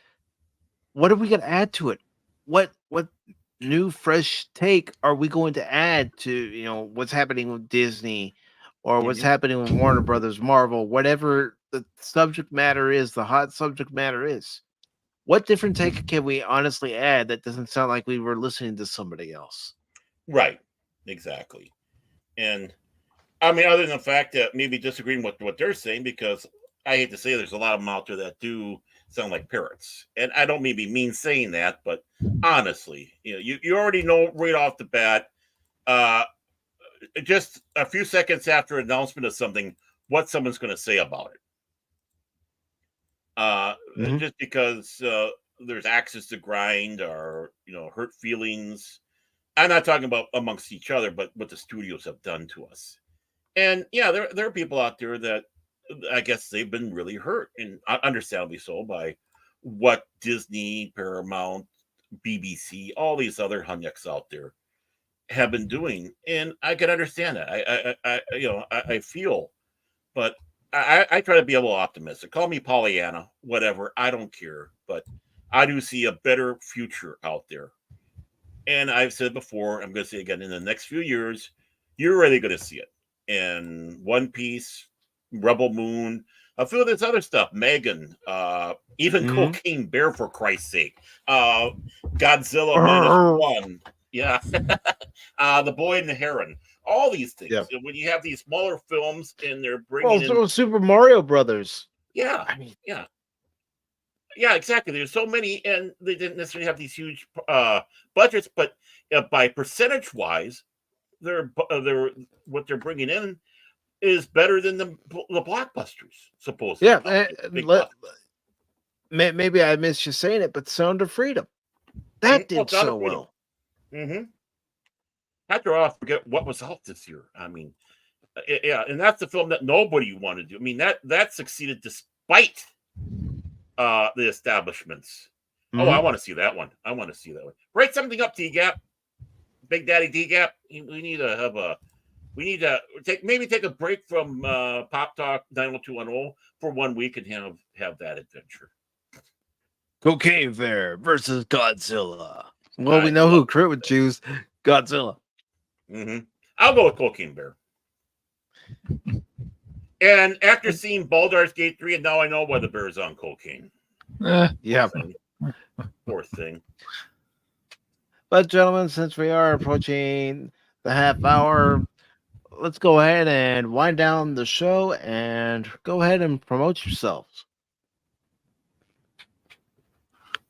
what are we going to add to it? What new fresh take are we going to add to, you know, what's happening with Disney or what's happening with Warner Brothers, Marvel, whatever the subject matter is, the hot subject matter is? What different take can we honestly add that doesn't sound like we were listening to somebody else? Right. Exactly. And I mean, other than the fact that maybe disagreeing with what they're saying, because I hate to say there's a lot of them out there that do sound like parrots. And I don't maybe mean saying that, but honestly, you know, you already know right off the bat, just a few seconds after announcement of something, what someone's going to say about it. Just because there's axes to grind or, you know, hurt feelings. I'm not talking about amongst each other, but what the studios have done to us. And yeah, there are people out there that I guess they've been really hurt, and understandably so, by what Disney, Paramount, BBC, all these other hunyucks out there have been doing, and I can understand that. I feel, but I try to be a little optimistic. Call me Pollyanna, whatever. I don't care, but I do see a better future out there. And I've said before, I'm going to say again, in the next few years, you're really going to see it. And One Piece, Rebel Moon, a few of this other stuff, Megan, even Cocaine Bear, for Christ's sake, Godzilla -1, yeah, The Boy and the Heron, all these things. Yeah. When you have these smaller films and they're bringing in Super Mario Brothers. Yeah, I mean, yeah, exactly. There's so many, and they didn't necessarily have these huge budgets, but by percentage wise, they're what they're bringing in is better than the blockbusters, supposedly. Yeah, maybe I missed you saying it, but Sound of Freedom, that did so well. Mm-hmm. After all, I forget what was out this year. I mean, yeah, and that's the film that nobody wanted to do. I mean, that succeeded despite the establishments. Oh, I want to see that one. I want to see that one. Write something up, D-Gap. Big Daddy D-Gap. We need to have a. We need to take a break from Pop Talk 90210 for 1 week and have that adventure. Cocaine Bear versus Godzilla. Well, we know who Crit would choose. Godzilla. Mm-hmm. I'll go with Cocaine Bear. And after seeing Baldur's Gate 3, and now I know why the bear is on cocaine. Yeah. Poor thing. But, gentlemen, since we are approaching the half hour, let's go ahead and wind down the show and go ahead and promote yourselves.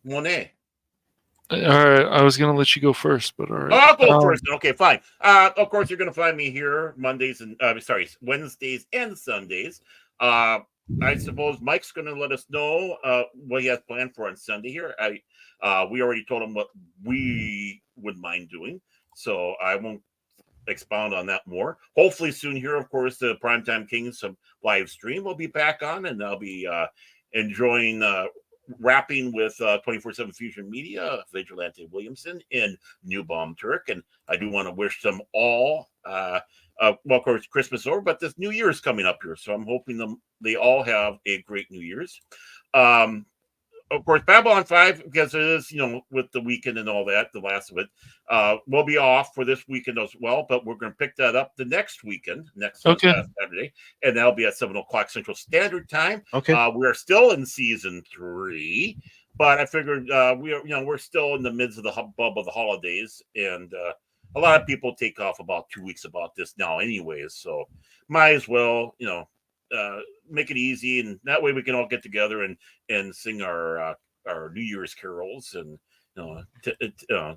Monet. All right, I was going to let you go first, but all right. I'll go first. Okay, fine. Of course, you're going to find me here Wednesdays and Sundays. I suppose Mike's going to let us know what he has planned for on Sunday here. We already told him what we would mind doing, so I won't expound on that more. Hopefully soon here, of course, the Primetime Kings live stream will be back on, and I'll be enjoying rapping with 24/7 Fusion Media, Vigilante Williamson, and New Bomb Turk. And I do want to wish them all, well, of course, Christmas over, but this New Year's coming up here. So I'm hoping they all have a great New Year's. Of course, Babylon 5, because it is, with the weekend and all that, the last of it, will be off for this weekend as well, but we're going to pick that up the next weekend, Saturday, and that'll be at 7 o'clock Central Standard Time. Okay. We are still in season 3, but I figured we're still in the midst of the hubbub of the holidays, and a lot of people take off about 2 weeks about this now anyways, so might as well, make it easy, and that way we can all get together and sing our New Year's carols, and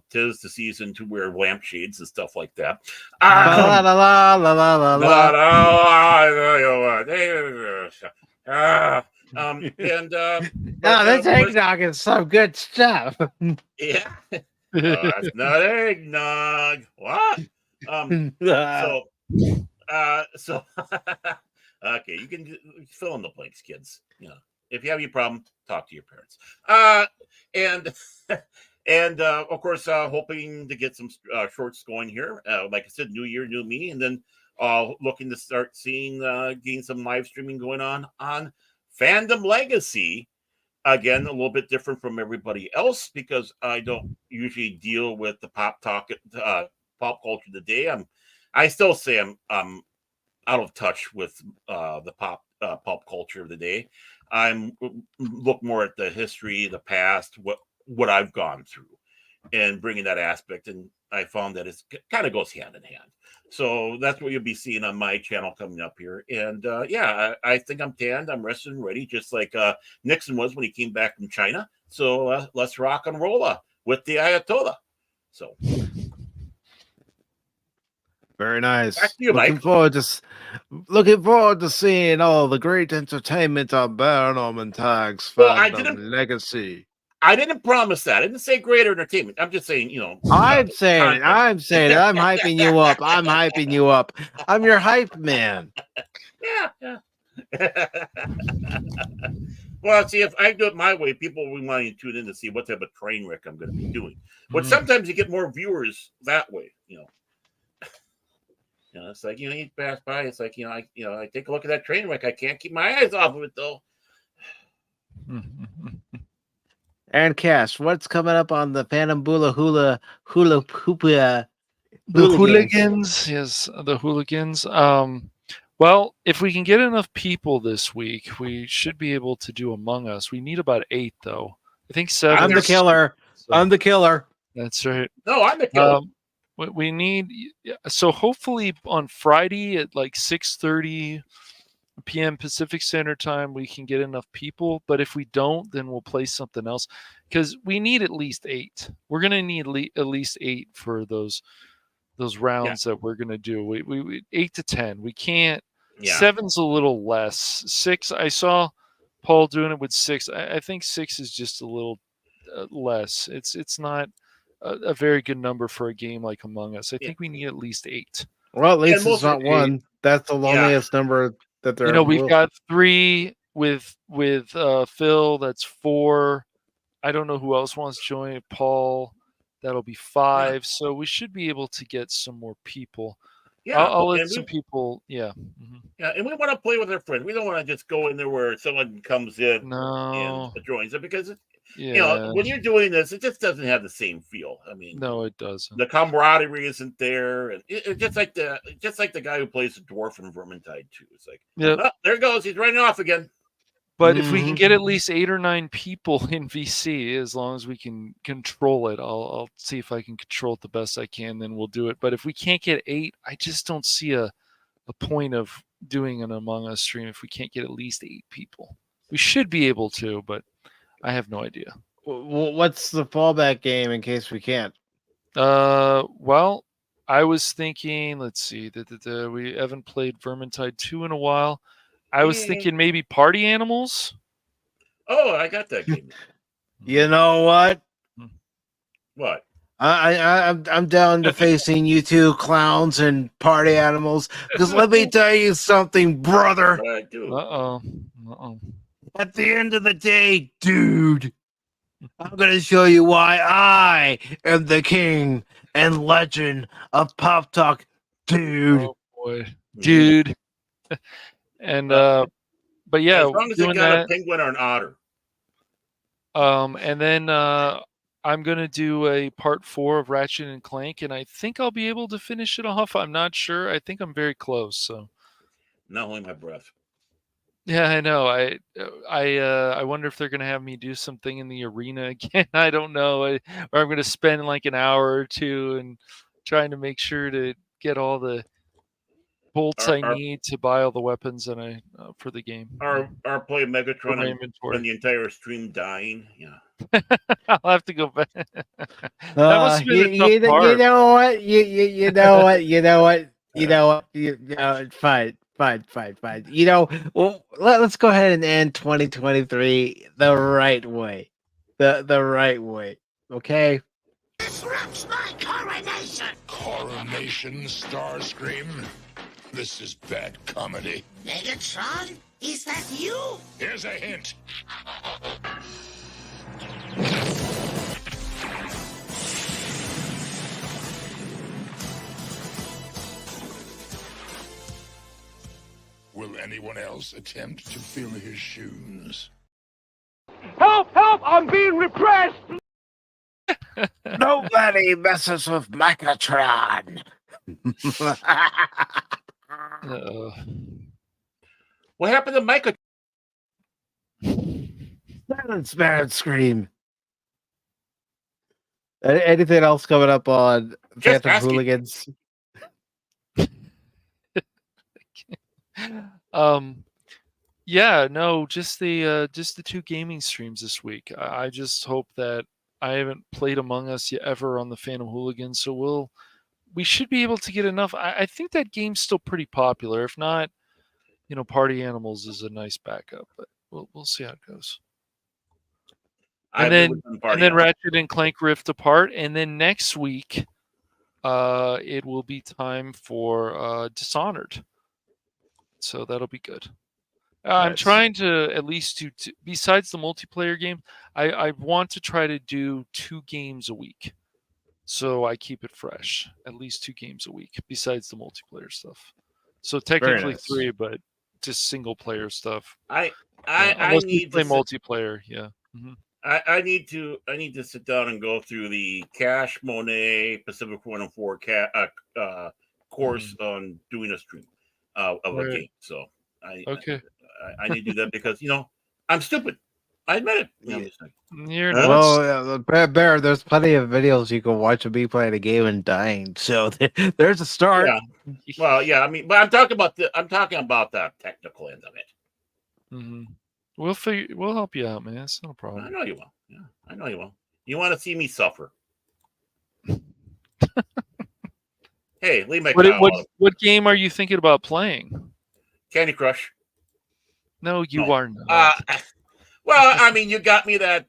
tis the season to wear lampshades and stuff like that. This eggnog is some good stuff. Yeah, that's not eggnog. What? So okay, you can fill in the blanks, kids. If you have any problem, talk to your parents. And of course, hoping to get some shorts going here. Like I said, new year, new me, and then looking to start getting some live streaming going on Fandom Legacy. Again, a little bit different from everybody else because I don't usually deal with the pop culture today. I still say I'm out of touch with the pop culture of the day. I'm look more at the history, the past, what I've gone through, and bringing that aspect. And I found that it kind of goes hand in hand. So that's what you'll be seeing on my channel coming up here. And I think I'm tanned, I'm rested and ready, just like Nixon was when he came back from China. So let's rock and roll with the Ayatollah. So. Very nice. You, looking forward to seeing all the great entertainment on Baron Orman Tagg's Fandom Legacy. I didn't promise that. I didn't say great entertainment. I'm just saying, I'm saying it. I'm hyping you up. I'm hyping you up. I'm your hype man. Yeah. Well, see, if I do it my way, people will be wanting to tune in to see what type of train wreck I'm going to be doing. But sometimes you get more viewers that way. It's like you pass by. It's like I take a look at that train wreck. I can't keep my eyes off of it though. And Cash, what's coming up on the Phantom Hula Hoopa? The hooligans, yes, the hooligans. Well, if we can get enough people this week, we should be able to do Among Us. We need about 8, though. I think 7. I'm the killer. I'm the killer. That's right. No, I'm the killer. We need so hopefully on Friday at like 6:30 p.m. Pacific Standard Time we can get enough people. But if we don't, then we'll play something else because we need at least 8. We're gonna need at least 8 for those rounds that we're gonna do. We 8 to 10. We can't. Yeah. 7's a little less. 6. I saw Paul doing it with 6. I think 6 is just a little less. It's not a very good number for a game like Among Us. I think we need at least 8. Well, at least it's not 1. That's the loneliest number that there. We've got 3 with Phil. That's 4. I don't know who else wants to join. Paul. That'll be 5. Yeah. So we should be able to get some more people. Yeah, I'll let some people. Yeah. Mm-hmm. Yeah, and we want to play with our friends. We don't want to just go in there where someone comes in and joins it because when you're doing this, it just doesn't have the same feel. I mean, no, it doesn't. The camaraderie isn't there, and it's just like the guy who plays the dwarf in Vermintide 2. It's like, there goes, he's running off again. But if we can get at least 8 or 9 people in VC, as long as we can control it, I'll see if I can control it the best I can. Then we'll do it. But if we can't get 8, I just don't see a point of doing an Among Us stream if we can't get at least 8 people. We should be able to, but I have no idea. What's the fallback game in case we can't? Well, I was thinking. Let's see. We haven't played Vermintide 2 in a while. I was thinking maybe Party Animals. Oh, I got that game. You know what? What? I'm down to facing you two clowns and Party Animals because let me tell you something, brother. I do. Uh-oh. At the end of the day, dude, I'm gonna show you why I am the king and legend of Pop Talk, dude. Oh boy, dude. And but yeah, as long as you got a penguin or an otter. And then I'm gonna do a part 4 of Ratchet and Clank, and I think I'll be able to finish it off. I'm not sure. I think I'm very close. So, not holding my breath. Yeah, I know. I wonder if they're gonna have me do something in the arena again. I don't know, or I'm gonna spend like an hour or 2 and trying to make sure to get all the bolts I need to buy all the weapons and I for the game. Or play Megatron and the entire stream dying. Yeah. I'll have to go back. You know what? You know what? You know what? You know what? Fine. You know, well, let's go ahead and end 2023 the right way. The right way. Okay? Disrupts my coronation! Coronation, Starscream? This is bad comedy. Megatron? Is that you? Here's a hint. Will anyone else attempt to fill his shoes? Help! I'm being repressed! Nobody messes with Megatron. What happened to Micah? Silence, man, scream. Anything else coming up on Phantom Hooligans? Yeah, no, just the 2 gaming streams this week. I just hope that I haven't played Among Us yet ever on the Phantom Hooligans, so we should be able to get enough. I think that game's still pretty popular. If not, Party Animals is a nice backup, but we'll see how it goes. And then Ratchet and Clank Rift Apart, and then next week, it will be time for Dishonored. So that'll be good. I'm Nice. trying to at least do besides the multiplayer game, I want to try to do 2 games a week. So I keep it fresh. At least 2 games a week besides the multiplayer stuff. So technically nice. 3, but just single player stuff. I Unless we need play to sit, multiplayer, yeah. Mhm. I need to sit down and go through the Cash Monet Pacific 104 course on doing a stream of a Right. game. So Okay. I need to do that because I'm stupid. I admit it. I'm just like, You're Huh? not. Well, Bear, there's plenty of videos you can watch of me playing a game and dying. So there's a start. yeah. Well, yeah. I mean, but I'm talking about the technical end of it. Mhm. We'll help you out, man. It's no I problem. know you will. Yeah, I know you will. You want to see me suffer? Hey, leave my cow out. What game are you thinking about playing? Candy Crush. No, you No. are not. Well, I mean, you got me that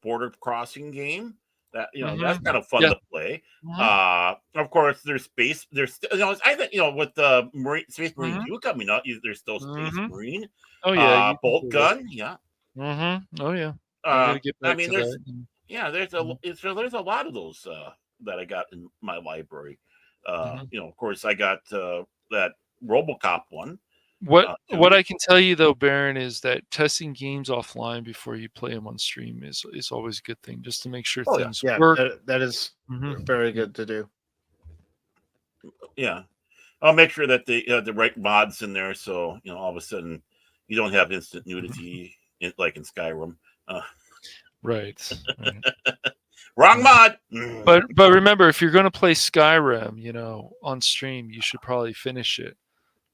border crossing game. That that's kind of fun Yeah. to play. Of course, there's space. There's I think with the Space Marine 2 coming up, there's still Space Marine. Oh yeah, Bolt gun. Yeah. Oh yeah. I gotta get back I mean, to there's that. there's a lot of those that I got in my library. Mhm. Of course, I got that RoboCop one. What I can tell you though, Baron, is that testing games offline before you play them on stream is always a good thing, just to make sure Oh, yeah. things Yeah, work. that is very good to do. Yeah, I'll make sure that the right mods in there, so all of a sudden you don't have instant nudity like in Skyrim. Right. Wrong mod. But remember, if you're going to play Skyrim, on stream, you should probably finish it.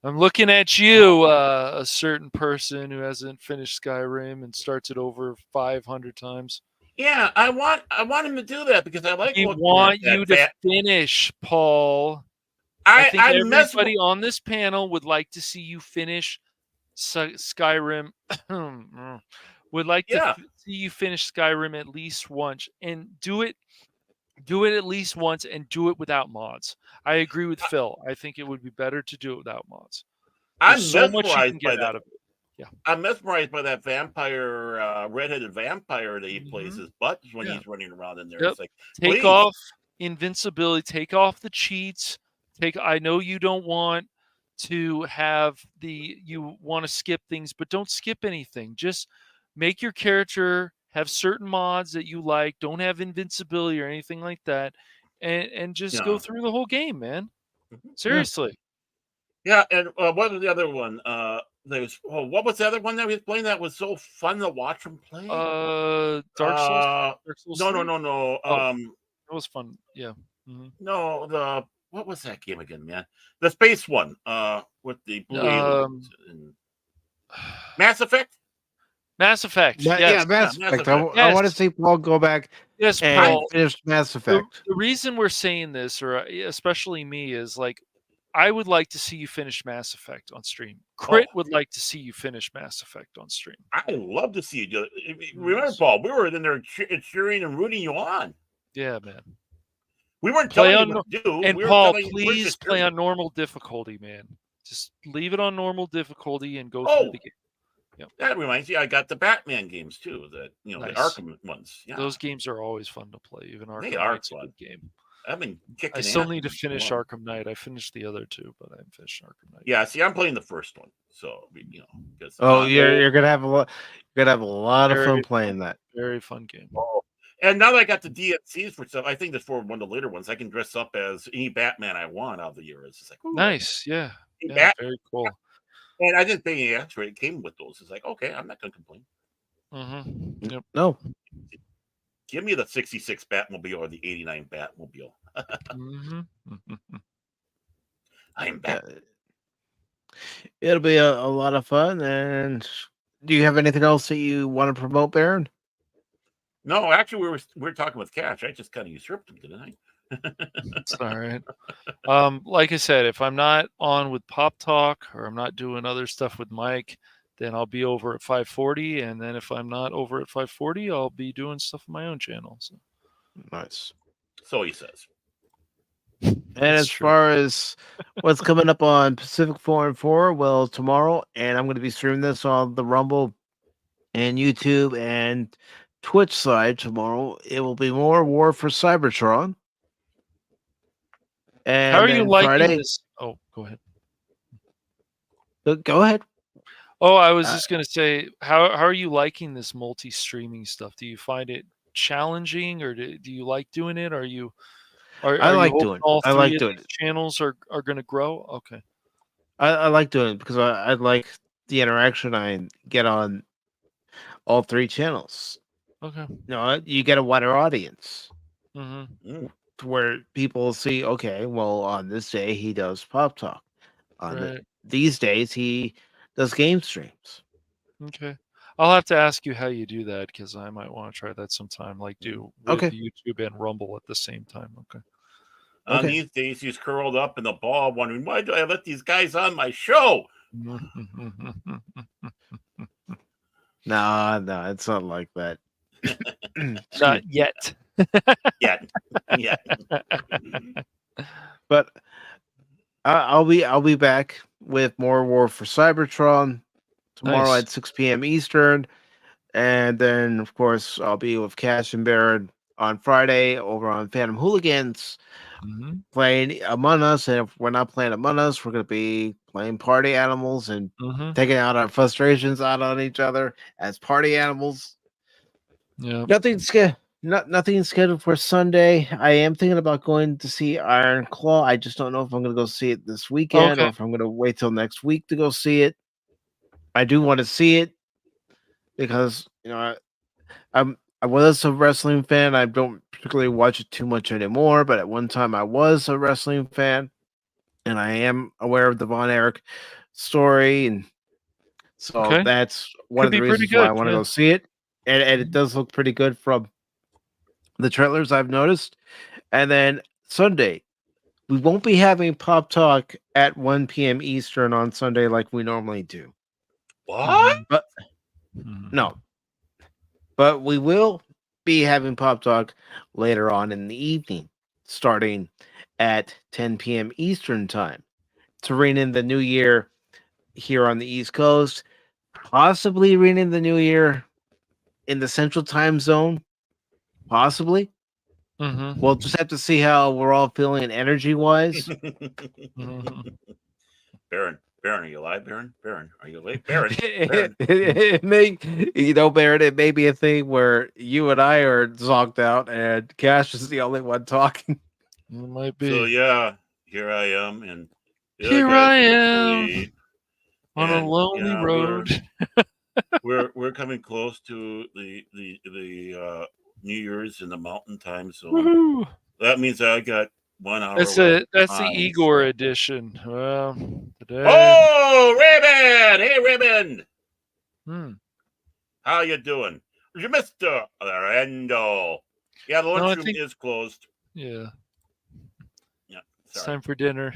I'm looking at you, a certain person who hasn't finished Skyrim and starts it over 500 times. Yeah, I want him to do that because I like. We want you to finish, Paul. I think everybody on this panel would like to see you finish Skyrim. Would like to see you finish Skyrim at least once and do it at least once and do it without mods. I agree with Phil. I think it would be better to do it without mods. There's so much you can get out of it. Yeah. I'm mesmerized by that vampire, redheaded vampire that he plays his butt when he's running around in there. Yep. It's like, take off invincibility, take off the cheats. I know you don't want to have you want to skip things, but don't skip anything. Just make your character have certain mods that you like. Don't have invincibility or anything like that, and just go through the whole game, man. Seriously. Yeah, and what was the other one? What was the other one that he was playing that was so fun to watch him play? Dark Souls. Dark Souls No. 3? It was fun. Yeah. No, what was that game again, man? The space one. With the blue aliens and Mass Effect. Mass Effect. Yeah, yes. Mass Effect. I want to see Paul go back and Paul. Finish Mass Effect. The reason we're saying this, or especially me, is like I would like to see you finish Mass Effect on stream. Crit would like to see you finish Mass Effect on stream. I love to see you do it. Remember, Paul, we were in there cheering and rooting you on. Yeah, man. We weren't telling you what to do. And Paul, please play on normal difficulty, man. Just leave it on normal difficulty and go through the game. Yep. That reminds me, I got the Batman games too. The Arkham ones. Yeah, those games are always fun to play. Even Arkham Knight's a good game. I've been kicking. I still need to finish Arkham Knight. I finished the other two, but I haven't finished Arkham Knight. Yeah, see, I'm playing the first one, so you're gonna have a lot. You're gonna have a lot of fun playing that. Very fun game. And now that I got the DLCs for stuff, I think that's for one of the later ones. I can dress up as any Batman I want out of the year. It's just like nice, yeah, very cool. And I didn't pay any extra. It came with those. It's like, okay, I'm not gonna complain. Yep. No. Give me the 66 Batmobile or the 89 Batmobile. I'm back. It'll be a lot of fun. And do you have anything else that you want to promote, Baron? No, actually, we were talking with Cash. I just kind of usurped him, didn't I? It's all right. Like I said, if I'm not on with Pop Talk or I'm not doing other stuff with Mike, then I'll be over at 540. And then if I'm not over at 540, I'll be doing stuff on my own channel. So. Nice. So he says. And That's as true. far as what's coming up on Pacific414, well, tomorrow, and I'm going to be streaming this on the Rumble and YouTube and Twitch side tomorrow. It will be more War for Cybertron. And How are you then liking Friday, this? Oh, go ahead. go ahead. Oh, I was Uh, just gonna say, how are you liking this multi-streaming stuff? Do you find it challenging, or do you like doing it? Are you are you hoping all I three like of doing these it. channels are gonna grow? Okay. I like doing it because I like the interaction I get on all three channels. Okay. You get a wider audience Mm-hmm. to where people see, okay, well, on this day he does Pop Talk. Right. These days he does game streams. Okay. I'll have to ask you how you do that because I might want to try that sometime. Like do with Okay. YouTube and Rumble at the same time. Okay. On these days, he's curled up in the ball, wondering why do I let these guys on my show? No, it's not like that. Not yet. Yet. But I'll be back with more War for Cybertron tomorrow Nice. at 6 p.m. Eastern, and then of course I'll be with Cash and Baron on Friday over on Phantom Hooligans playing Among Us. And if we're not playing Among Us, we're gonna be playing Party Animals and taking out our frustrations out on each other as party animals. Yeah. Nothing scheduled for Sunday. I am thinking about going to see Iron Claw. I just don't know if I'm going to go see it this weekend or Okay. if I'm going to wait till next week to go see it. I do want to see it because I was a wrestling fan. I don't particularly watch it too much anymore, but at one time I was a wrestling fan, and I am aware of the Von Erich story, and so Okay. that's one Could of the be pretty reasons why I good. want to Yeah. go see it. And it does look pretty good from the trailers I've noticed. And then Sunday, we won't be having Pop Talk at 1 p.m. Eastern on Sunday like we normally do. What? But no. But we will be having Pop Talk later on in the evening, starting at 10 p.m. Eastern time to ring in the new year here on the East Coast, possibly ring in the new year in the Central Time Zone, possibly. We'll just have to see how we're all feeling energy wise. Baron, are you alive, Baron? Baron, are you late? Baron, It may, Baron, it may be a thing where you and I are zonked out and Cash is the only one talking. It might be. So yeah, here I am, and Here I am on a lonely yeah, road. We're coming close to the New Year's in the Mountain Time Zone. Woohoo! That means I got 1 hour. That's the Igor edition. Well, today. Oh, Raymond! Hey, Raymond! How you doing, Mr. Arendo? Yeah, the lunchroom is closed. Yeah. Yeah. It's time for dinner.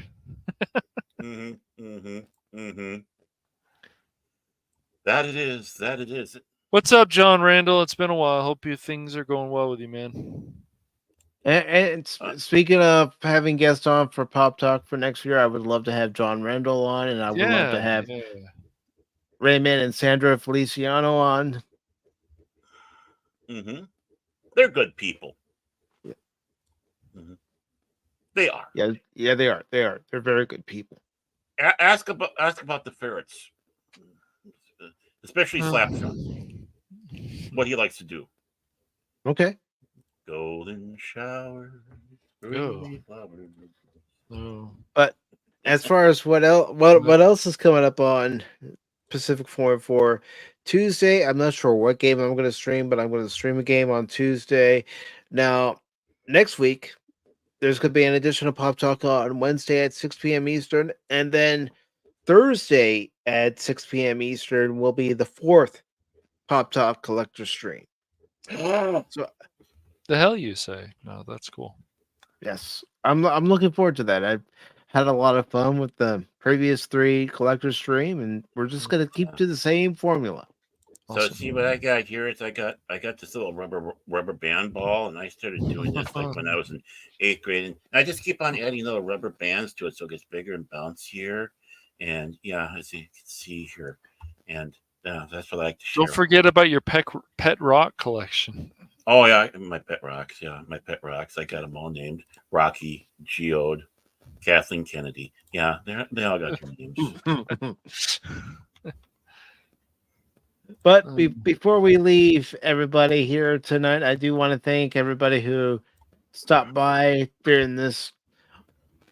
That it is. What's up, John Randall? It's been a while. Hope things are going well with you, man. And speaking of having guests on for Pop Talk for next year, I would love to have John Randall on, and I would love to have Raymond and Sandra Feliciano on. They're good people. They are. Yeah, they are. They're very good people. Ask about the ferrets, especially Slapshot. What he likes to do. Okay. Golden shower. But as far as what else is coming up on Pacific414 Tuesday, I'm not sure what game I'm going to stream, but I'm going to stream a game on Tuesday. Now, next week, there's going to be an additional Pop Talk on Wednesday at 6 p.m. Eastern, and then Thursday at 6 p.m. Eastern will be the 4th Pop Talk collector stream. So, the hell you say? No, that's cool. Yes, I'm looking forward to that. I've had a lot of fun with the previous 3 collector stream, and we're just going to keep to the same formula. So Awesome. see what I got here is I got this little rubber band ball, and I started doing this like when I was in 8th grade, and I just keep on adding little rubber bands to it so it gets bigger and bouncier. And yeah, as you can see here, and that's what I like to share. Don't forget about your pet rock collection. Oh yeah, my pet rocks. Yeah, my pet rocks. I got them all named Rocky, Geode, Kathleen Kennedy. Yeah, they all got their names. But before we leave everybody here tonight, I do want to thank everybody who stopped by during this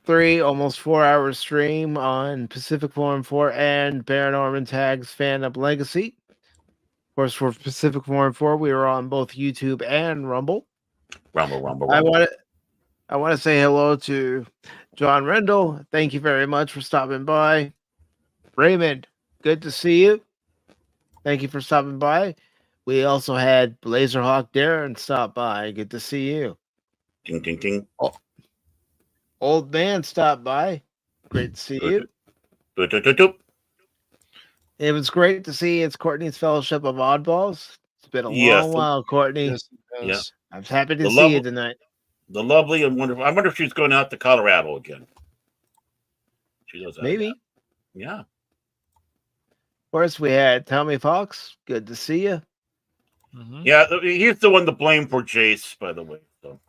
almost 4 hour stream on PACIFIC414 and Baron Orman Tag's Fandom Legacy. Of course, for PACIFIC414, we are on both YouTube and Rumble. Rumble. I want to say hello to John Rendell. Thank you very much for stopping by. Raymond, good to see you. Thank you for stopping by. We also had Blazerhawk Darren stop by. Good to see you. Ding, ding, ding. Old man stopped by. Great to see you. It was great to see it's Courtney's Fellowship of Oddballs. It's been a long while, Courtney. Yes. I'm happy to see you tonight. The lovely and wonderful. I wonder if she's going out to Colorado again. She does that. Maybe. Yeah. Of course, we had Tommy Fox. Good to see you. Mm-hmm. Yeah, he's the one to blame for Jace, by the way. So,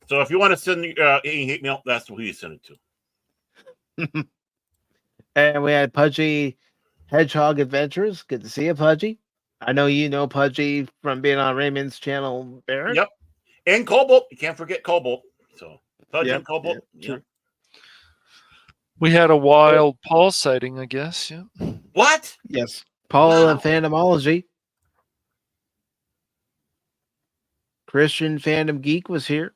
so if you want to send any hate mail, that's who you send it to. And we had Pudgy Hedgehog Adventures. Good to see you, Pudgy. I know you know Pudgy from being on Raymond's channel, Baron. Yep. And Cobalt. You can't forget Cobalt. So Pudgy and Cobalt. Yeah. We had a wild Paul sighting, I guess. Yeah. What? Yes. Paul and Phantomology. Christian Fandom Geek was here.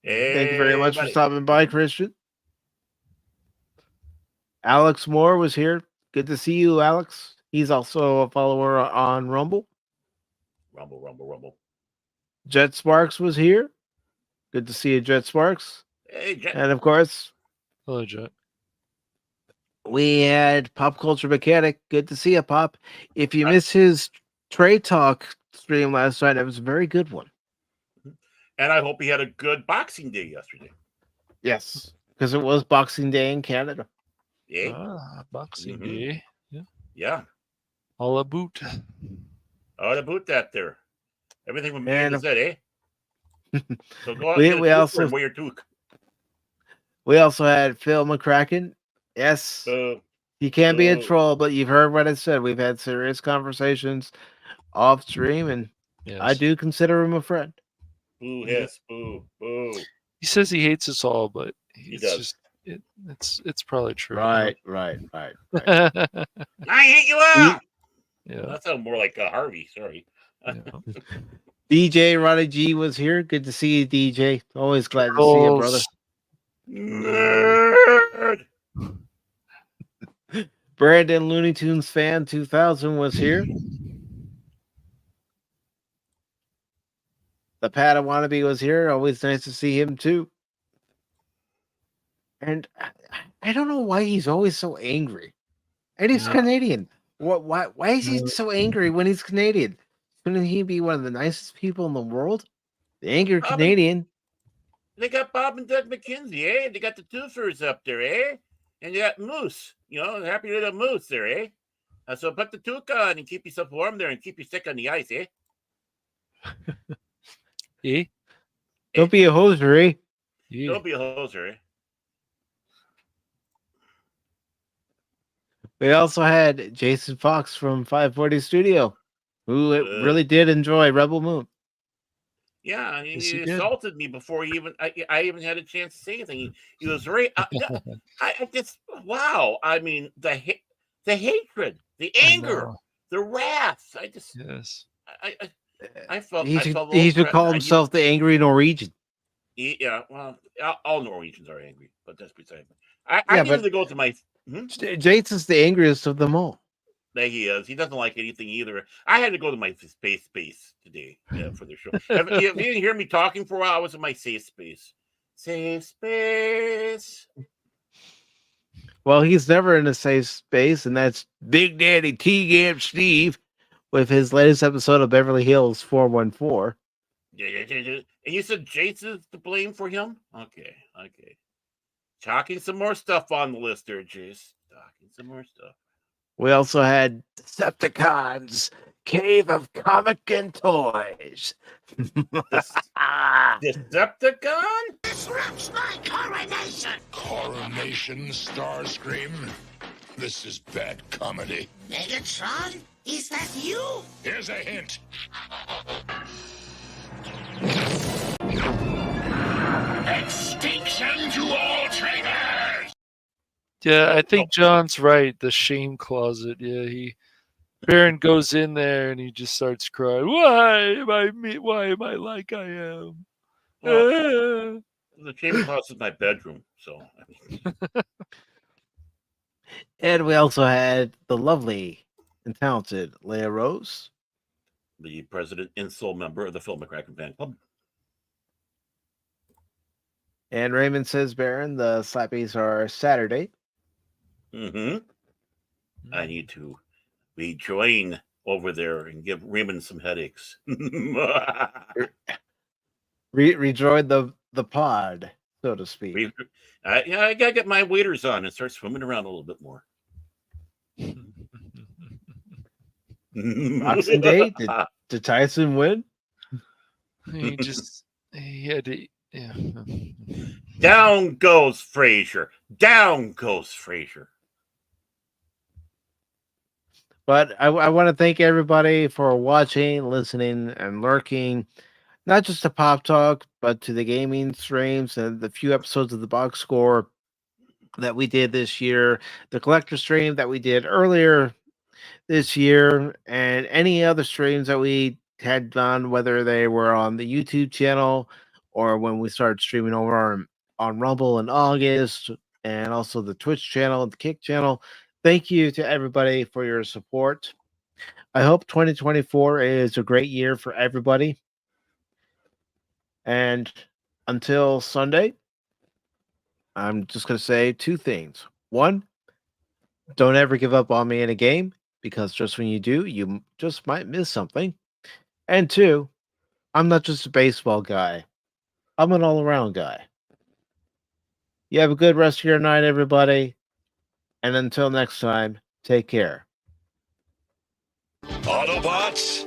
Hey, thank you very much for stopping by, Christian. Alex Moore was here. Good to see you, Alex. He's also a follower on Rumble. Rumble. Jet Sparks was here. Good to see you, Jet Sparks. Hey, Jet. And of course, hello, Jet. We had Pop Culture Mechanic. Good to see you, Pop. If you missed his Trade Talk stream last night, it was a very good one. And I hope he had a good Boxing Day yesterday. Yes, because it was Boxing Day in Canada. Yeah. Boxing Day. Yeah. All about. All about that there. Everything from me to Z, eh? So go out we also and wear your toque. We also had Phil McCracken. Yes. He can be a troll, but you've heard what I said. We've had serious conversations off stream, and I do consider him a friend. Boo, yes, boo. He says he hates us all, but he does. Just it's probably true. Right. I hate you all. Yeah. That sounds more like Harvey. Sorry. Yeah. DJ Ronnie G was here. Good to see you, DJ. Always glad to see you, brother. Nerd. Brandon Looney Tunes fan 2000 was here. The Pat Wannabe was here. Always nice to see him too. And I don't know why he's always so angry. And he's Canadian. Why is he so angry when he's Canadian? Couldn't he be one of the nicest people in the world? The angry Canadian. They got Bob and Doug McKenzie, eh? They got the twofers up there, eh? And you got Moose, happy little Moose there, eh? So put the toque on and keep yourself warm there and keep your stick on the ice, eh? Eh? Don't be a hoser, eh? Yeah. Don't be a hoser, eh? We also had Jason Fox from 540 Studio, who really did enjoy Rebel Moon. Yeah, he assaulted me before I even had a chance to say anything. He was very. I just wow. I mean the hatred, the anger, the wrath. I just I felt. He should call himself the angry Norwegian. Yeah, well, all Norwegians are angry, but that's beside me. I usually go to my. Jason's the angriest of them all. There he is. He doesn't like anything either. I had to go to my safe space today for the show. If you didn't hear me talking for a while, I was in my safe space. Safe space. Well, he's never in a safe space, and that's Big Daddy T-Gam Steve with his latest episode of Beverly Hills 414. Yeah. And you said Jason's to blame for him? Okay. Talking some more stuff on the list there, Jace. Talking some more stuff. We also had Decepticons Cave of Comic and Toys. Decepticon? Disrupts my coronation! Coronation, Starscream? This is bad comedy. Megatron? Is that you? Here's a hint. Extinction to all traitors! Yeah, I think John's right. The shame closet. Yeah, Baron goes in there and he just starts crying. Why am I like I am? Well, the shame closet is my bedroom, so. And we also had the lovely and talented Leia Rose, the president and sole member of the Phil McCracken Fan Club. And Raymond Says Baron. The slappies are Saturday. I need to rejoin over there and give Raymond some headaches. Rejoin the pod, so to speak. I gotta get my waders on and start swimming around a little bit more. Boxing Day? Did Tyson win? He had to. Yeah. Down goes Frazier. Down goes Frazier. But I want to thank everybody for watching, listening, and lurking. Not just to Pop Talk, but to the gaming streams and the few episodes of the box score that we did this year, the collector stream that we did earlier this year, and any other streams that we had done, whether they were on the YouTube channel or when we started streaming over on Rumble in August, and also the Twitch channel, the Kick channel. Thank you to everybody for your support. I hope 2024 is a great year for everybody. And until Sunday, I'm just going to say two things. One, don't ever give up on me in a game, because just when you do, you just might miss something. And two, I'm not just a baseball guy. I'm an all-around guy. You have a good rest of your night, everybody. And until next time, take care. Autobots,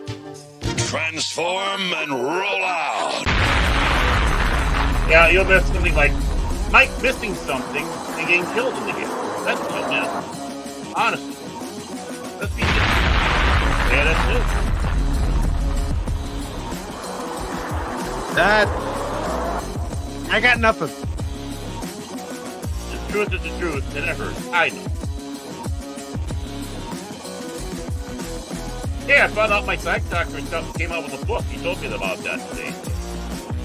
transform and roll out. Yeah, you'll miss something like Mike missing something and getting killed in the game. That's what you'll miss. Honestly. Let's be honest. Yeah, that's it. I got nothing. The truth is the truth, and it hurts. I know. Yeah, I found out my psych doctor came out with a book. He told me about that today.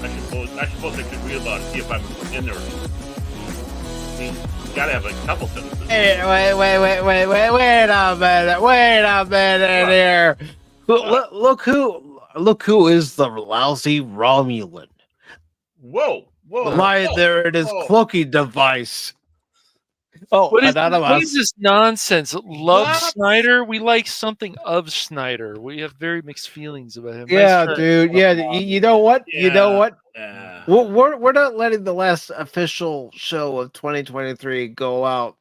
I suppose I should read about it, see if I'm in there. I mean, you gotta have a couple sentences. Wait a minute here. Look who is the lousy Romulan. Whoa. There it is, cloaking device. Oh, what is this nonsense? Love Snyder? We like something of Snyder. We have very mixed feelings about him. Yeah, dude. Yeah, you know what? Yeah. You know what? Yeah. We're not letting the last official show of 2023 go out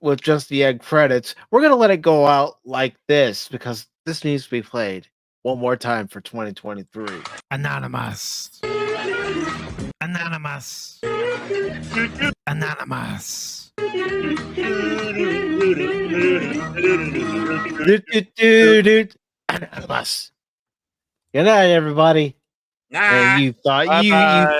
with just the end credits. We're gonna let it go out like this, because this needs to be played one more time for 2023. Anonymous. Anonymous. Anonymous. Anonymous. Good night, everybody. Nah. And you thought Bye-bye.